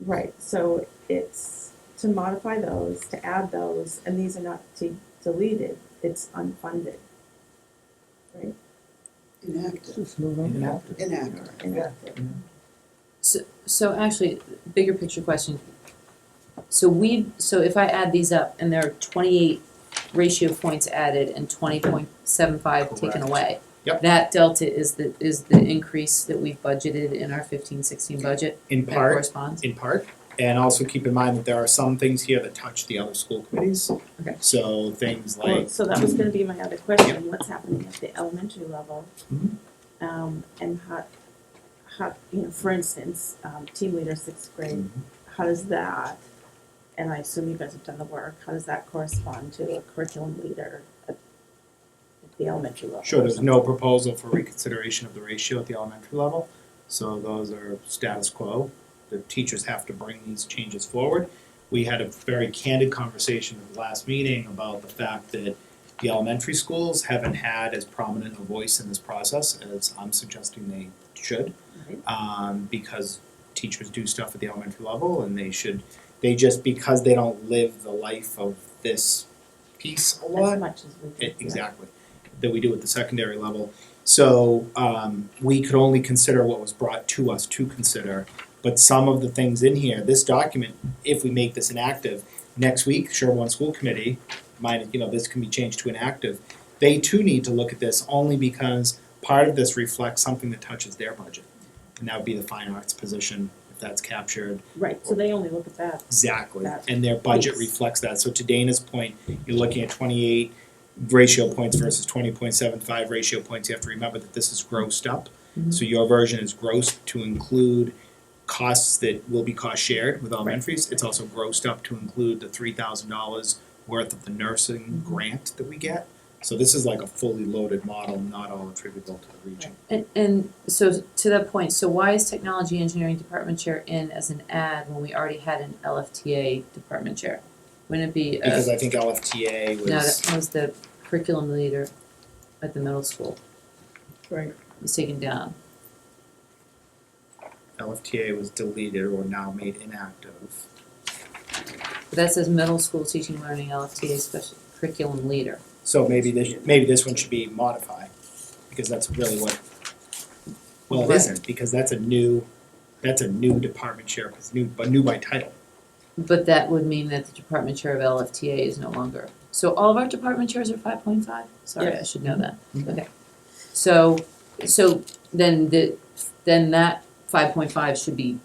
right, so it's to modify those, to add those, and these are not deleted, it's unfunded. Right? Inactive, Just move on. inactive. Inactive. So actually, bigger picture question. So if I add these up and there are 28 ratio points added and 20.75 taken Correct. away. Yep. That delta is the increase that we've budgeted in our 15-16 budget. In That part, corresponds. and also keep in mind that there are some things here that touch the other school committees. Okay. So things Well, like, so that was gonna be my other question, what's happening at the elementary level? Mhm. And how, for instance, team leader 6th grade, Mm-hmm. how does that, and I assume you guys have done the work, how does that correspond to a curriculum leader at the elementary level? sure, there's no proposal for reconsideration of the ratio at the elementary level. So those are status quo. The teachers have to bring these changes forward. We had a very candid conversation at the last meeting about the fact that the elementary schools haven't had as prominent a voice in this process as I'm suggesting they should. Because teachers do stuff at the elementary level and because they don't live the life of this piece a lot. As much as we can. Exactly, that we do at the secondary level. So we could only consider what was brought to us to consider. But some of the things in here, this document, if we make this inactive, next week, Sherborn School Committee, this can be changed to inactive. They too need to look at this only because part of this reflects something that touches their budget. And that would be the fine arts position, if that's captured. Right, so they only look at that. Exactly, That and their budget piece. reflects that. So to Dana's point, you're looking at 28 ratio points versus 20.75 ratio points. You have to remember that this is grossed up. So your version is grossed to include costs that will be cost shared with elementaries. It's also grossed up to include the $3,000 worth of the nursing grant that we get. So this is like a fully loaded model, not all attributable to the region. And so to that point, so why is technology engineering department chair in as an add when we already had an LFTA department chair? Wouldn't it be? Because I think LFTA was. No, that was the curriculum leader at the middle school. Right. Was taken down. LFTA was deleted or now made inactive. But that says middle school teaching learning LFTA special curriculum leader. So maybe this one should be modify, because that's really what. Well, it isn't, because that's a new department chair, because new by title. But that would mean that the department chair of LFTA is no longer, so all of our department chairs are 5.5? Sorry, I should know that, okay. So then that 5.5 should be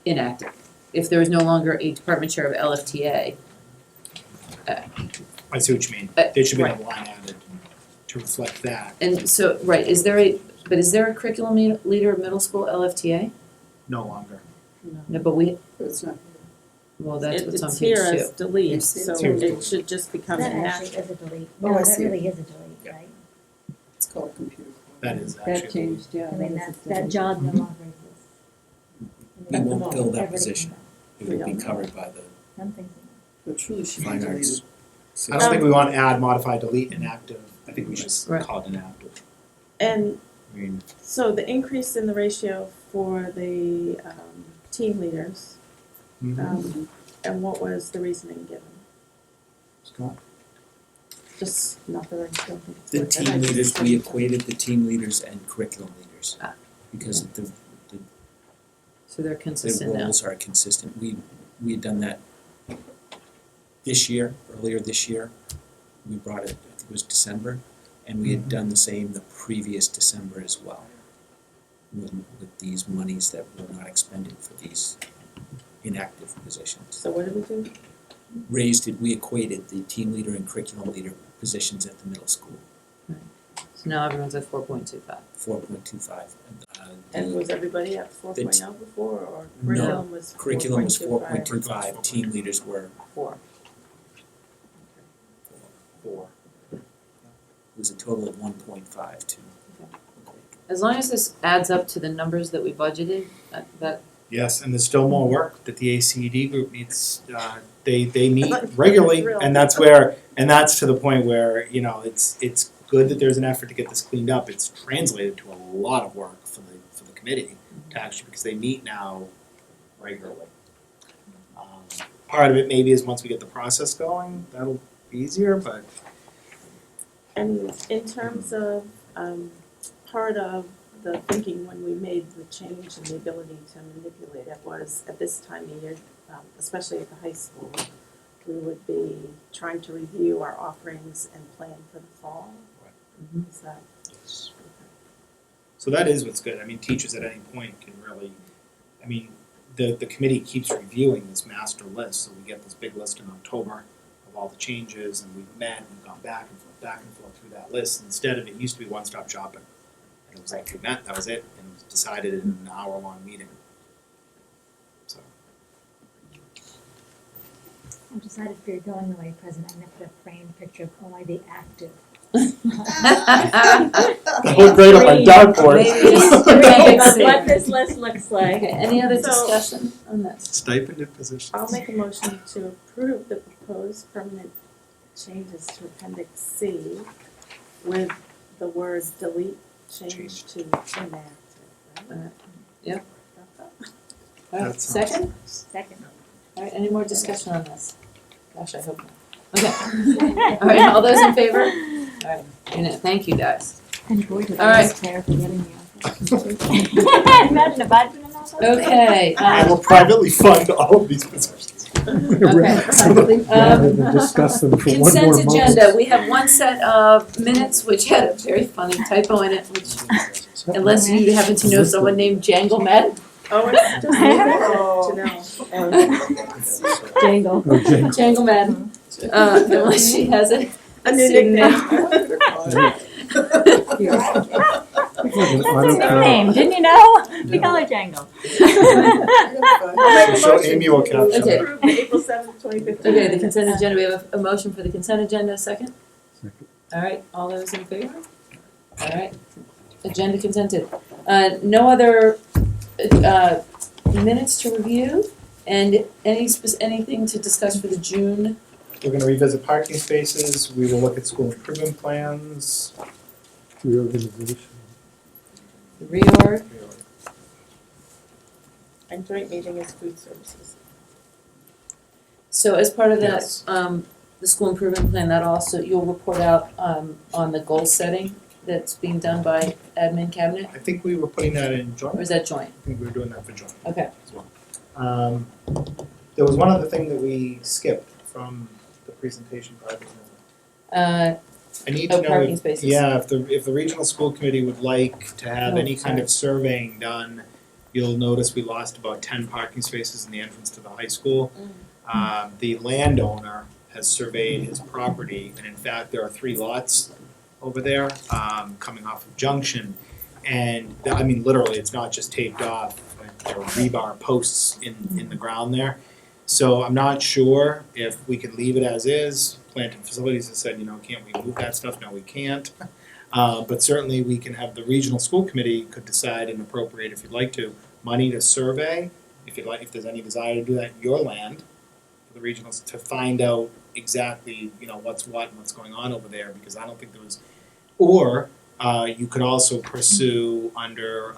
inactive. If there is no longer a department chair of LFTA, I see what you mean. Uh, There should be a right. line added to reflect that. and so, right, is there a curriculum leader of middle school LFTA? No longer. No, but we, But it's not. well, that's what's on It's page here as 2. delete, It's so here as it delete. should just become That inactive. actually is a delete. Oh, No, I that see. really is a delete, Yeah. right? It's called computer. That is actually. That changed, yeah. I mean, that is that a job no longer exists. We And won't fill that everybody position. can It will be covered by the know. Some things. But truly should be fine deleted. arts. I don't think we want add, modify, delete, inactive. I think we should Right. call it inactive. And I mean, so the increase in the ratio for the team leaders, and what was the reasoning given? Scott? Just not that I don't think it's The worth it, team I just leaders, think- we equated the team leaders and curriculum leaders. Because the So they're consistent now. roles are consistent. We had done that this year, earlier this year. We brought it, I think it was December, and we had done the same the previous December as well. With these monies that were not expended for these inactive positions. So what did we do? We equated the team leader and curriculum leader positions at the middle school, So now everyone's at 4.25. 4.25. And was everybody at 4.0 before, or No. curriculum was 4.25? Curriculum was 4.25, team leaders were 4. 4. It was a total of 1.5 to As long as this adds up to the numbers that we budgeted, that Yes, and there's still more work that the ACED group needs. They meet regularly, and that's to the point where, you know, it's good that there's an effort to get this cleaned up. It's translated to a lot of work for the committee to actually, because they meet now regularly. Part of it maybe is once we get the process going, that'll be easier, but And in terms of part of the thinking when we made the change and the ability to manipulate it was at this time of year, especially at the high school, we would be trying to review our offerings and plan for the fall. Is that? so that is what's good. I mean, teachers at any point can really, I mean, the committee keeps reviewing this master list, so we get this big list in October of all the changes, and we've met and gone back and forth through that list. Instead of, it used to be one-stop shopping. And it was like, we met, that was it, and it was decided in an hour-long meeting. So, I've decided if you're going away, President, I'm gonna put a framed picture of only the active. that looked great on my dartboard. Maybe just appendix C. What this list looks like. Okay, any other So- discussion on this? Stipended positions. I'll make a motion to approve the proposed permanent changes to Appendix C with the word delete changed to inactive. Right? Yep. Got that? All right, That sounds- second? Second. All right, any more discussion on this? Gosh, I hope not. Okay. All right, all those in favor? All right, thank you, guys. And boy, did All I right. miss Claire for getting me on. Imagine a budget and all that. Okay. I will privately fund all of these positions. Rather than discuss them for one more Consent month. agenda, we have one set of minutes which had a very funny typo in it, which, unless you happen to know someone named Jangle Med. Oh, it's just to know. Jangle. Oh, Jane. Jangle Med, unless she has a A new pseudonym. That's her nickname, didn't you know? We call her Jangle. I'll make a So motion Amy will to capture Okay. approve the April 7th, 2015. Okay, the consent agenda, we have a motion for the consent agenda, second? Second. All right, all those in favor? All right, agenda consented. No other minutes to review, and anything to discuss for the June? We're gonna revisit parking spaces, we will look at school improvement plans. Reorganization. The reorg, And joint meeting is food services. so as part of that, Yes. the school improvement plan, that also, you'll report out on the goal setting that's being done by admin cabinet, I think we were putting that in or joint, is that joint? I think we were doing that for joint Okay, as well. There was one other thing that we skipped from the presentation part. I need to know parking if, spaces. yeah, if the regional school committee would like to have Oh, any kind of surveying done, you'll notice we lost about 10 parking spaces in the entrance to the high school. The landowner has surveyed his property, and in fact, there are 3 lots over there, coming off of Junction. And, I mean, literally, it's not just taped off, like, there are rebar posts in the ground there. So I'm not sure if we can leave it as is. Plant and Facilities has said, can't we move that stuff? No, we can't. But certainly we can have the regional school committee could decide and appropriate, if you'd like to, money to survey, if there's any desire to do that, your land, for the regionals, to find out exactly, what's what and what's going on over there, because I don't think there was, or you could also pursue under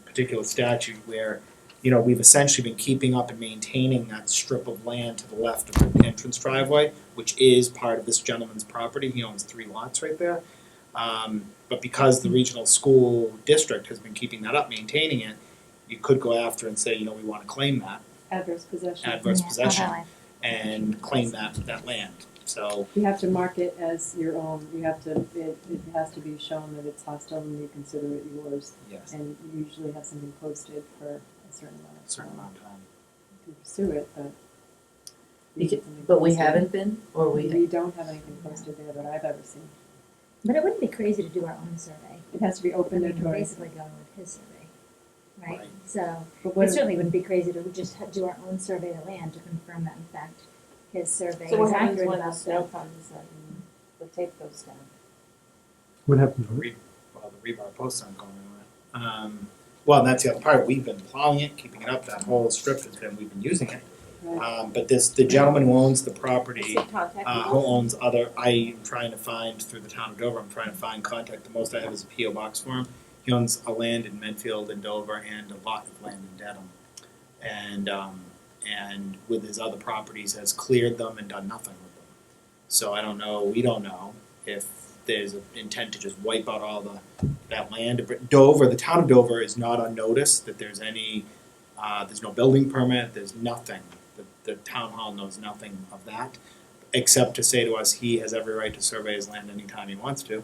particular statute where, we've essentially been keeping up and maintaining that strip of land to the left of the entrance driveway, which is part of this gentleman's property. He owns 3 lots right there. But because the regional school district has been keeping that up, maintaining it, you could go after and say, we want to claim that, Adverse possession. adverse possession, Other way. and claim that land. So, You have to mark it as your own, you have to, it has to be shown that it's hostile and you consider it yours. yes, And you usually have something posted for a certain amount a of certain time. amount of time. You can pursue it, but. But we haven't been, or We don't have anything posted there that I've ever seen. But it wouldn't be crazy to do our own survey. It has to be open We can notorious. basically go with his survey, right? Right. So But it what, certainly wouldn't be crazy to just do our own survey of the land to confirm that in fact his survey So is what happens accurate when the about snow that. comes and the tape goes down? What happens with it? Well, the rebar posts aren't going anywhere. Well, that's the other part. We've been plowing it, keeping it up. That whole strip has been, we've been using it. But the gentleman who owns the property, who owns other, I am trying to find through the town of Dover, I'm trying to find contact. The most I have is a P.O. box for him. He owns a land in Medfield and Dover and a lot of land in Dedham. And with his other properties has cleared them and done nothing with them. So I don't know, we don't know if there's an intent to just wipe out all that land. But Dover, the town of Dover is not on notice that there's any, there's no building permit, there's nothing. The town hall knows nothing of that, except to say to us, he has every right to survey his land anytime he wants to.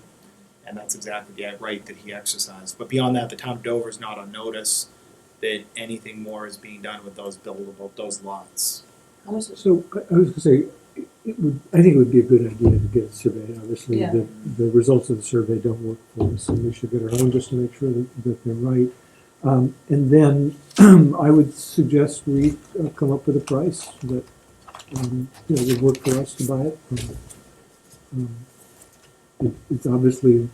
And that's exactly the right that he exercised. But beyond that, the town of Dover is not on notice that anything more is being done with those buildable, those lots. How much is So I was gonna say, I think it would be a good idea to get it surveyed. Obviously, Yeah. the results of the survey don't work for us, and we should get our own just to make sure that they're right. And then I would suggest we come up with a price that would work for us to buy it. It's obviously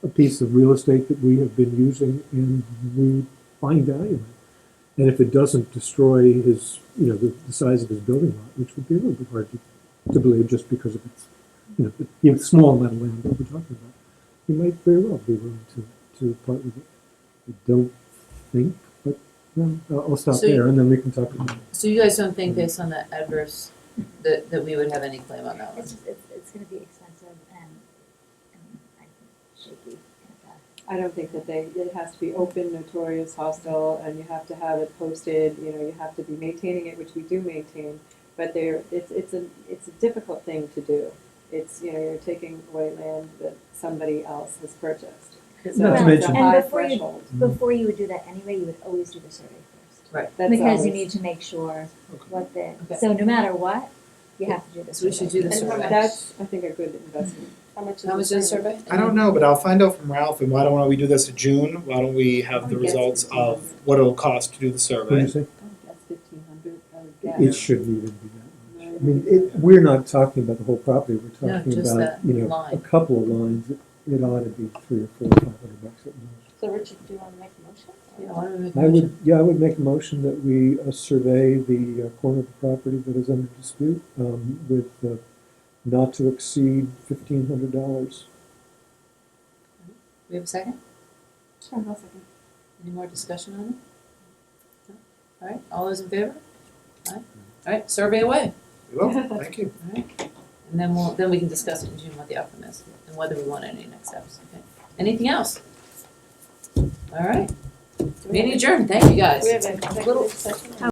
a piece of real estate that we have been using, and we find value in it. And if it doesn't destroy his, the size of his building lot, which would be a little bit hard to believe just because of its, the small amount of land that we're talking about, he might very well be willing to part with it. I don't think, but I'll stop So there and then we can talk about it. So you guys don't think based on the adverse, that we would have any claim on that one? It's gonna be expensive and I think shaky at best. I don't think that it has to be open, notorious, hostile, and you have to have it posted, you have to be maintaining it, which we do maintain, but it's a difficult thing to do. It's, you're taking away land that somebody else has purchased. So Not to it's mention- a high And threshold. before you would do that anyway, you would always do the survey first. Right. That's Because you always- need to make sure what the, Okay. so no matter what, you have to do the So we survey. should do the And survey. that's, I think, a good investment. How much How much is the survey? I don't know, but I'll find out from Ralph, and why don't we do this in June? Why don't we have the results of what it'll cost to do the What do survey? you say? I would guess 1,500, I would guess. It shouldn't even be that much. I mean, we're not talking about the whole property, we're No, talking just about, that a line. couple of lines. It ought to be $300 or $400 or $500 at most. So Richard, do you want to make a motion? Yeah, why don't we make a I motion? would make a motion that we survey the corner of the property that is under dispute with not to exceed $1,500. We have a second? Sure, I'll second. Any more discussion on it? No? All right, all those in favor? All right, survey away. We will, thank you. All right. And then we can discuss it in June what the outcome is and whether we want any next steps, okay? Anything else? All right, meeting adjourned, thank you guys. We have an executive session.